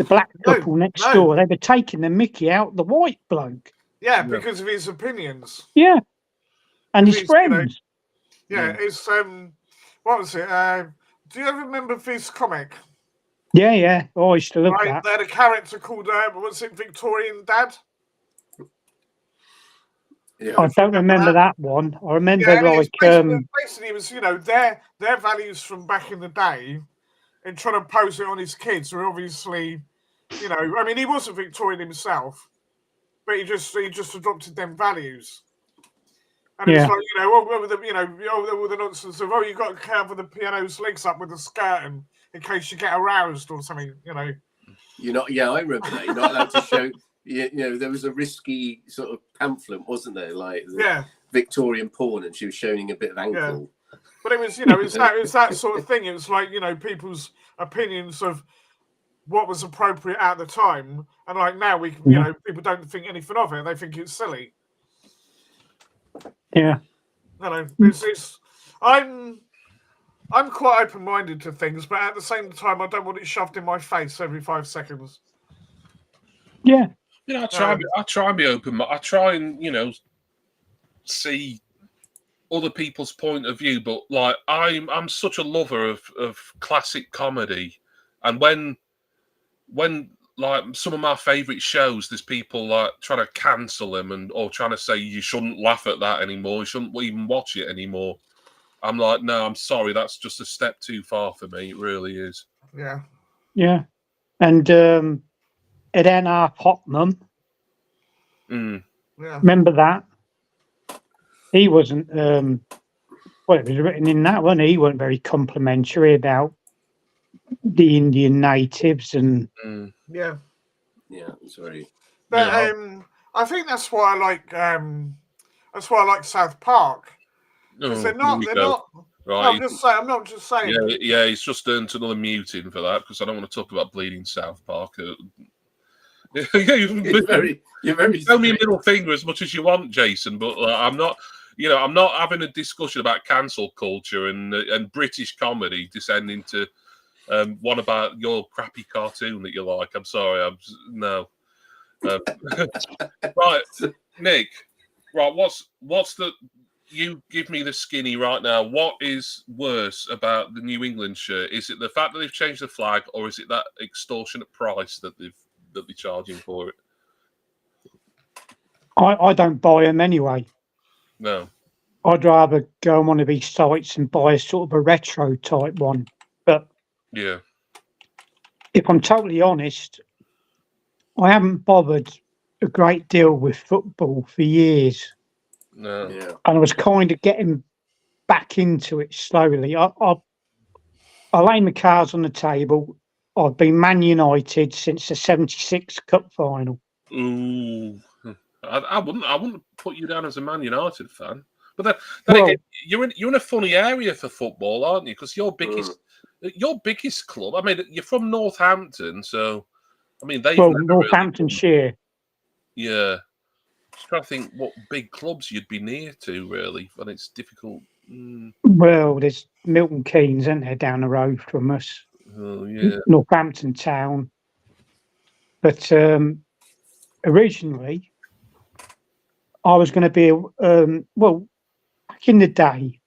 black couple next door. They were taking the Mickey out the white bloke. Yeah, because of his opinions. Yeah, and his friends. It's what was it? Do you ever remember this comic? Yeah. Oh, I used to love that. They had a character called what's it, Victorian Dad? Yeah. I don't remember that one. I remember basically it was their values from back in the day, and trying to pose it on his kids who are obviously, I mean, he wasn't Victorian himself, but he just adopted them values. And it's like, with the nonsense of, you've got to cover the piano's legs up with a skirt in case you get aroused or something, You're not, I remember that. You're not allowed to show, there was a risky sort of pamphlet, wasn't there? Like Victorian porn, and she was showing a bit of ankle. Yeah. But it was, it's that sort of thing. It was like, people's opinions of what was appropriate at the time. And like now we, people don't think anything of it. They think it's silly. Yeah. I'm quite open-minded to things, but at the same time, I don't want it shoved in my face every 5 seconds. Yeah. I try and be open. I try and see other people's point of view, but like I'm such a lover of classic comedy, and when like some of my favourite shows, there's people like trying to cancel them or trying to say you shouldn't laugh at that anymore, you shouldn't even watch it anymore. I'm like, no, I'm sorry, that's just a step too far for me. It really is. Yeah. Yeah. And Ed N.R. Putnam. Yeah. Remember that? He wasn't it was written in that one. He wasn't very complimentary about the Indian natives and yeah, sorry. But I think that's why I like South Park. Because they're not. Right. I'm not just saying. Yeah. He's just earned another muting for that because I don't want to talk about bleeding South Park. You're very show me a middle finger as much as you want, Jason. But I'm not. I'm not having a discussion about cancel culture and British comedy descending to one about your crappy cartoon that you like. I'm sorry. No. Right, Nick. Right, what's the? You give me the skinny right now. What is worse about the New England shirt? Is it the fact that they've changed the flag, or is it that extortionate price that they're charging for it? I don't buy them anyway. No. I'd rather go on one of these sites and buy a sort of a retro type one. But yeah, if I'm totally honest, I haven't bothered a great deal with football for years. No. Yeah. And I was kind of getting back into it slowly. I lay my cards on the table. I've been Man United since the '76 Cup final. Ooh, I wouldn't put you down as a Man United fan. But then again, you're in a funny area for football, aren't you? Because your biggest club. I mean, you're from Northampton, so I mean Northamptonshire. Really, yeah. Just trying to think what big clubs you'd be near to, really, when it's difficult. Well, there's Milton Keynes, isn't there, down the road from us? Oh, yeah. Northampton Town. But originally, I was going to be back back in the day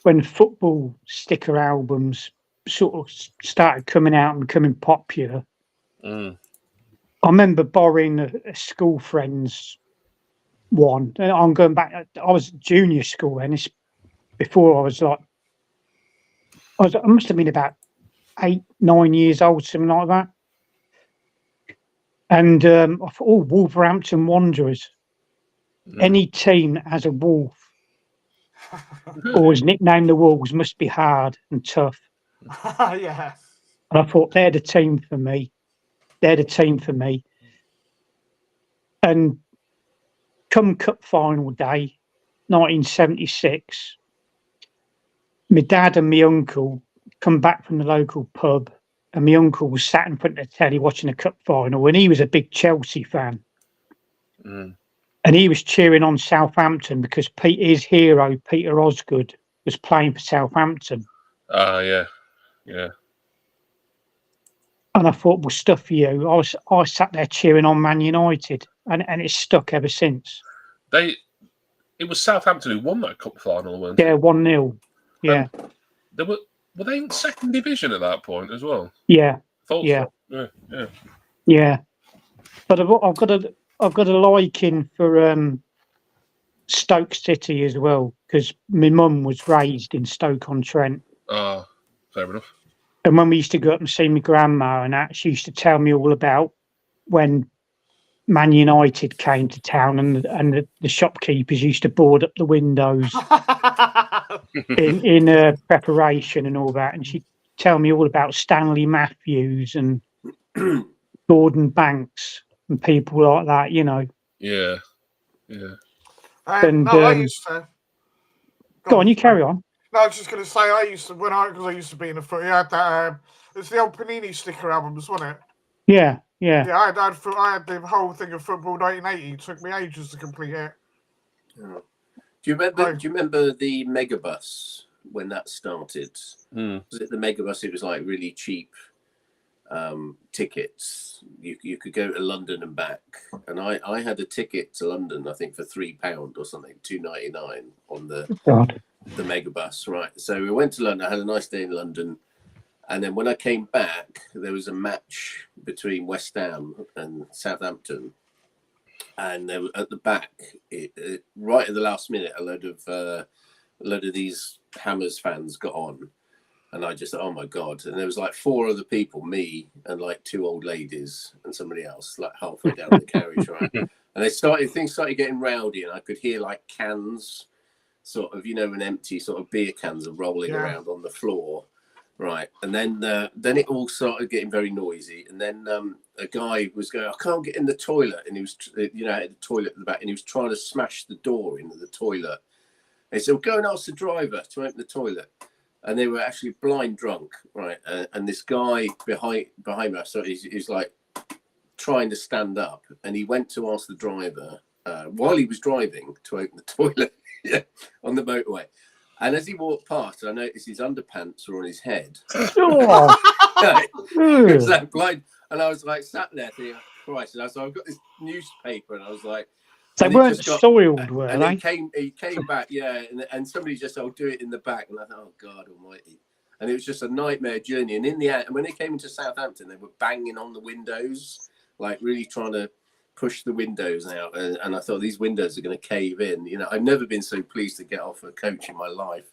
when football sticker albums sort of started coming out and becoming popular, I remember borrowing a school friend's one. And I'm going back. I was at junior school, and it's before I was like, I must have been about 8, 9 years old, something like that. And I thought, oh, Wolverhampton Wanderers. Any team that has a wolf or is nicknamed the Wolves must be hard and tough. Yeah. And I thought, they're the team for me. They're the team for me. And come cup final day, 1976, my dad and my uncle come back from the local pub, and my uncle was sat in front of the telly watching the cup final, and he was a big Chelsea fan. And he was cheering on Southampton because his hero, Peter Osgood, was playing for Southampton. Yeah. And I thought, well, stuff you. I sat there cheering on Man United, and it's stuck ever since. It was Southampton who won that cup final, weren't they? Yeah, 1-0. Yeah. Were they in second division at that point as well? Yeah. Yeah. But I've got a liking for Stoke City as well, because my mum was raised in Stoke-on-Trent. Fair enough. And when we used to go up and see my grandma and that, she used to tell me all about when Man United came to town, and the shopkeepers used to board up the windows in preparation and all that. And she'd tell me all about Stanley Matthews and Gordon Banks and people like that, you know. Yeah. And I used to. Go on, you carry on. No, I was just going to say, I used to, because I used to be in the foot, you had that, it's the old Panini sticker albums, wasn't it? Yeah. Yeah, I had the whole thing of football 1980. It took me ages to complete it. Yeah. Do you remember the Megabus when that started? Was it the Megabus? It was like really cheap tickets. You could go to London and back, and I had a ticket to London, I think, for £3 or something, £2.99 on the Megabus, right? So we went to London. I had a nice day in London. And then when I came back, there was a match between West Ham and Southampton. And at the back, right at the last minute, a load of these Hammers fans got on. And I just thought, oh my God. And there was like 4 other people, me and like 2 old ladies and somebody else, like halfway down the carriage, right? And things started getting rowdy, and I could hear like cans, sort of, an empty sort of beer cans are rolling around on the floor. Right, and then it all started getting very noisy, and then a guy was going, I can't get in the toilet, and he was, had the toilet at the back, and he was trying to smash the door into the toilet. And he said, well, go and ask the driver to open the toilet. And they were actually blind drunk, right? And this guy behind me, so he's like trying to stand up, and he went to ask the driver while he was driving to open the toilet on the motorway. And as he walked past, I noticed his underpants were on his head. He was that blind. And I was like, sat there thinking, Christ. And so I've got this newspaper, and I was like, they weren't soiled, were they? And he came back, and somebody just said, do it in the back. And I thought, oh, God almighty. And it was just a nightmare journey. And in the end, when they came into Southampton, they were banging on the windows, like really trying to push the windows out, and I thought, these windows are going to cave in. I've never been so pleased to get off a coach in my life.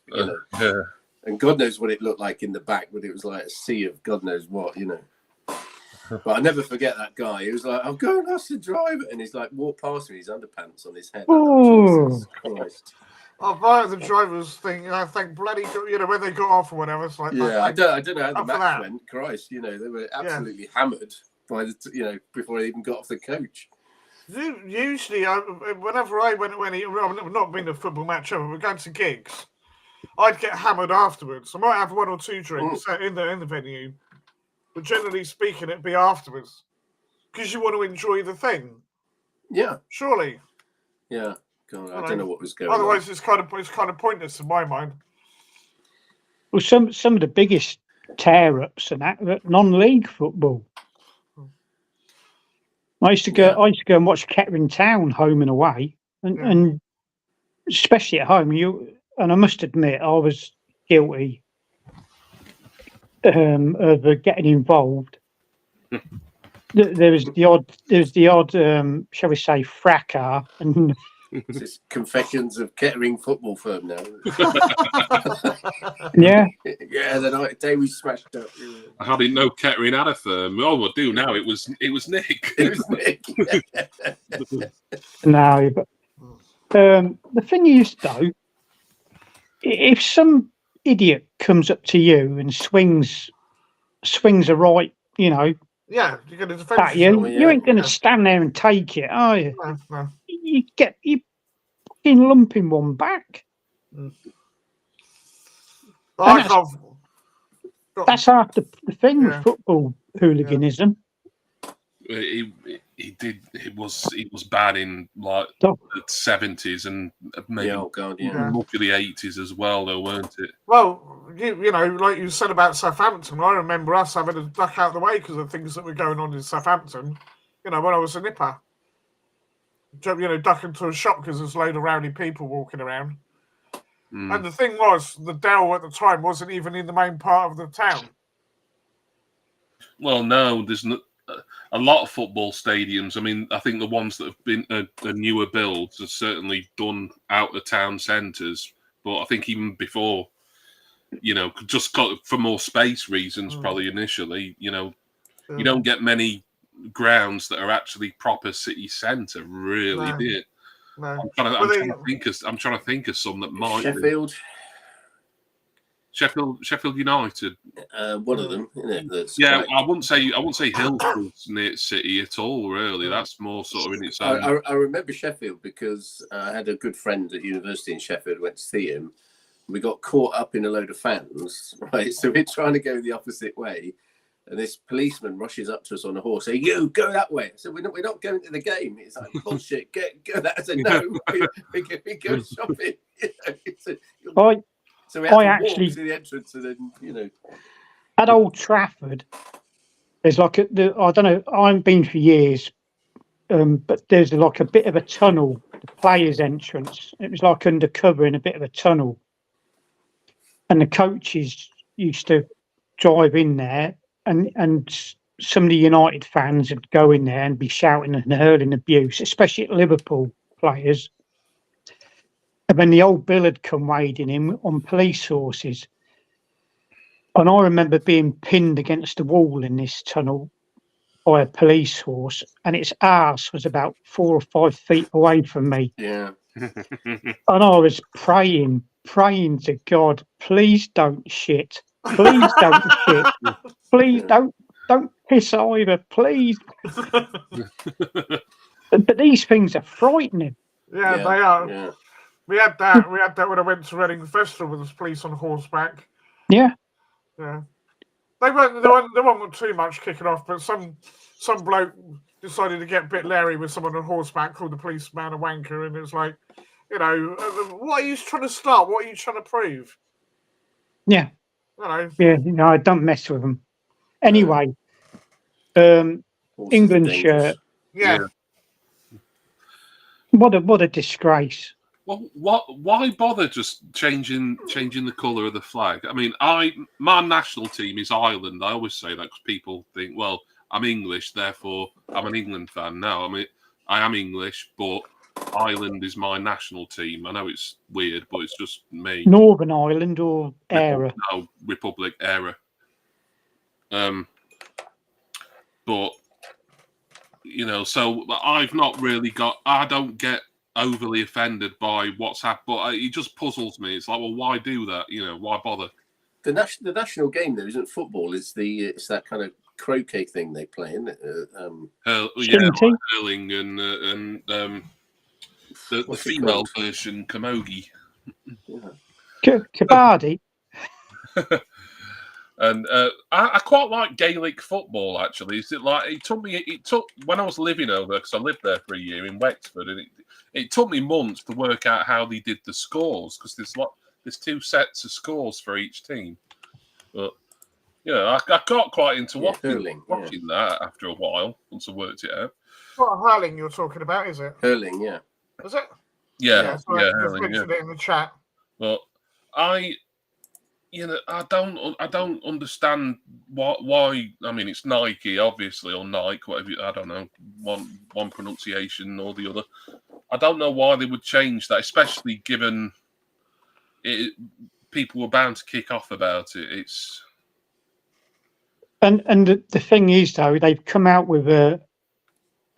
And God knows what it looked like in the back, but it was like a sea of God knows what. But I never forget that guy. He was like, "I'll go and ask the driver," and he's like, walked past me, his underpants on his head. Jesus Christ! By the drivers thing, I think bloody, when they got off or whatever. It's like, I don't know how the match went. Christ, they were absolutely hammered by the before I even got off the coach. Usually, whenever I went, I've not been to a football match ever, we're going to gigs, I'd get hammered afterwards. I might have 1 or 2 drinks in the venue, but generally speaking, it'd be afterwards because you want to enjoy the thing. Yeah, surely. Yeah, God, I don't know what was going on. Otherwise, it's kind of pointless in my mind. Well, some of the biggest tear-ups and that non-league football. I used to go and watch Kettering Town home and away, and especially at home. And I must admit, I was guilty of getting involved. There was the odd, shall we say, fracas, and This is Confessions of Kettering Football Firm now. yeah, Yeah, the day we smashed up. I didn't know Kettering had a firm. Oh, I do now. It was Nick. It was Nick. no, but the thing is, though, if some idiot comes up to you and swings a right, yeah, you're going to defend at you, yourself. you ain't going to stand there and take it, are you? No. You fucking lumping one back. That's half the thing with football hooliganism. He did. It was bad in like the 70s and maybe much of the 80s as well, though, weren't it? Well, you know, like you said about Southampton, I remember us having to duck out of the way because of things that were going on in Southampton. You know, when I was a nipper, you know, ducking to a shop because there's a load of rowdy people walking around. And the thing was, the Dell at the time wasn't even in the main part of the town. Well, no, there's a lot of football stadiums. I mean, I think the ones that have been the newer builds are certainly done out of town centres. But I think even before, you know, just for more space reasons, probably initially, you know, you don't get many grounds that are actually proper city centre, really, do you? No. I'm trying to think of some that might Sheffield United. One of them, isn't it? I wouldn't say Hillsborough near City at all. Really, that's more sort of in its own. I remember Sheffield because I had a good friend at university in Sheffield. Went to see him. We got caught up in a load of fans, right? So we're trying to go the opposite way, and this policeman rushes up to us on a horse, saying, "You go that way." So we're not going to the game. It's like bullshit. Go that. I said, "No, we go shopping." So we had to actually walk to the entrance, and then, you know, at Old Trafford, there's like I don't know. I haven't been for years, but there's like a bit of a tunnel, the players' entrance. It was like undercover in a bit of a tunnel, and the coaches used to drive in there, and some of the United fans would go in there and be shouting and hurling abuse, especially at Liverpool players. And then the old Bill had come wading in on police horses. And I remember being pinned against the wall in this tunnel by a police horse, and its arse was about 4 or 5 feet away from me. Yeah. And I was praying to God, please don't shit. Please don't shit. Please don't piss either, please. But these things are frightening. Yeah, they are. Yeah. We had that when I went to Reading Festival with the police on horseback. Yeah. Yeah. They weren't too much kicking off, but some bloke decided to get a bit leery with someone on horseback, called the policeman a wanker, and it was like, you know, what are you trying to start? What are you trying to prove? Yeah. You know. Yeah, no, I don't mess with them. Anyway, England shirt. Yeah. What a disgrace. Well, why bother just changing the colour of the flag? I mean, my national team is Ireland. I always say that because people think, well, I'm English, therefore I'm an England fan. No, I mean, I am English, but Ireland is my national team. I know it's weird, but it's just me. Northern Ireland or era? No, Republic era. But you know, so I've not really got. I don't get overly offended by what's happened, but it just puzzles me. It's like, well, why do that? You know, why bother? The national game though isn't football. It's that kind of croquet thing they play, isn't it? Like hurling and the female version, camogie. Kabaddi. And I quite like Gaelic football. Actually, is it like it took when I was living over, because I lived there for a year in Wexford, and it took me months to work out how they did the scores, because there's 2 sets of scores for each team. But I got quite into watching that after a while once I worked it out. What hurling you're talking about, is it? Hurling, yeah. Is it? Yeah, So yeah, I just Hurling, mentioned it in the chat. But I don't understand why. I mean, it's Nike, obviously, or Nike, whatever. I don't know one pronunciation or the other. I don't know why they would change that, especially given people were bound to kick off about it. It's and the thing is, though, they've come out with a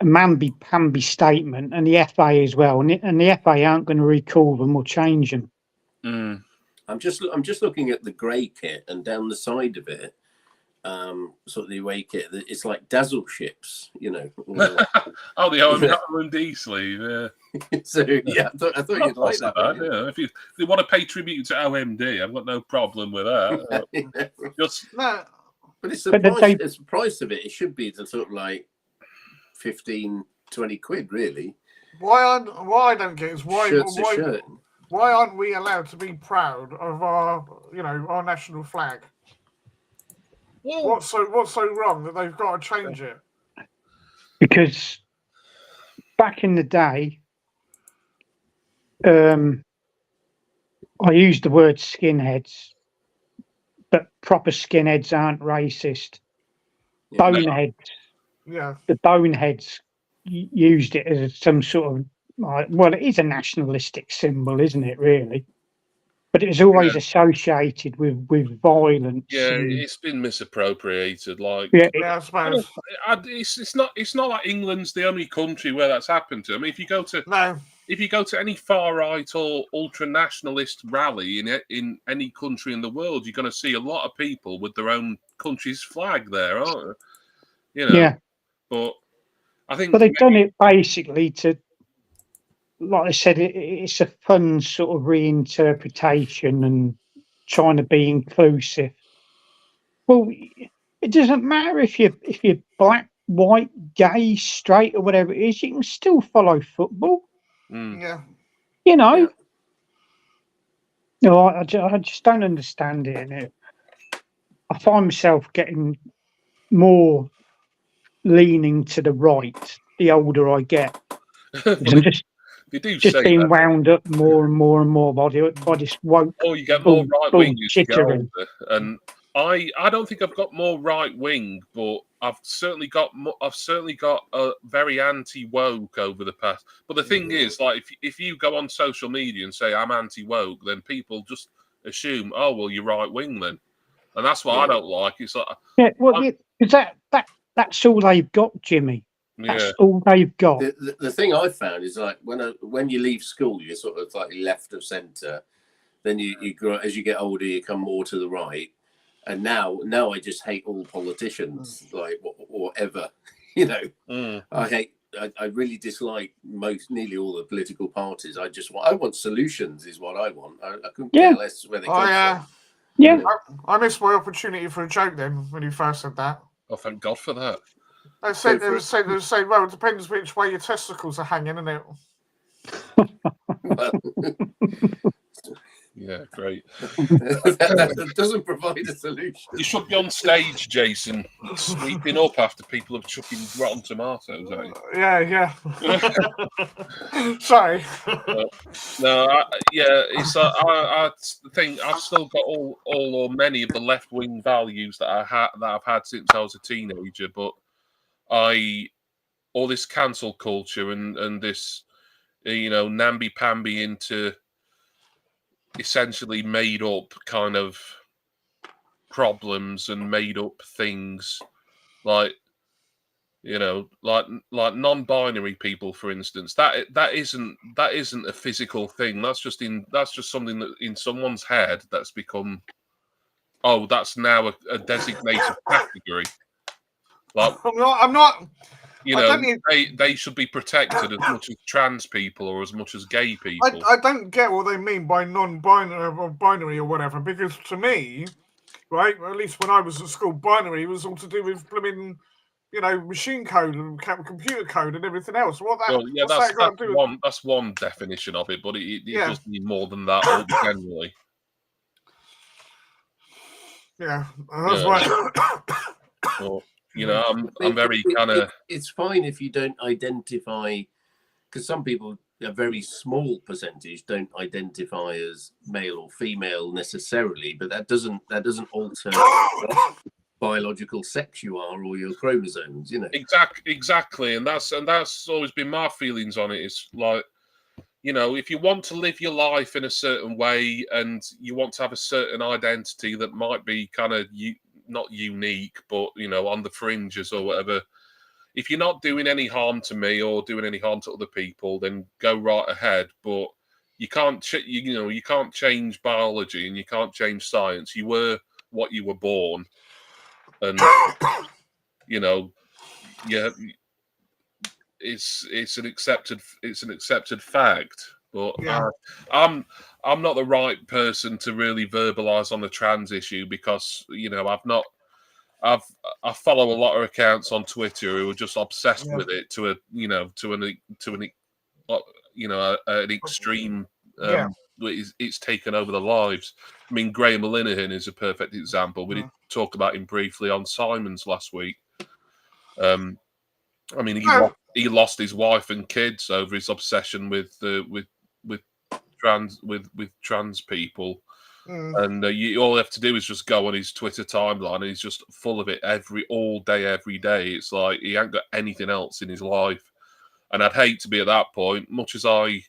mamby-pamby statement, and the FA as well, and the FA aren't going to recall them or change them. Mm. I'm just looking at the grey kit, and down the side of it, sort of the away kit, it's like dazzle ships, you know. Oh, the OMD sleeve, yeah. So yeah, I thought you'd like that. Yeah, if they want to pay tribute to OMD, I've got no problem with that. But it's the price of it. It should be the sort of like 15, 20 quid, really. What I don't get is shirt. Why aren't we allowed to be proud of our national flag? Well, what's so wrong that they've got to change it? Because back in the day, I used the word skinheads, but proper skinheads aren't racist. Boneheads. Yeah. The boneheads used it as some sort of, well, it is a nationalistic symbol, isn't it, really? But it was always associated with violence. Yeah, it's been misappropriated. Like, I suppose it's not like England's the only country where that's happened to. I mean, if you go to any far right or ultra nationalist rally in any country in the world, you're going to see a lot of people with their own country's flag there, aren't they? You know. Yeah. But I think. But they've done it basically to, like I said, it's a fun sort of reinterpretation and trying to be inclusive. Well, it doesn't matter if you're black, white, gay, straight, or whatever it is. You can still follow football. Yeah. You know. Yeah. No, I just don't understand it. And I find myself getting more leaning to the right the older I get. I'm just being wound up more and more and more by this woke. Oh, you get more right wing as you get older, and I don't think I've got more right wing, but I've certainly got a very anti woke over the past. But the thing is, like, if you go on social media and say I'm anti woke, then people just assume, oh well, you're right wing then, and that's what I don't like. It's like, yeah, well, because that's all they've got, Jimmy. That's all they've got. The thing I've found is, like, when you leave school, you're sort of like left of centre. Then you grow, as you get older, you come more to the right. And now I just hate all politicians, like whatever, you know. I really dislike nearly all the political parties. I want solutions, is what I want. I couldn't care less where they come from. Yeah. I missed my opportunity for a joke then when you first said that. Oh, thank God for that. They said, well, it depends which way your testicles are hanging, isn't it? Yeah, great. that doesn't provide a solution. You should be on stage, Jason, sweeping up after people are chucking rotten tomatoes at you. Yeah. Sorry. I think I've still got all or many of the left wing values that I've had since I was a teenager, but all this cancel culture and this, namby-pamby into essentially made up kind of problems and made up things, like non-binary people, for instance. That isn't a physical thing. That's just something that in someone's head that's become, oh, that's now a designated category. Like, I'm not. They should be protected as much as trans people or as much as gay people. I don't get what they mean by non-binary or binary or whatever, because to me, right, at least when I was at school, binary was all to do with blooming, machine code and computer code and everything else. That's one definition of it, but it does mean more than that generally. Yeah, that's right. Well, I'm very kind of. It's fine if you don't identify, because some people a very small percentage don't identify as male or female necessarily, but that doesn't alter what biological sex you are or your chromosomes, you know. Exactly, and that's always been my feelings on it. It's like, you know, if you want to live your life in a certain way and you want to have a certain identity that might be kind of not unique, but, you know, on the fringes or whatever, if you're not doing any harm to me or doing any harm to other people, then go right ahead. But you can't, you can't change biology and you can't change science. You were what you were born, and you know, yeah, it's an accepted fact. But Yeah. I'm not the right person to really verbalize on the trans issue because, you know, I follow a lot of accounts on Twitter who are just obsessed with it to an extreme. It's taken over their lives. I mean, Graham Linehan is a perfect example. We did talk about him briefly on Simon's last week. I mean, he lost his wife and kids over his obsession with trans people. And all you have to do is just go on his Twitter timeline, and he's just full of it all day, every day. It's like he ain't got anything else in his life. And I'd hate to be at that point, much as a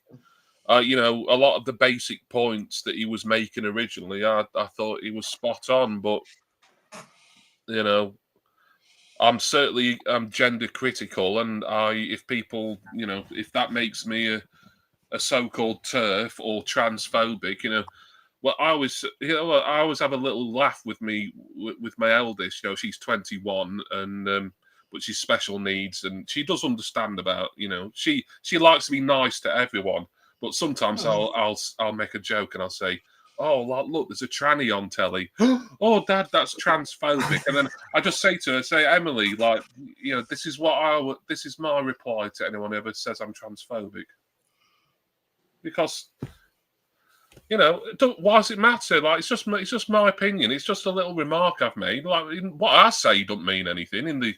lot of the basic points that he was making originally, I thought he was spot on. But, you know, I'm gender critical, and if people, you know, if that makes me a so-called TERF or transphobic, you know, well, I always have a little laugh with my eldest. You know, she's 21, and but she's special needs, and she does understand about, you know, she likes to be nice to everyone, but sometimes I'll make a joke and I'll say, "Oh, look, there's a tranny on telly." "Oh, Dad, that's transphobic." And then I just say to her, "Emily, like, you know, this is my reply to anyone who ever says I'm transphobic, because." You know, why does it matter? Like, it's just my opinion. It's just a little remark I've made. Like, what I say don't mean anything in the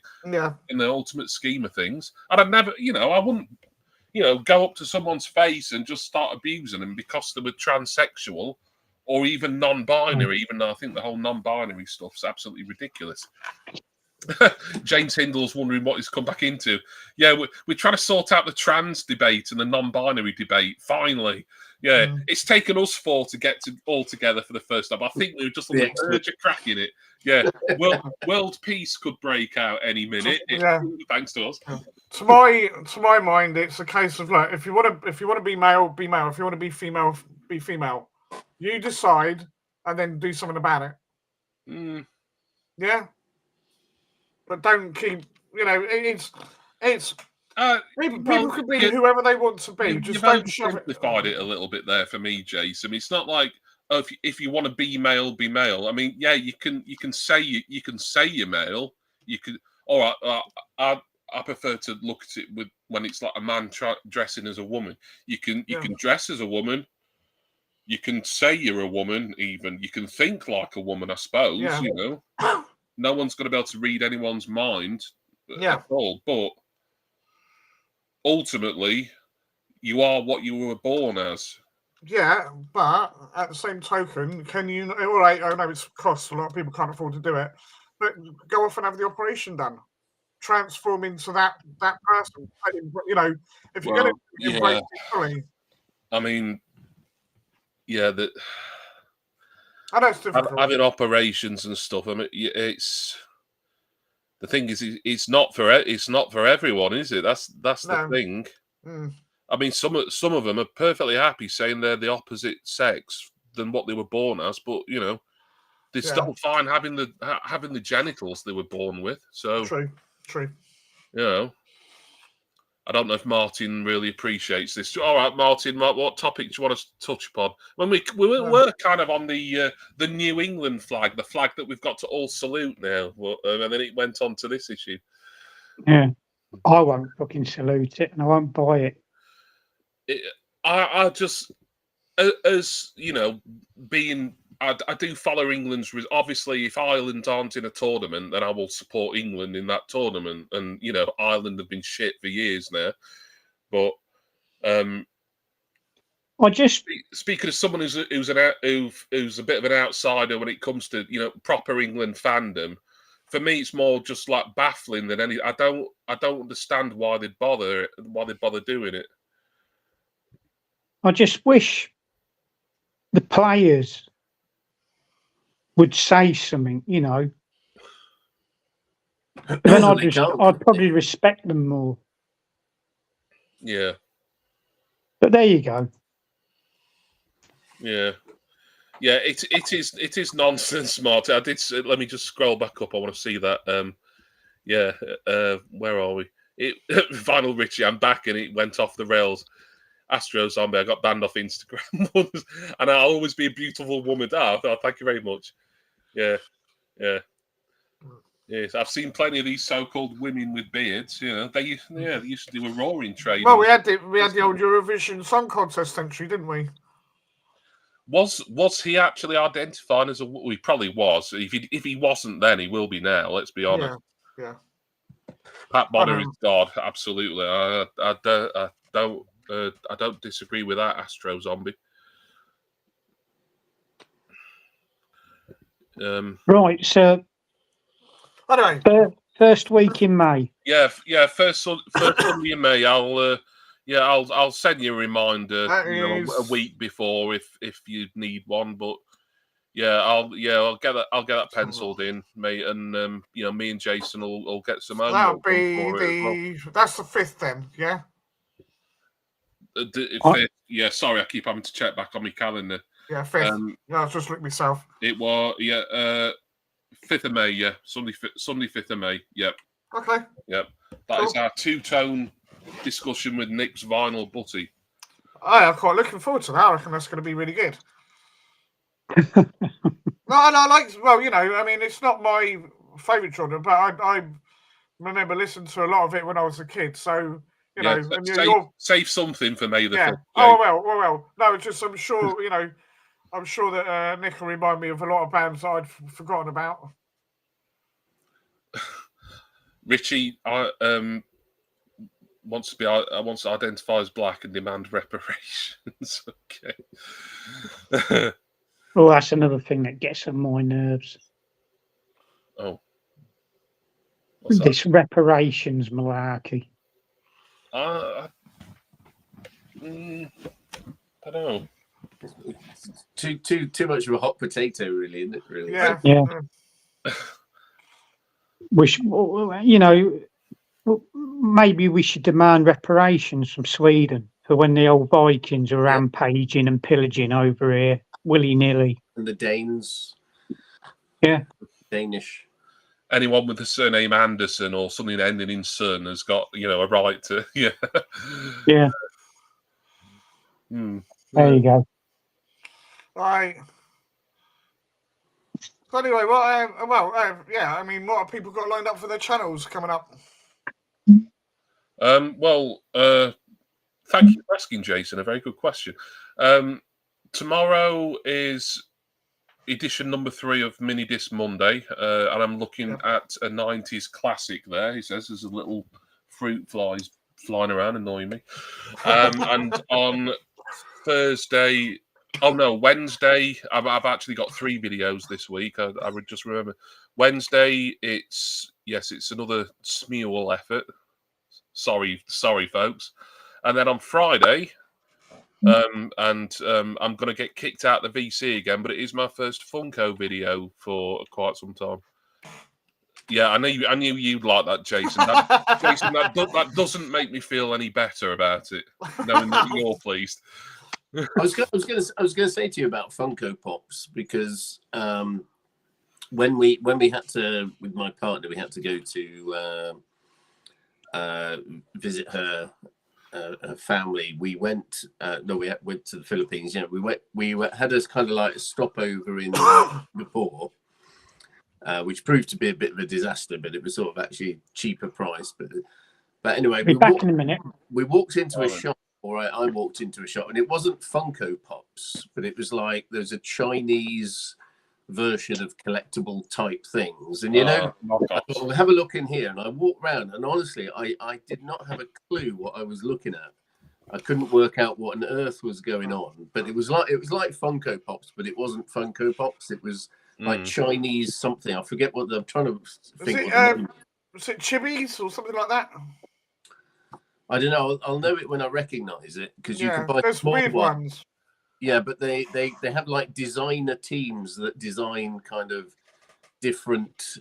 ultimate scheme of things. And I'd never, you know, I wouldn't, you know, go up to someone's face and just start abusing them because they were transsexual or even non-binary. Even though I think the whole non-binary stuff's absolutely ridiculous. James Hindle's wondering what he's come back into. Yeah, we're trying to sort out the trans debate and the non-binary debate. Finally, yeah, it's taken us four to get all together for the first time. I think we were just on the verge of cracking it. Yeah, world peace could break out any minute. Thanks to us. To my mind, it's a case of, look, if you want to be male, be male. If you want to be female, be female. You decide, and then do something about it. Yeah. But don't keep, you know, it's people can be whoever they want to be. Just don't simplified it a little bit there for me, Jason. It's not like, oh, if you want to be male, be male. I mean, yeah, you can say you're male. You can. All right, I prefer to look at it when it's like a man dressing as a woman. You can dress as a woman. You can say you're a woman. Even you can think like a woman. I suppose. Yeah. You know. No one's going to be able to read anyone's mind at all. But ultimately, you are what you were born as. Yeah, but at the same token, can you? All right, I know it's costs a lot. People can't afford to do it, but go off and have the operation done. Transform into that person. You know, if you're going to embrace it fully. I mean, yeah, I know it's difficult. Having operations and stuff. I mean, it's the thing is, it's not for everyone, is it? That's the thing. I mean, some of them are perfectly happy saying they're the opposite sex than what they were born as, but you know, they're still fine having the genitals they were born with. So true. You know, I don't know if Martin really appreciates this. All right, Martin, what topic do you want to touch upon? When we were kind of on the New England flag, the flag that we've got to all salute now, and then it went on to this issue. Yeah, I won't fucking salute it, and I won't buy it. I just, as you know, I do follow England's. Obviously, if Ireland aren't in a tournament, then I will support England in that tournament. And you know, Ireland have been shit for years now. But I just speaking of someone who's a bit of an outsider when it comes to proper England fandom. For me, it's more just like baffling than any. I don't understand why they'd bother doing it. I just wish the players would say something, Then I'd probably respect them more. Yeah. But there you go. Yeah. Yeah, it is nonsense, Marty. Let me just scroll back up. I want to see that. Where are we? Vinyl Richie, I'm back, and it went off the rails. Astro Zombie, I got banned off Instagram once, and I'll always be a beautiful woman. Thank you very much. Yeah. Yes, I've seen plenty of these so-called women with beards. They used to do a roaring trade. Well, we had the old Eurovision Song Contest entry, didn't we? Was he actually identified as a? Well, he probably was. If he wasn't then, he will be now. Let's be honest. Yeah. Pat Bonner is God. Absolutely. I don't disagree with that, Astro Zombie. Right. So. Anyway. First week in May. Yeah. First Sunday in May. I'll send you a reminder a week before if you need one. But I'll get that penciled in, mate. And me and Jason will get some. That'll be that's the 5th then, yeah. The 5th. Yeah, sorry, I keep having to check back on my calendar. Yeah, 5th. I'll just look myself. It was 5th of May. Yeah, Sunday 5th of May. Yep. Okay. Yep. That is our two-tone discussion with Nick's Vinyl Butty. I'm quite looking forward to that. I reckon that's going to be really good. It's not my favourite genre, but I remember listening to a lot of it when I was a kid. So save something for May the 5th. Well. No, it's just I'm sure that Nick will remind me of a lot of bands that I'd forgotten about. Richie, wants to identify as black and demand reparations. Okay. Well, that's another thing that gets on my nerves. Oh. This reparations malarkey. I don't know. Too much of a hot potato, really, isn't it? Really. Yeah. Maybe we should demand reparations from Sweden for when the old Vikings are rampaging and pillaging over here willy-nilly. And the Danes. Yeah. Danish. Anyone with the surname Anderson or something ending in son has got, a right to, Yeah. There you go. Right. So anyway, what have people got lined up for their channels coming up? Thank you for asking, Jason. A very good question. Tomorrow is edition number 3 of Mini Disc Monday, and I'm looking at a 90s classic there. He says there's a little fruit flies flying around annoying me. And on Wednesday, I've actually got 3 videos this week. I would just remember. Wednesday, it's another Smearwell effort. Sorry, folks. And then on Friday, I'm going to get kicked out the VC again, but it is my first Funko video for quite some time. Yeah, I knew you'd like that, Jason. That doesn't make me feel any better about it, knowing that you're pleased. I was going to say to you about Funko Pops, because when we had to, with my partner, we had to go to visit her family. We went we went to the Philippines. We had a kind of like a stopover in Singapore, which proved to be a bit of a disaster, but it was sort of actually cheaper price. But anyway, be back in a minute. We walked into a shop. I walked into a shop, and it wasn't Funko Pops, but it was like there's a Chinese version of collectible type things. And I thought, well, have a look in here. And I walked around, and honestly, I did not have a clue what I was looking at. I couldn't work out what on earth was going on, but it was like Funko Pops, but it wasn't Funko Pops. It was like Chinese something. I forget what I'm trying to think. Was it Chibis or something like that? I don't know. I'll know it when I recognise it because you can buy there's small weird ones. Yeah, but they have like designer teams that design kind of different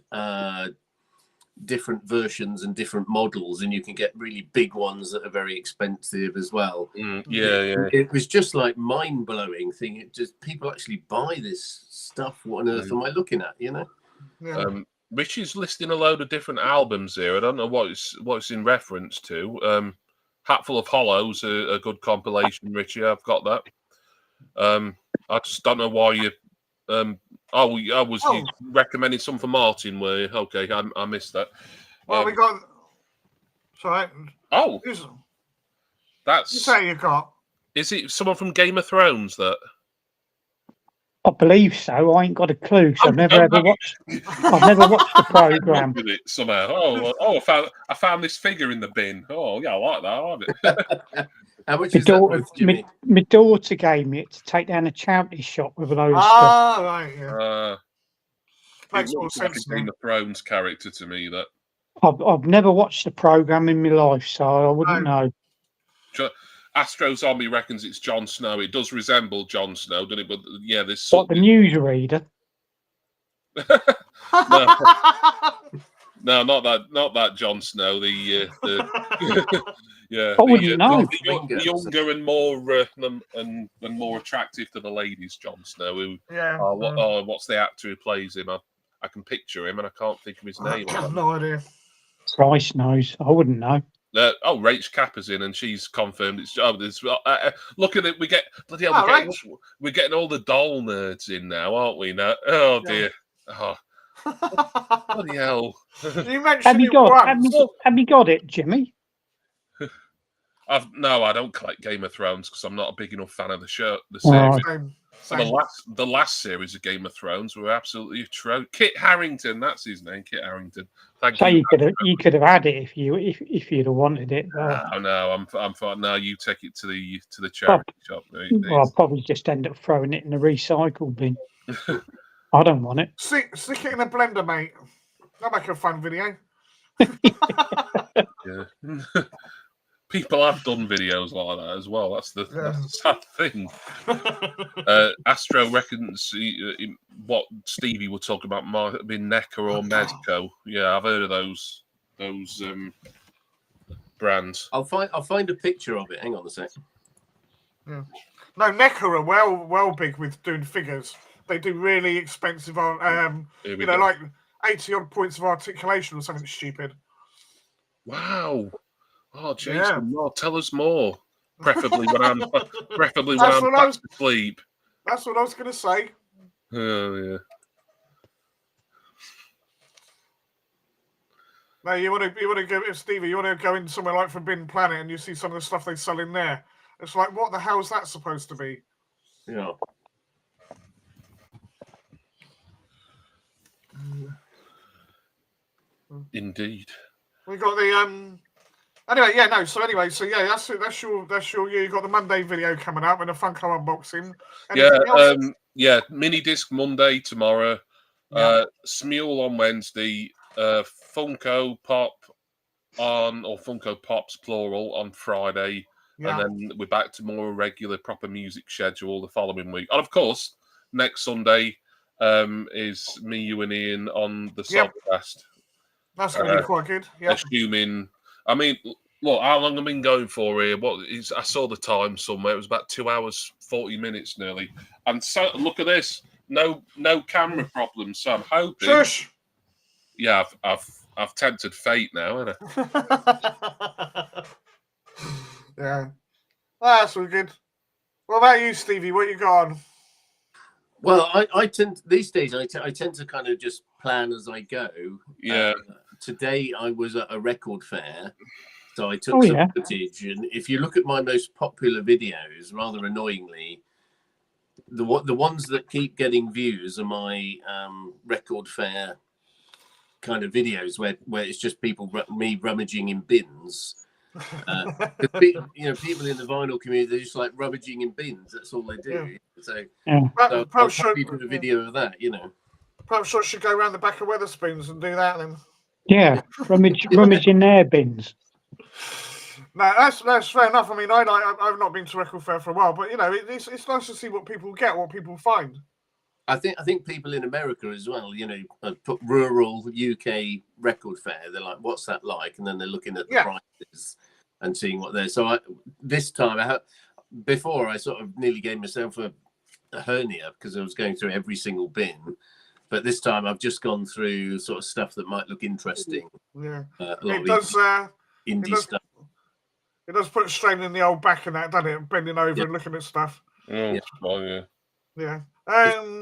versions and different models, and you can get really big ones that are very expensive as well. It was just like mind-blowing thing. It just, people actually buy this stuff. What on earth am I looking at, you know? Richie's listing a load of different albums here. I don't know what it's in reference to. Hatful of Hollows, a good compilation, Richie. I've got that. I just don't know why you you recommending some for Martin, were you? Okay, I missed that. Well, we got. Sorry. Oh, that's. You say you got. Is it someone from Game of Thrones that? I believe so. I ain't got a clue. So I've never watched the program. It somehow. I found this figure in the bin. Oh yeah, I like that. I like it. How much is that worth, Jimmy? My daughter gave me it to take down a charity shop with a load of stuff. Right, yeah. It looks like a Game of Thrones character to me. That I've never watched the program in my life, so I wouldn't know. Astro Zombie reckons it's Jon Snow. It does resemble Jon Snow, doesn't it? But yeah, there's what, the newsreader? No, not that Jon Snow. The yeah, I wouldn't know. The younger and more attractive to the ladies, Jon Snow. Who, what's the actor who plays him? I can picture him, and I can't think of his name. I have no idea. Christ knows. I wouldn't know. Rach Kappa's in, and she's confirmed it's. Look at it. We get bloody hell. We're getting all the doll nerds in now, aren't we? Now, oh dear. Oh. Bloody hell. You mentioned have you got it, Jimmy? No, I don't collect Game of Thrones because I'm not a big enough fan of the series. Same. The last series of Game of Thrones were absolutely atrocious. Kit Harington, that's his name, Kit Harington. Thank you. You could have had it if you'd have wanted it. No, I'm fine. Now you take it to the charity shop. I'll probably just end up throwing it in the recycle bin. I don't want it. Stick it in a blender, mate. That'll make a fun video. Yeah. People have done videos like that as well. That's the sad thing. Astro reckons what Stevie would talk about might have been NECA or Mezco. Yeah, I've heard of those brands. I'll find a picture of it. Hang on a second. Yeah. No, NECA are well big with doing figures. They do really expensive like 80 odd points of articulation or something stupid. Wow. Oh, Jason, tell us more. Preferably when I'm back to sleep. That's what I was going to say. Oh yeah. No, you want to go, Stevie. You want to go in somewhere like Forbidden Planet, and you see some of the stuff they sell in there. It's like, what the hell is that supposed to be? Yeah. Indeed. We got the Anyway, that's your you got the Monday video coming up and a Funko unboxing. Mini disc Monday tomorrow. Smule on Wednesday. Funko Pop or Funko Pops plural on Friday. And then we're back to more regular proper music schedule the following week. And of course, next Sunday is me, you, and Ian on the Soulcast. That's going to be quite good. Yeah. Assuming, I mean, look, how long have I been going for here? I saw the time somewhere. It was about 2 hours, 40 minutes nearly. And so, look at this. No camera problems. So I'm hoping. Shush. Yeah, I've tempted fate now, haven't I? Yeah. That's all good. What about you, Stevie? What you got on? Well, I tend these days. I tend to kind of just plan as I go. Yeah. Today I was at a record fair, so I took some footage. And if you look at my most popular videos, rather annoyingly, the ones that keep getting views are my record fair kind of videos where it's just me rummaging in bins. People in the vinyl community, they're just like rummaging in bins. That's all they do. Yeah. So, I'll probably do a video of that. Perhaps I should go around the back of Weatherspoons and do that then. Yeah, rummage in their bins. No, that's fair enough. I mean, I've not been to Record Fair for a while, but it's nice to see what people get, what people find. I think people in America as well, put rural UK record fair. They're like, what's that like? And then they're looking at the prices and seeing what they're. So this time, before I sort of nearly gave myself a hernia because I was going through every single bin. But this time I've just gone through sort of stuff that might look interesting. Yeah, a lot it does. Indie stuff. It does put a strain in the old back and that, doesn't it? Bending over and looking at stuff. Yeah. Yeah.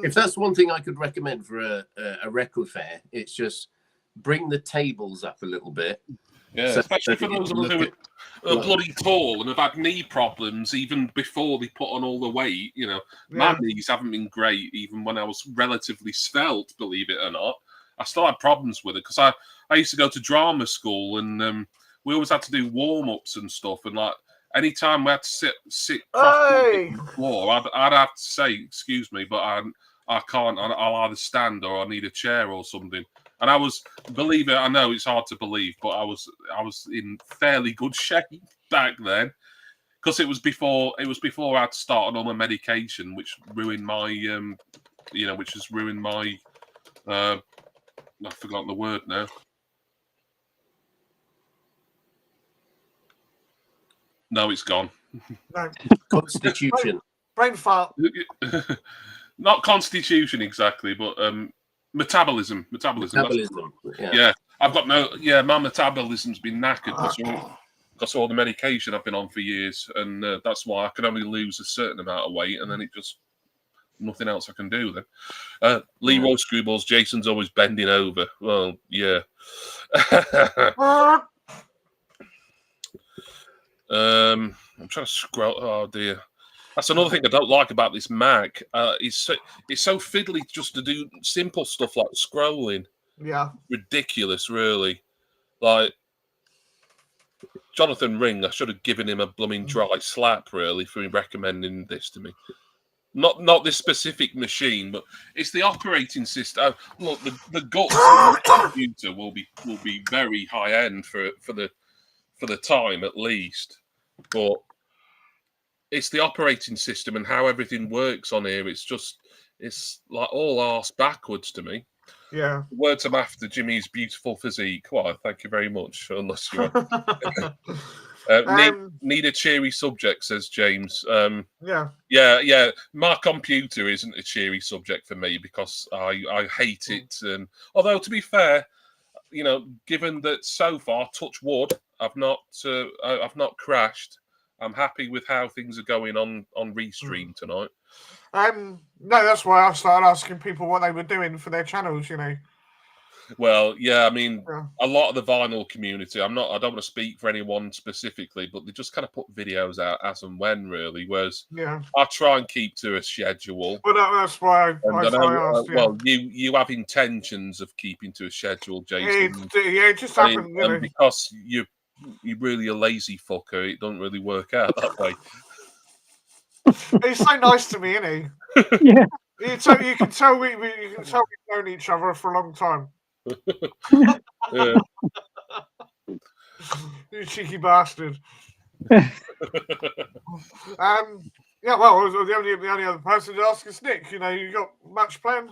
If that's one thing I could recommend for a record fair, it's just bring the tables up a little bit. Yeah, especially for those of us who are bloody tall and have had knee problems even before they put on all the weight. My knees haven't been great even when I was relatively svelte, believe it or not. I still had problems with it because I used to go to drama school and we always had to do warm-ups and stuff. And like anytime we had to sit on the floor, I'd have to say, excuse me, but I can't. I'll either stand or I need a chair or something. And I was, believe it, I know it's hard to believe, but I was in fairly good shape back then because it was before I had to start on all my medication, which ruined my, which has ruined my, I've forgotten the word now. No, it's gone. No. Constitution. Brain fart. Not constitution exactly, but metabolism. Yeah. I've got my metabolism's been knackered because all the medication I've been on for years, and that's why I can only lose a certain amount of weight, and then it just nothing else I can do then. Leroy Screwballs, Jason's always bending over. Well, yeah. I'm trying to scroll. Oh dear. That's another thing I don't like about this Mac. It's so fiddly just to do simple stuff like scrolling. Yeah. Ridiculous, really. Like Jonathan Ring, I should have given him a blooming dry slap, really, for recommending this to me. Not this specific machine, but it's the operating system. Look, the guts of the computer will be very high end for the time at least, but it's the operating system and how everything works on here. It's like all arse backwards to me. Yeah. The words I'm after Jimmy's beautiful physique. Well, thank you very much. Unless you need a cheery subject, says James. Yeah. My computer isn't a cheery subject for me because I hate it. And although to be fair, given that so far, touch wood, I've not crashed. I'm happy with how things are going on Restream tonight. No, that's why I started asking people what they were doing for their channels. Well, yeah, I mean, a lot of the vinyl community. I don't want to speak for anyone specifically, but they just kind of put videos out as and when, really. Whereas, I try and keep to a schedule. Well, that's why I asked. Well, you have intentions of keeping to a schedule, Jason. It just happened. And because you're really a lazy fucker, it doesn't really work out that way. He's so nice to me, isn't he? Yeah. You can tell we've known each other for a long time. Yeah. You cheeky bastard. Yeah, well, the only other person to ask is Nick. You got much planned?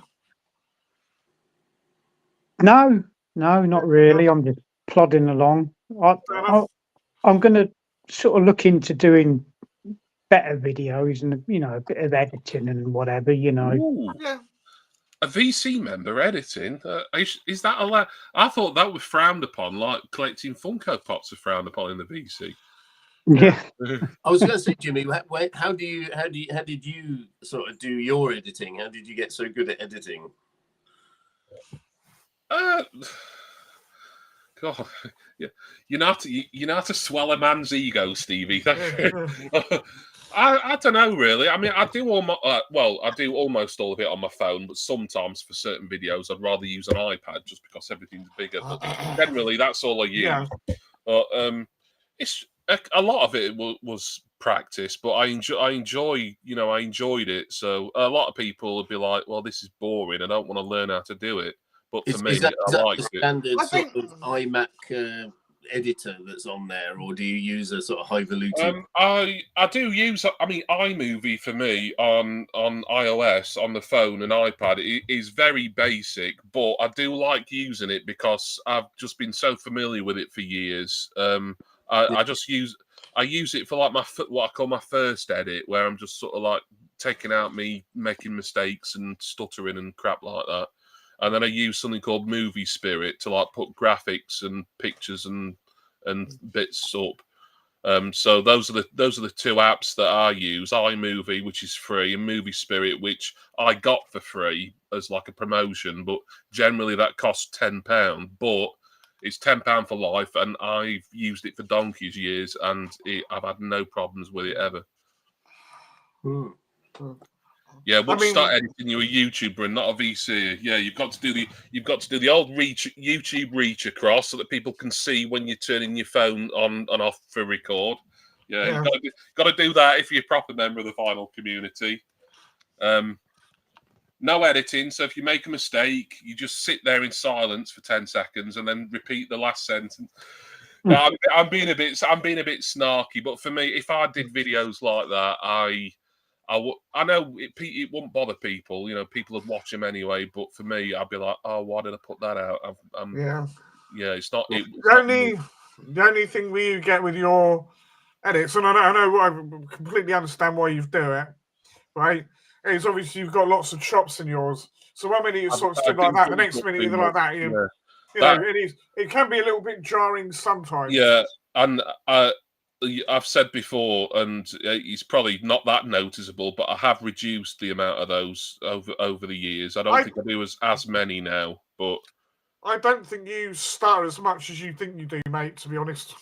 No, not really. I'm just plodding along. I'm going to sort of look into doing better videos and a bit of editing and whatever. Ooh. Yeah. A VC member editing? Is that allowed? I thought that was frowned upon, like collecting Funko Pops are frowned upon in the VC. Yeah. I was going to say, Jimmy, how did you sort of do your editing? How did you get so good at editing? God, yeah, you know how to swell a man's ego, Stevie. I don't know, really. I mean, I do I do almost all of it on my phone, but sometimes for certain videos, I'd rather use an iPad just because everything's bigger. But generally, that's all I use. Yeah. But It's a lot of it was practice, but I enjoy, you know, I enjoyed it. So a lot of people would be like, "Well, this is boring. I don't want to learn how to do it." But for me, Is I that liked the it. standard I sort think of iMac editor that's on there, or do you use a sort of highfalutin? I do use. I mean, iMovie for me on iOS on the phone and iPad is very basic, but I do like using it because I've just been so familiar with it for years. I just use it for like what I call my first edit, where I'm just sort of like taking out me making mistakes and stuttering and crap like that. And then I use something called Movie Spirit to like put graphics and pictures and bits up. So those are the two apps that I use: iMovie, which is free, and Movie Spirit, which I got for free as like a promotion. But generally, that costs £10. But it's £10 for life, and I've used it for donkey's years, and I've had no problems with it ever. Yeah, once you start editing, you're a YouTuber and not a VC. Yeah, you've got to do the old YouTube reach across so that people can see when you're turning your phone on and off for record. Yeah, you've got to do that if you're a proper member of the Final community. No editing. So if you make a mistake, you just sit there in silence for 10 seconds and then repeat the last sentence. Now, I'm being a bit snarky, but for me, if I did videos like that, I know it wouldn't bother people. You know, people would watch them anyway. But for me, I'd be like, "Oh, why did I put that out?" It's not. The only thing we get with your edits, and I know I completely understand why you do it, right? Is obviously you've got lots of chops in yours. So one minute you sort of stood like that, the next minute you're like that. You know, it can be a little bit jarring sometimes. Yeah, and I've said before, and it's probably not that noticeable, but I have reduced the amount of those over the years. I don't think I do as many now, but I don't think you stutter as much as you think you do, mate, to be honest.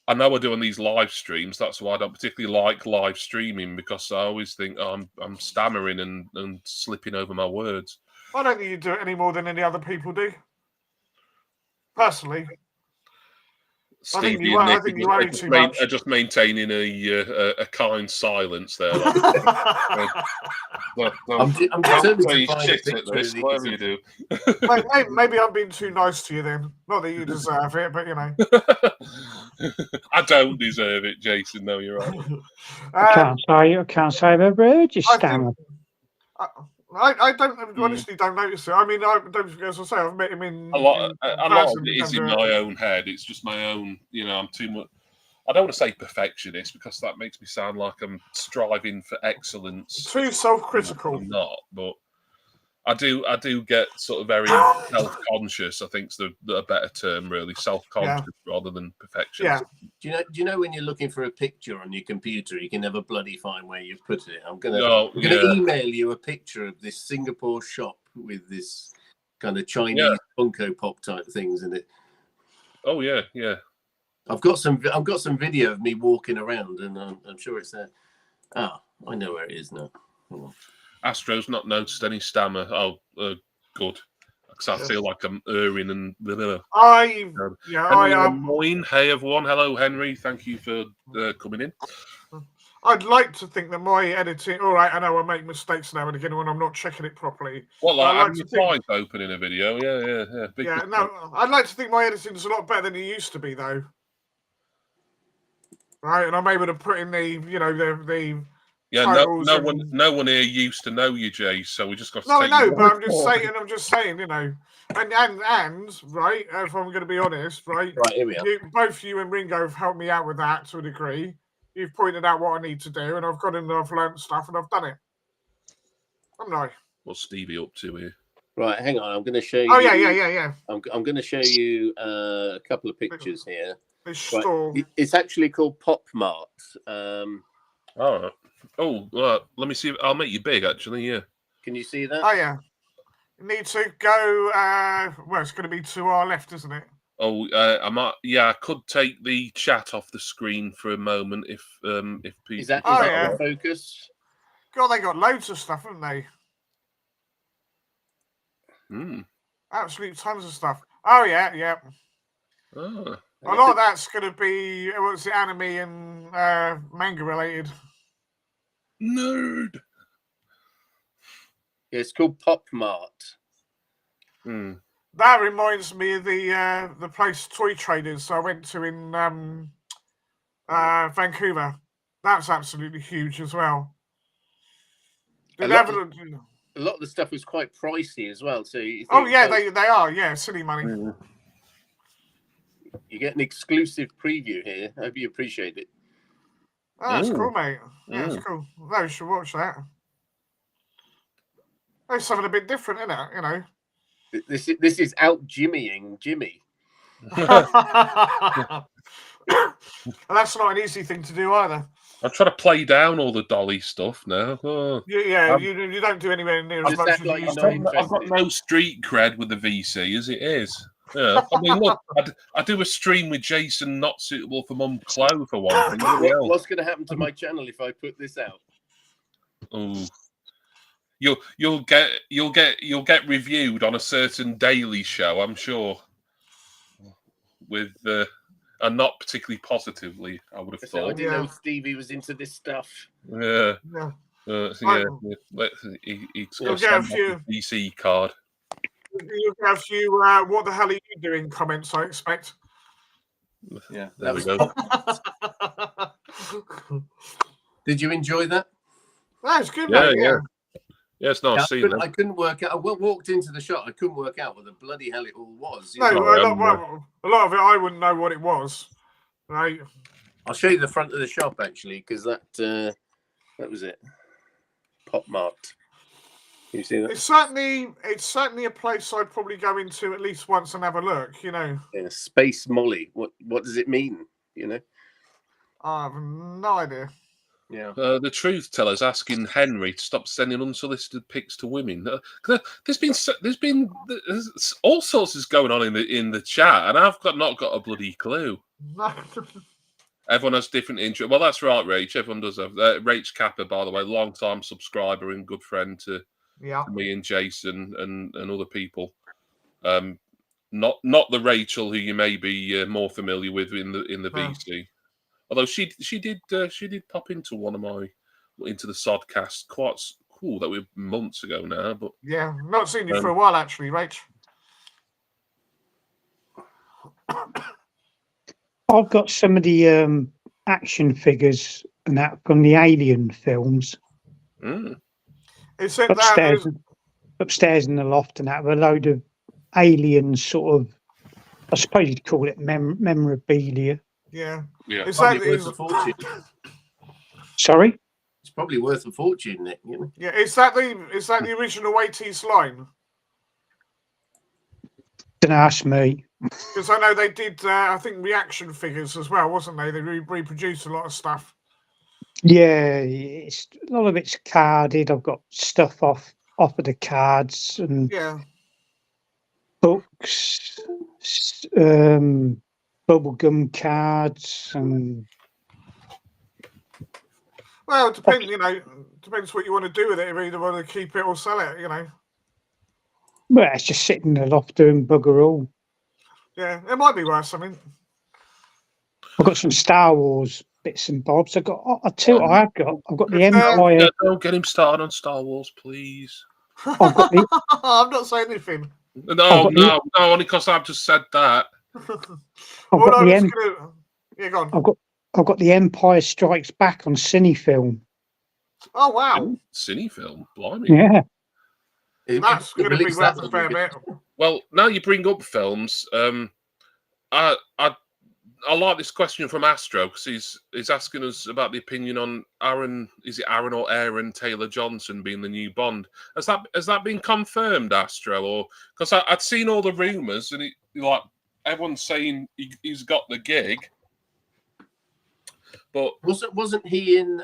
I know we're doing these live streams. That's why I don't particularly like live streaming, because I always think I'm stammering and slipping over my words. I don't think you do it any more than any other people do. Personally. Stevie and Nick are just maintaining a kind silence there. I'm determined to shit at this, whatever you do. Maybe I'm being too nice to you then. Not that you deserve it, but you know. I don't deserve it, Jason. No, you're right. I can't say I've ever heard you stammer. I honestly don't notice it. I mean, as I say, I've met him in a lot of it is in my own head. It's just my own. You know, I'm too much. I don't want to say perfectionist, because that makes me sound like I'm striving for excellence. Too self-critical. I'm not, but I do get sort of very self-conscious. I think is a better term, really, self-conscious rather than perfectionist. Yeah. Do you know when you're looking for a picture on your computer, you can never bloody find where you've put it? I'm gonna email you a picture of this Singapore shop with this kind of Chinese Funko Pop type things in it. Oh yeah. I've got some video of me walking around, and I'm sure it's there. I know where it is now. Astro's not noticed any stammer. Oh, good. Because I feel like I'm erring and. Henry Moyne. Hey everyone. Hello, Henry. Thank you for coming in. I'd like to think that my editing. All right, I know I make mistakes now and again when I'm not checking it properly. Well, like having your slides open in a video. Yeah. No, I'd like to think my editing's a lot better than it used to be, though. Right, and I'm able to put in the no one here used to know you, Jay. So we just got to. No, I know, but I'm just saying, you know, and right. If I'm going to be honest, right, here we are. Both you and Ringo have helped me out with that to a degree. You've pointed out what I need to do, and I've got in, I've learned stuff, and I've done it. I'm nice. What's Stevie up to here? Right, hang on. I'm going to show you. Oh yeah. I'm going to show you a couple of pictures here. Right. It's actually called Pop Mart. Let me see. I'll make you big, actually. Yeah. Can you see that? Oh yeah. You need to go. It's going to be to our left, isn't it? Oh, I might. Yeah, I could take the chat off the screen for a moment if people. Is that focus? God, they got loads of stuff, haven't they? Hmm. Absolute tons of stuff. Oh yeah. Oh. A lot of that's going to be what's it, anime and manga related. Nerd. Yeah, it's called Pop Mart. That reminds me of the place Toy Traders I went to in Vancouver. That's absolutely huge as well. A lot of the stuff was quite pricey as well. So you think, they are. Yeah, silly money. You get an exclusive preview here. I hope you appreciate it. Oh, that's cool, mate. Yeah, it's cool. No, you should watch that. There's something a bit different, isn't it? You know. This is out Jimmying Jimmy. That's not an easy thing to do either. I'm trying to play down all the Dolly stuff now. Oh. You don't do anywhere near as much as you used to. I've got no street cred with the VC as it is. Yeah, I mean, look, I do a stream with Jason, not suitable for Mum Chloe for one thing. What's going to happen to my channel if I put this out? Oh, you'll get reviewed on a certain daily show, I'm sure, with and not particularly positively. I would have thought. I didn't know Stevie was into this stuff. Yeah. He's got a few VC card. You have a few what the hell are you doing comments, I expect. Yeah, there we go. Did you enjoy that? That was good, mate. Yeah. Yeah, it's nice seeing them. I couldn't work out. I walked into the shop. I couldn't work out what the bloody hell it all was. No, a lot of it I wouldn't know what it was. Right. I'll show you the front of the shop actually, because that was it. Pop Mart. You see that? It's certainly a place I'd probably go into at least once and have a look. You know. Yeah, Space Molly. What does it mean? You know. I have no idea. Yeah. The truth teller's asking Henry to stop sending unsolicited pics to women. There's been all sorts is going on in the chat, and I've not got a bloody clue. Everyone has different interest. Well, that's right, Rach. Everyone does have. Rach Kappa, by the way, long-time subscriber and good friend to me and Jason and other people. Not the Rachel who you may be more familiar with in the VC. Although she did pop into into the Sodcast quite cool. That was months ago now, but yeah, not seen you for a while actually, Rach. I've got some of the action figures and that from the Alien films. It's upstairs in the loft and that with a load of Alien sort of, I suppose you'd call it memorabilia. Yeah. It's probably worth a fortune. Sorry? It's probably worth a fortune, Nick. You know? Yeah, is that the original 80s line? Don't ask me. Because I know they did, I think, reaction figures as well, wasn't they? They reproduced a lot of stuff. Yeah, a lot of it's carded. I've got stuff off of the cards and books, bubblegum cards, and well, it depends. You know, depends what you want to do with it. If you either want to keep it or sell it, you know. Well, it's just sitting in the loft doing bugger all. Yeah, it might be worth something. I've got some Star Wars bits and bobs. I've got I've got the Empire. Don't get him started on Star Wars, please. I've got the... I'm not saying anything. No, only because I've just said that. I've got the Empire Strikes Back on Cinefilm. Oh wow! Cinefilm, blimey. Yeah. That's going to be worth a fair bit. Well, now you bring up films. I like this question from Astro because he's asking us about the opinion on Aaron. Is it Aaron or Aaron Taylor Johnson being the new Bond? Has that been confirmed, Astro? Or because I'd seen all the rumors and like everyone's saying he's got the gig, but wasn't he in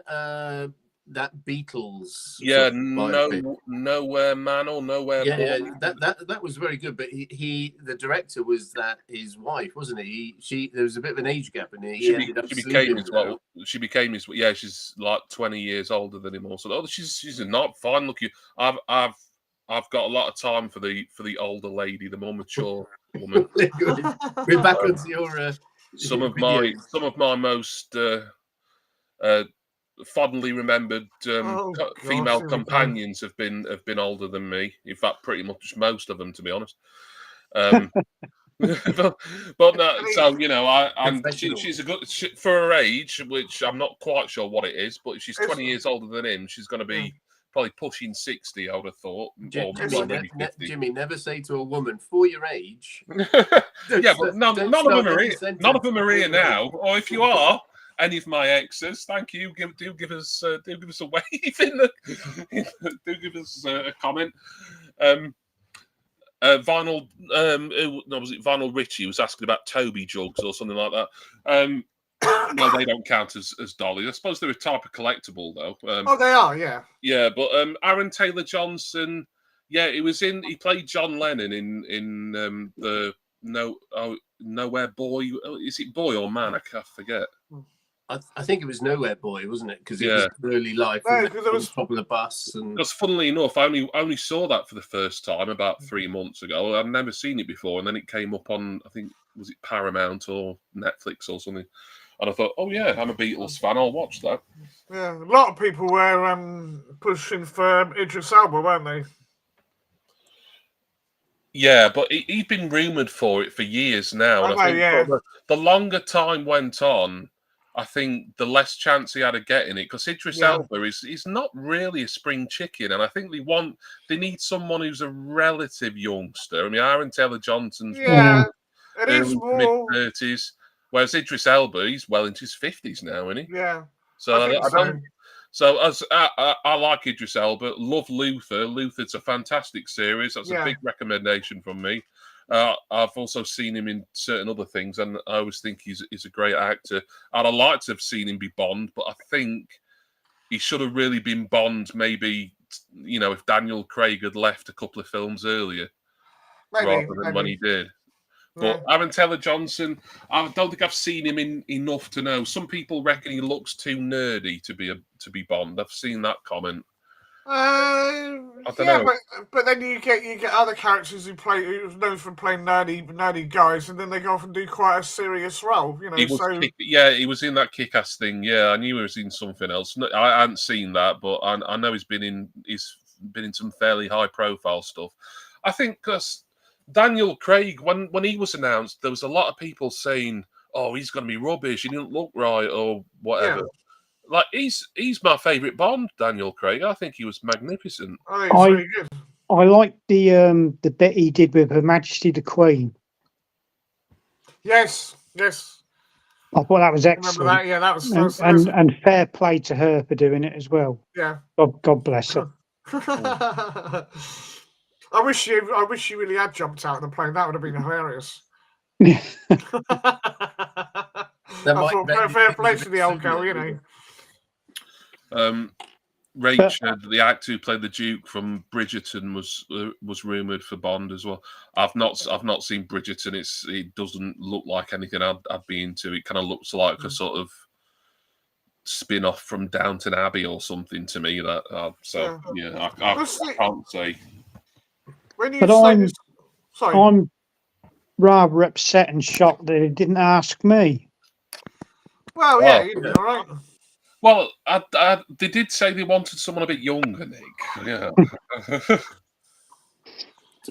that Beatles? Yeah, Nowhere Man or Nowhere. Yeah, that was very good. But he the director was that his wife, wasn't he? There was a bit of an age gap, and she became his wife. She became his. Yeah, she's like 20 years older than him. Also, she's not fine. Look, I've got a lot of time for the older lady, the more mature woman. We're back onto your some of my most fondly remembered female companions have been older than me. In fact, pretty much most of them, to be honest. but no, so she's a good for her age, which I'm not quite sure what it is, but if she's 20 years older than him, she's going to be probably pushing 60. I would have thought, maybe 50. Jimmy, never say to a woman for your age. But none of them are here now. Or if you are any of my exes, thank you. Do give us a wave do give us a comment. Vinyl, was it Vinyl Richie was asking about Toby jugs or something like that. Well, they don't count as dollies. I suppose they're a type of collectible, though. They are, yeah. Yeah, but Aaron Taylor Johnson, he played John Lennon in the Nowhere Boy. Is it Boy or Man? I can't forget. I think it was Nowhere Boy, wasn't it? Because it was early life. Because it was top of the bus. Because funnily enough, I only saw that for the first time about 3 months ago. I'd never seen it before, and then it came up on, I think, was it Paramount or Netflix or something? And I thought, oh yeah, I'm a Beatles fan. I'll watch that. Yeah, a lot of people were pushing for Idris Elba, weren't they? Yeah, but he'd been rumoured for it for years now. And I think the longer time went on, I think the less chance he had of getting it, because Idris Elba is not really a spring chicken, and I think they need someone who's a relative youngster. I mean, Aaron Taylor Johnson's mid-30s, whereas Idris Elba, he's well into his 50s now, isn't he? Yeah. So I like Idris Elba. Love Luther. Luther's a fantastic series. That's a big recommendation from me. I've also seen him in certain other things, and I always think he's a great actor. I'd have liked to have seen him be Bond, but I think he should have really been Bond. Maybe if Daniel Craig had left a couple of films earlier, rather than when he did. But Aaron Taylor Johnson, I don't think I've seen him enough to know. Some people reckon he looks too nerdy to be Bond. I've seen that comment. I don't know. But then you get other characters who's known for playing nerdy guys, and then they go off and do quite a serious role. He was in that Kick-Ass thing. Yeah, I knew he was in something else. I hadn't seen that, but I know he's been in some fairly high profile stuff. I think because Daniel Craig, when he was announced, there was a lot of people saying, "Oh, he's going to be rubbish. He didn't look right, or whatever." Yeah. Like he's my favourite Bond, Daniel Craig. I think he was magnificent. I think he's really good. I like the bit he did with Her Majesty the Queen. Yes. I thought that was excellent. Remember that? Yeah, that was and fair play to her for doing it as well. Yeah. God bless her. I wish she really had jumped out of the plane. That would have been hilarious. Fair play to the old girl, Rachel, the actor who played the Duke from Bridgerton, was rumoured for Bond as well. I've not seen Bridgerton. It doesn't look like anything I'd be into. It kind of looks like a sort of spin-off from Downton Abbey or something to me. I can't say. I'm rather upset and shocked that he didn't ask me. Well, yeah, you'd be all right. Well, they did say they wanted someone a bit younger, Nick. Yeah.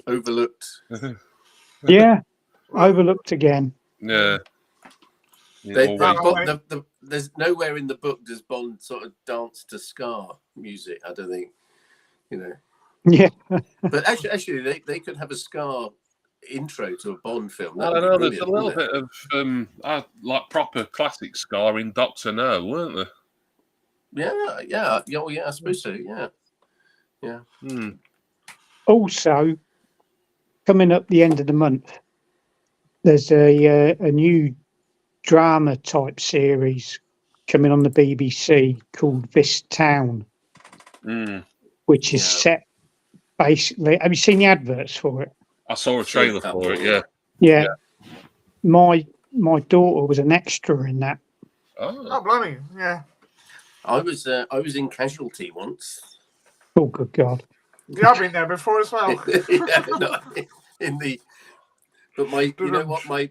Overlooked. Yeah, overlooked again. Yeah. There's nowhere in the book does Bond sort of dance to ska music. I don't think, Yeah. But actually, they could have a ska intro to a Bond film. I don't know. There's a little bit of like proper classic ska in Doctor No, weren't there? Yeah. I suppose so. Yeah. Also, coming up the end of the month, there's a new drama type series coming on the BBC called This Town, which is set basically. Have you seen the adverts for it? I saw a trailer for it. Yeah. My daughter was an extra in that. Oh, blimey! Yeah. I was in Casualty once. Oh, good God! Yeah, I've been there before as well. But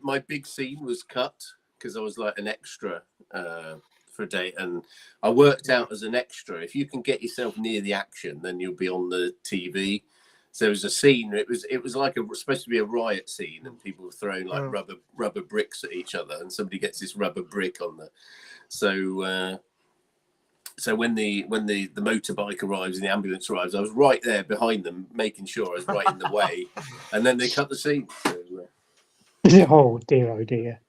my big scene was cut because I was like an extra for a day, and I worked out as an extra, if you can get yourself near the action, then you'll be on the TV. So there was a scene. It was like supposed to be a riot scene, and people were throwing like rubber bricks at each other, and somebody gets this rubber brick on the. So when the motorbike arrives and the ambulance arrives, I was right there behind them, making sure I was right in the way, and then they cut the scene. So, oh dear.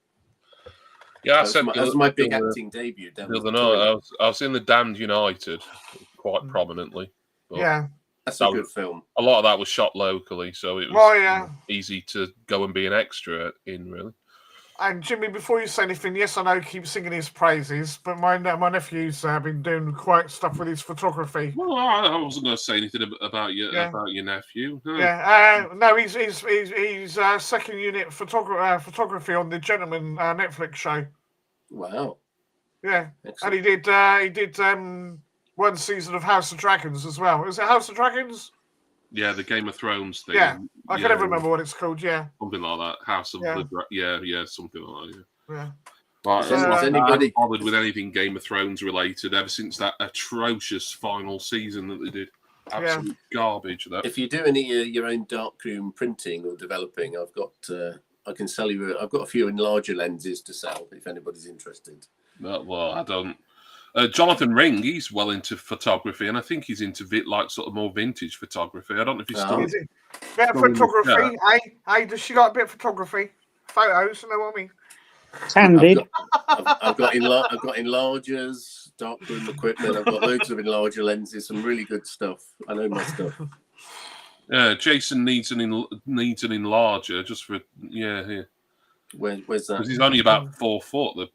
Yeah, that was my big acting debut. I was in The Damned United quite prominently. Yeah. That's a good film. A lot of that was shot locally, so it was easy to go and be an extra in, really. And Jimmy, before you say anything, yes, I know keep singing his praises, but my nephew's been doing quite stuff with his photography. Well, I wasn't going to say anything about your nephew. No. Yeah, no, he's second unit photography on the Gentleman Netflix show. Wow. Yeah, excellent. And he did one season of House of Dragons as well. Is it House of Dragons? Yeah, the Game of Thrones thing. Yeah, I can never remember what it's called. Yeah, something like that. House of something like that. Yeah. Right, I haven't bothered with anything Game of Thrones related ever since that atrocious final season that they did. Absolute garbage. That. If you do any your own darkroom printing or developing, I've got. I can sell you. I've got a few enlarger lenses to sell if anybody's interested. Well, I don't. Jonathan Ring, he's well into photography, and I think he's into sort of more vintage photography. I don't know if he's still. Is it? Bit of photography, Hey, does she like a bit of photography? Photos, you know what I mean? Sandy. I've got enlargers, darkroom equipment. I've got loads of enlarger lenses, some really good stuff. I know my stuff. Yeah, Jason needs an enlarger just for here. Where's that? Because he's only about 4 foot.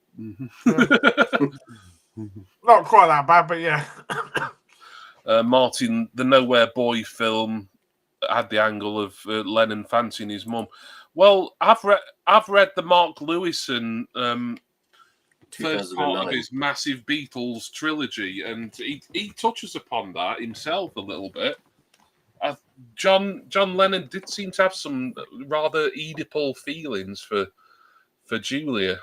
Not quite that bad, but yeah. Martin, the Nowhere Boy film had the angle of Lennon fancying his mum. Well, I've read the Mark Lewison first part of his massive Beatles trilogy, and he touches upon that himself a little bit. John Lennon did seem to have some rather Oedipal feelings for Julia.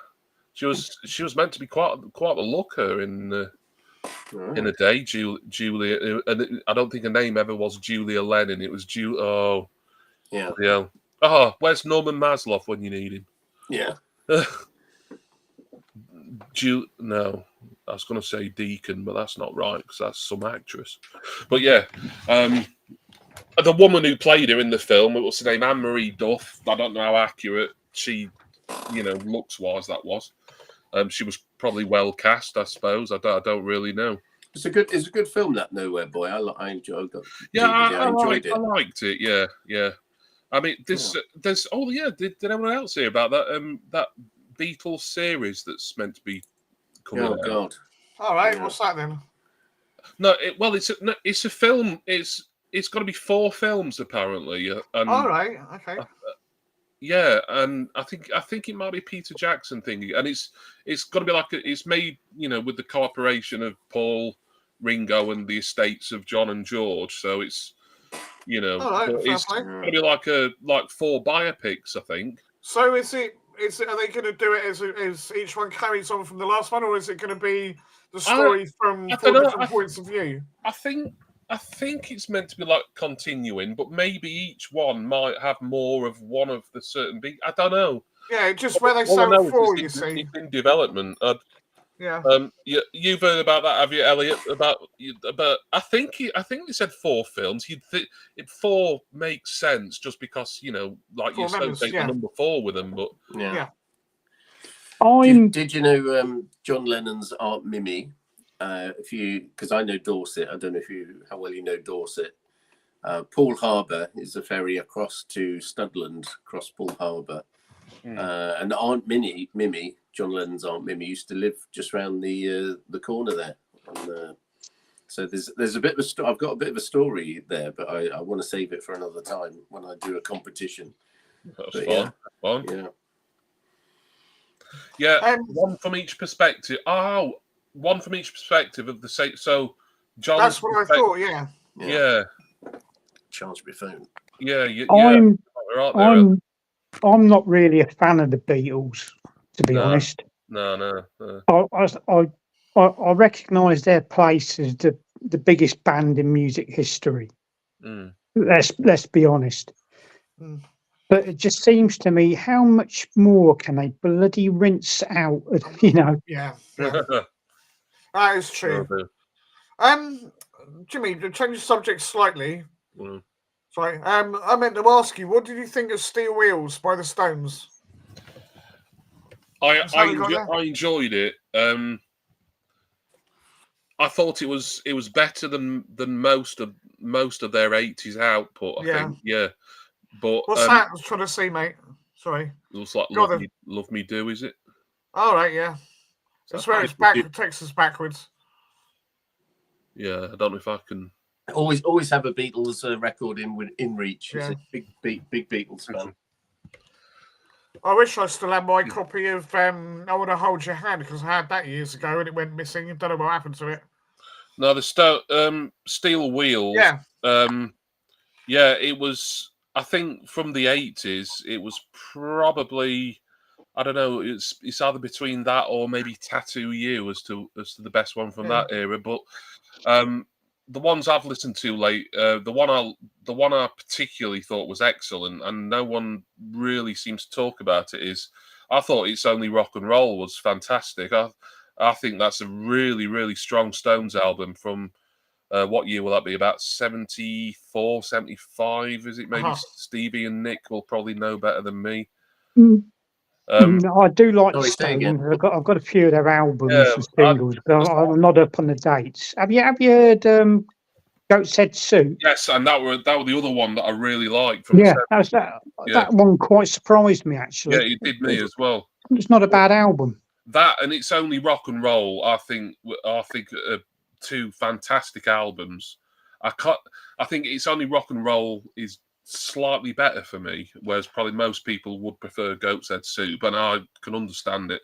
She was meant to be quite a looker in a day, Julia. And I don't think her name ever was Julia Lennon. It was Oh, yeah. Oh, where's Norman Maslow when you need him? Yeah. No, I was going to say Deacon, but that's not right because that's some actress. But yeah, the woman who played her in the film, what's her name? Anne-Marie Duff. I don't know how accurate she, looks wise that was. She was probably well cast, I suppose. I don't really know. It's a good film, that Nowhere Boy. I enjoyed it. I enjoyed it. I liked it. Yeah. I mean, there's. Did anyone else hear about that? That Beatles series that's meant to be coming out. God! All right, what's that then? No, it's a film. It's got to be 4 films apparently. And, all right, okay. Yeah, and I think it might be Peter Jackson thing, and it's got to be it's made with the cooperation of Paul, Ringo, and the estates of John and George. So it's it's going to be like 4 biopics, I think. So is it? Are they going to do it as each one carries on from the last one, or is it going to be the story from 4 different points of view? I think it's meant to be like continuing, but maybe each one might have more of one of the certain beat. I don't know. Yeah, just where they sold 4, you see. It's in development. Yeah. You've heard about that, have you, Elliot? But I think they said 4 films. 4 makes sense just because like you associate the number 4 with them. But yeah. Did you know John Lennon's Aunt Mimi? Because I know Dorset, I don't know how well you know Dorset. Poole Harbour is a ferry across to Studland, across Poole Harbour. And Aunt Mimi, John Lennon's Aunt Mimi, used to live just round the corner there. So there's a bit of I've got a bit of a story there, but I want to save it for another time when I do a competition. That's fun. Yeah, one from each perspective. One from each perspective of the same. So, John. That's what I thought. Yeah. Charge me phone. Yeah. I'm not really a fan of the Beatles, to be honest. No. I recognise their place as the biggest band in music history. Mm. Let's be honest. Mm. But it just seems to me, how much more can they bloody rinse out? You know. Yeah. That is true. Jimmy, to change the subject slightly. Mm. Sorry. I meant to ask you, what did you think of Steel Wheels by the Stones? I enjoyed it. I thought it was better than most of their 80s output. I think, yeah. But what's that? I was trying to say, mate. Sorry. It looks like Love Me Do, is it? All right, yeah. That's where it's Texas backwards. Yeah, I don't know if I can. Always have a Beatles record in reach. Yeah. It's a big Beatles fan. I wish I still had my copy of I Want to Hold Your Hand, because I had that years ago and it went missing. I don't know what happened to it. No, the Steel Wheels. Yeah, it was. I think from the 80s, it was probably, I don't know. It's either between that or maybe Tattoo You as to the best one from that era. But the ones I've listened to late, the one I particularly thought was excellent, and no one really seems to talk about it, is I thought It's Only Rock and Roll was fantastic. I think that's a really, really strong Stones album from what year will that be? About 74, 75, is it? Maybe Stevie and Nick will probably know better than me. I do like Stones. I've got a few of their albums and singles, but I'm not up on the dates. Have you heard Goat's Head Soup? Yes, and that were the other one that I really liked from that one quite surprised me, actually. Yeah, it did me as well. It's not a bad album. That and It's Only Rock and Roll, I think two fantastic albums. I think It's Only Rock and Roll is slightly better for me, whereas probably most people would prefer Goat's Head Soup, and I can understand it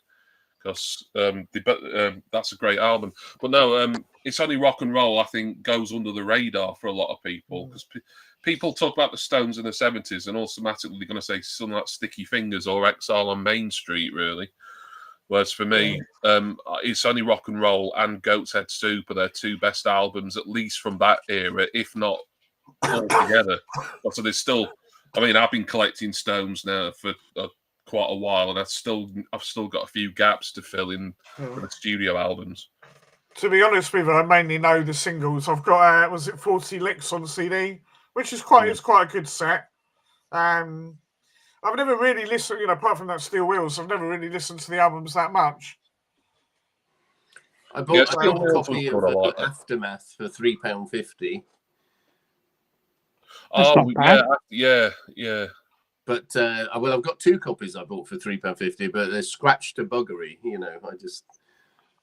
because that's a great album. But no, It's Only Rock and Roll, I think, goes under the radar for a lot of people because people talk about the Stones in the 70s and automatically they're going to say something like Sticky Fingers or Exile on Main Street, really. Whereas for me, It's Only Rock and Roll and Goat's Head Soup are their two best albums, at least from that era, if not all together. So there's still, I mean, I've been collecting Stones now for quite a while, and I've still got a few gaps to fill in for the studio albums. To be honest with you, I mainly know the singles. I've got was it 40 Licks on CD, which is quite a good set. I've never really listened, apart from that Steel Wheels, I've never really listened to the albums that much. I bought a copy of Aftermath for £3.50. Yeah. But I've got two copies I bought for £3.50, but they're scratched to buggery. I just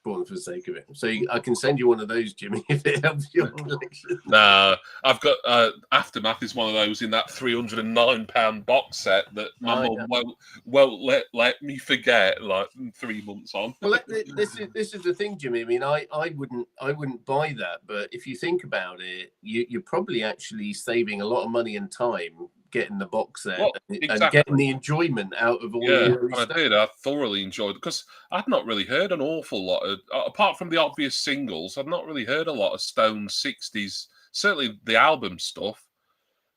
bought them for the sake of it. So I can send you one of those, Jimmy, if it helps your collection. Nah, I've got Aftermath is one of those in that £309 box set that my mum won't let me forget. Like 3 months on. Well, this is the thing, Jimmy. I mean, I wouldn't buy that, but if you think about it, you're probably actually saving a lot of money and time getting the box set and getting the enjoyment out of all the stuff. I thoroughly enjoyed it because I've not really heard an awful lot of, apart from the obvious singles, I've not really heard a lot of Stones 60s, certainly the album stuff.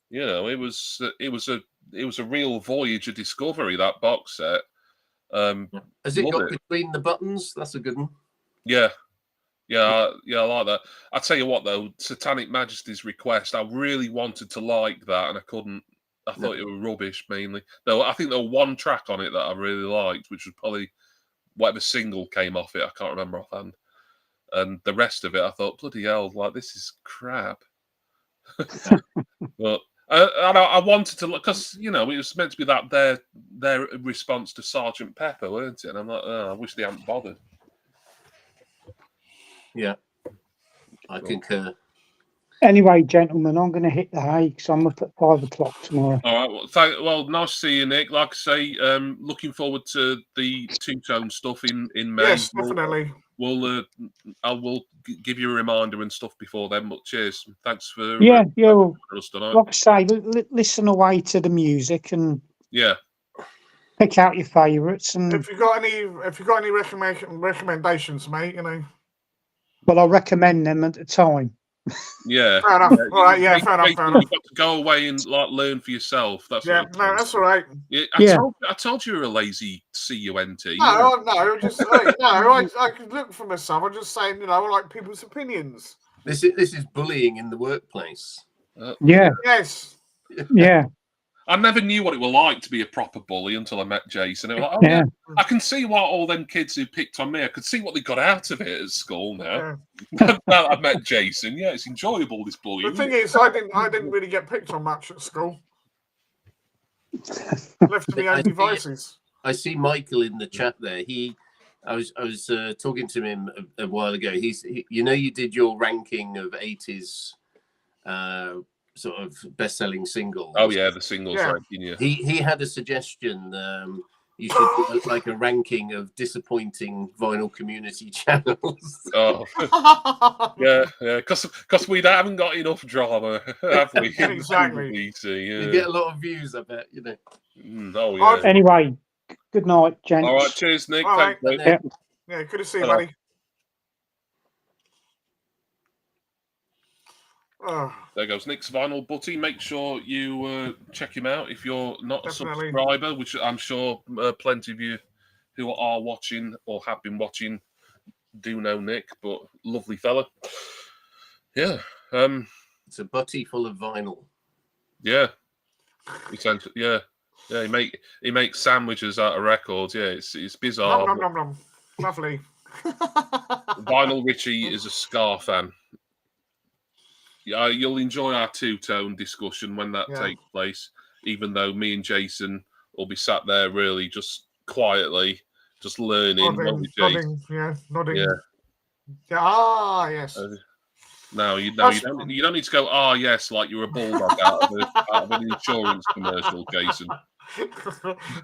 It was a real voyage of discovery, that box set. Has it got Between the Buttons? That's a good one. Yeah, I like that. I tell you what, though, Satanic Majesty's Request, I really wanted to like that, and I couldn't. I thought it was rubbish, mainly. Though I think there was one track on it that I really liked, which was probably whatever single came off it. I can't remember offhand. And the rest of it, I thought, bloody hell, like, this is crap. But I wanted to look, because, it was meant to be that their response to Sergeant Pepper, weren't it? And I'm like, I wish they hadn't bothered. Yeah, I concur. Anyway, gentlemen, I'm going to hit the hay because I'm up at 5 o'clock tomorrow. All right. Well, nice to see you, Nick. Like I say, looking forward to the two-tone stuff in May. Yes, definitely. I will give you a reminder and stuff before then. But cheers, thanks for Well, like I say, listen away to the music and pick out your favourites. And if you got any recommendations, mate, you know. well, I'll recommend them at the time. Yeah. Fair enough. All right, yeah, fair enough. You've got to go away and like learn for yourself. That's yeah, what no, that's all right. Yeah, I told you were a lazy CUNT. No, just I can look for myself. I'm just saying, you know, I like people's opinions. This is bullying in the workplace. Yeah. Yes. Yeah. I never knew what it was like to be a proper bully until I met Jason. It was like, oh, Yeah. I can see why all them kids who picked on me, I could see what they got out of it at school now. Yeah. Now I've met Jason, yeah, it's enjoyable, this bullying. The thing is, I didn't really get picked on much at school. Left to my own devices. I see Michael in the chat there. I was talking to him a while ago. You know, you did your ranking of 80s sort of best-selling singles. Oh yeah, the singles ranking. Yeah. He had a suggestion. You should do like a ranking of disappointing vinyl community channels. Oh, yeah. Because we haven't got enough drama, have we? Exactly. You get a lot of views, I bet. You know. Oh yeah. Anyway, good night, gents. All right, cheers, Nick. All Thanks, right. mate. Yeah, good to see you, buddy. Oh. There goes Nick's Vinyl Butty. Make sure you check him out if you're not Definitely. a subscriber, which I'm sure plenty of you who are watching or have been watching do know Nick, but lovely fella. Yeah. It's a butty full of vinyl. Yeah. Yeah. Yeah, he makes sandwiches out of records. Yeah, it's bizarre. Nom, nom, nom, nom. Lovely. Vinyl Richie is a Scar fan. Yeah, you'll enjoy our two-tone discussion when that takes place, even though me and Jason will be sat there really just quietly, just learning. Nodding. Yeah. Ah, yes. No, you don't need to go, ah, yes, like you're a bulldog out of an insurance commercial, Jason.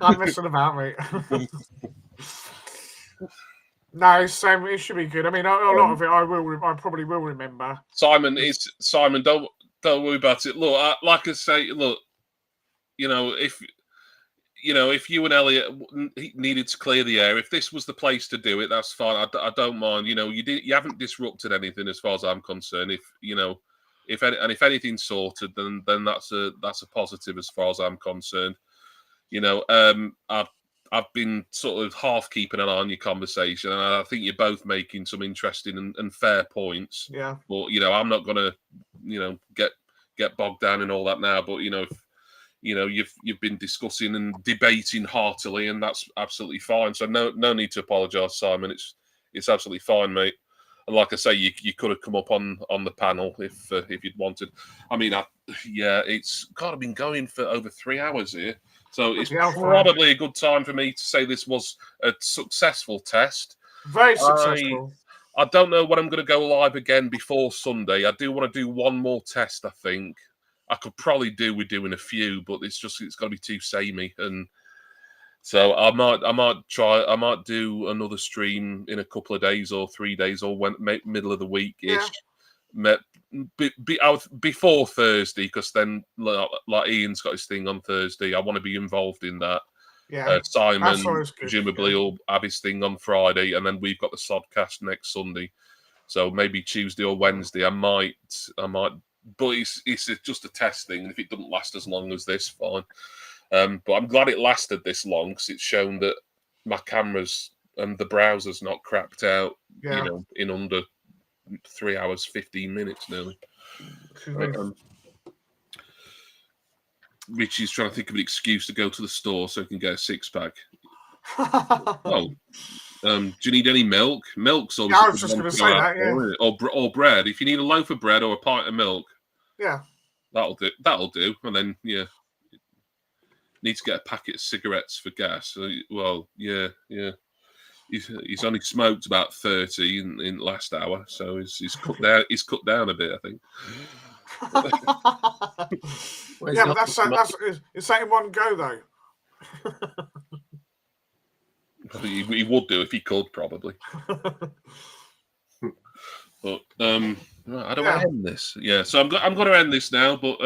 I'm messing about, mate. No, it should be good. I mean, a lot of it I probably will remember. Simon, don't worry about it. Look, like I say, look, if you and Elliot needed to clear the air, if this was the place to do it, that's fine. I don't mind. You haven't disrupted anything as far as I'm concerned. If anything's sorted, then that's a positive as far as I'm concerned. I've been sort of half keeping an eye on your conversation, and I think you're both making some interesting and fair points. Yeah. But I'm not gonna, get bogged down in all that now. But you've been discussing and debating heartily, and that's absolutely fine. So no need to apologise, Simon. It's absolutely fine, mate. And like I say, you could have come up on the panel if you'd wanted. I mean, it's kind of been going for over 3 hours here. So it's probably a good time for me to say this was a successful test. Very successful. I don't know when I'm going to go live again before Sunday. I do want to do one more test, I think. I could probably do with doing a few, but it's got to be too samey. And so I might do another stream in a couple of days or 3 days or middle of the week-ish. Before Thursday, because then like Ian's got his thing on Thursday. I want to be involved in that. Yeah, Simon presumably will have his thing on Friday, and then we've got the Sodcast next Sunday. So maybe Tuesday or Wednesday, I might. But it's just a test thing, and if it doesn't last as long as this, fine. But I'm glad it lasted this long because it's shown that my cameras and the browser's not crapped out. In under 3 hours 15 minutes nearly. Richie's trying to think of an excuse to go to the store so he can get a six-pack. Do you need any milk? Milk's always. I was just going to say that, yeah. Or bread. If you need a loaf of bread or a pint of milk, yeah, that'll do. And then need to get a packet of cigarettes for gas. Well, yeah. He's only smoked about 30 in last hour, so he's cut down. He's cut down a bit, I think. Yeah, but that's it's that in one go though. He would do if he could, probably. But how do I end this? Yeah, so I'm going to end this now. But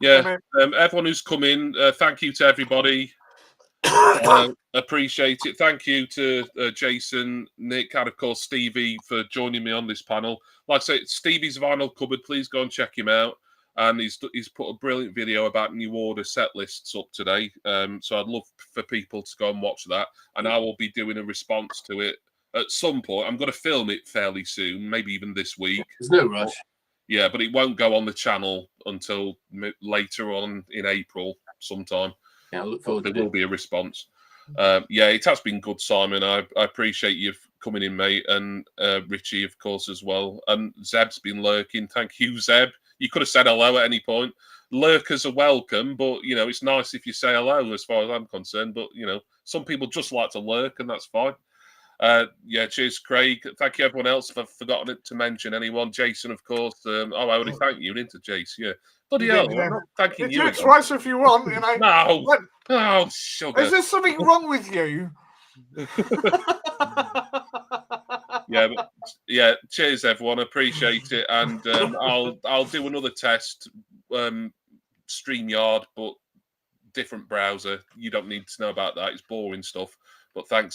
everyone who's come in, thank you to everybody. Appreciate it. Thank you to Jason, Nick, and of course Stevie for joining me on this panel. Like I say, Stevie's Vinyl Cupboard. Please go and check him out. And he's put a brilliant video about new order set lists up today. So I'd love for people to go and watch that. And I will be doing a response to it at some point. I'm going to film it fairly soon, maybe even this week. There's no rush. Yeah, but it won't go on the channel until later on in April sometime. Yeah, I look forward to it. There will be a response. Yeah, it has been good, Simon. I appreciate you coming in, mate, and Richie, of course, as well. And Zeb's been lurking. Thank you, Zeb. You could have said hello at any point. Lurkers are welcome, but, you know, it's nice if you say hello as far as I'm concerned. But, you know, some people just like to lurk, and that's fine. Yeah, cheers, Craig. Thank you, everyone else. If I've forgotten to mention anyone, Jason, of course. I already thanked you, didn't I, Jace? Yeah. Bloody hell, I'm not thanking you. Do it twice if you want, you know. No. Oh, sugar. Is there something wrong with you? Yeah, cheers, everyone. Appreciate it. And I'll do another test, StreamYard, but different browser. You don't need to know about that. It's boring stuff. But thanks.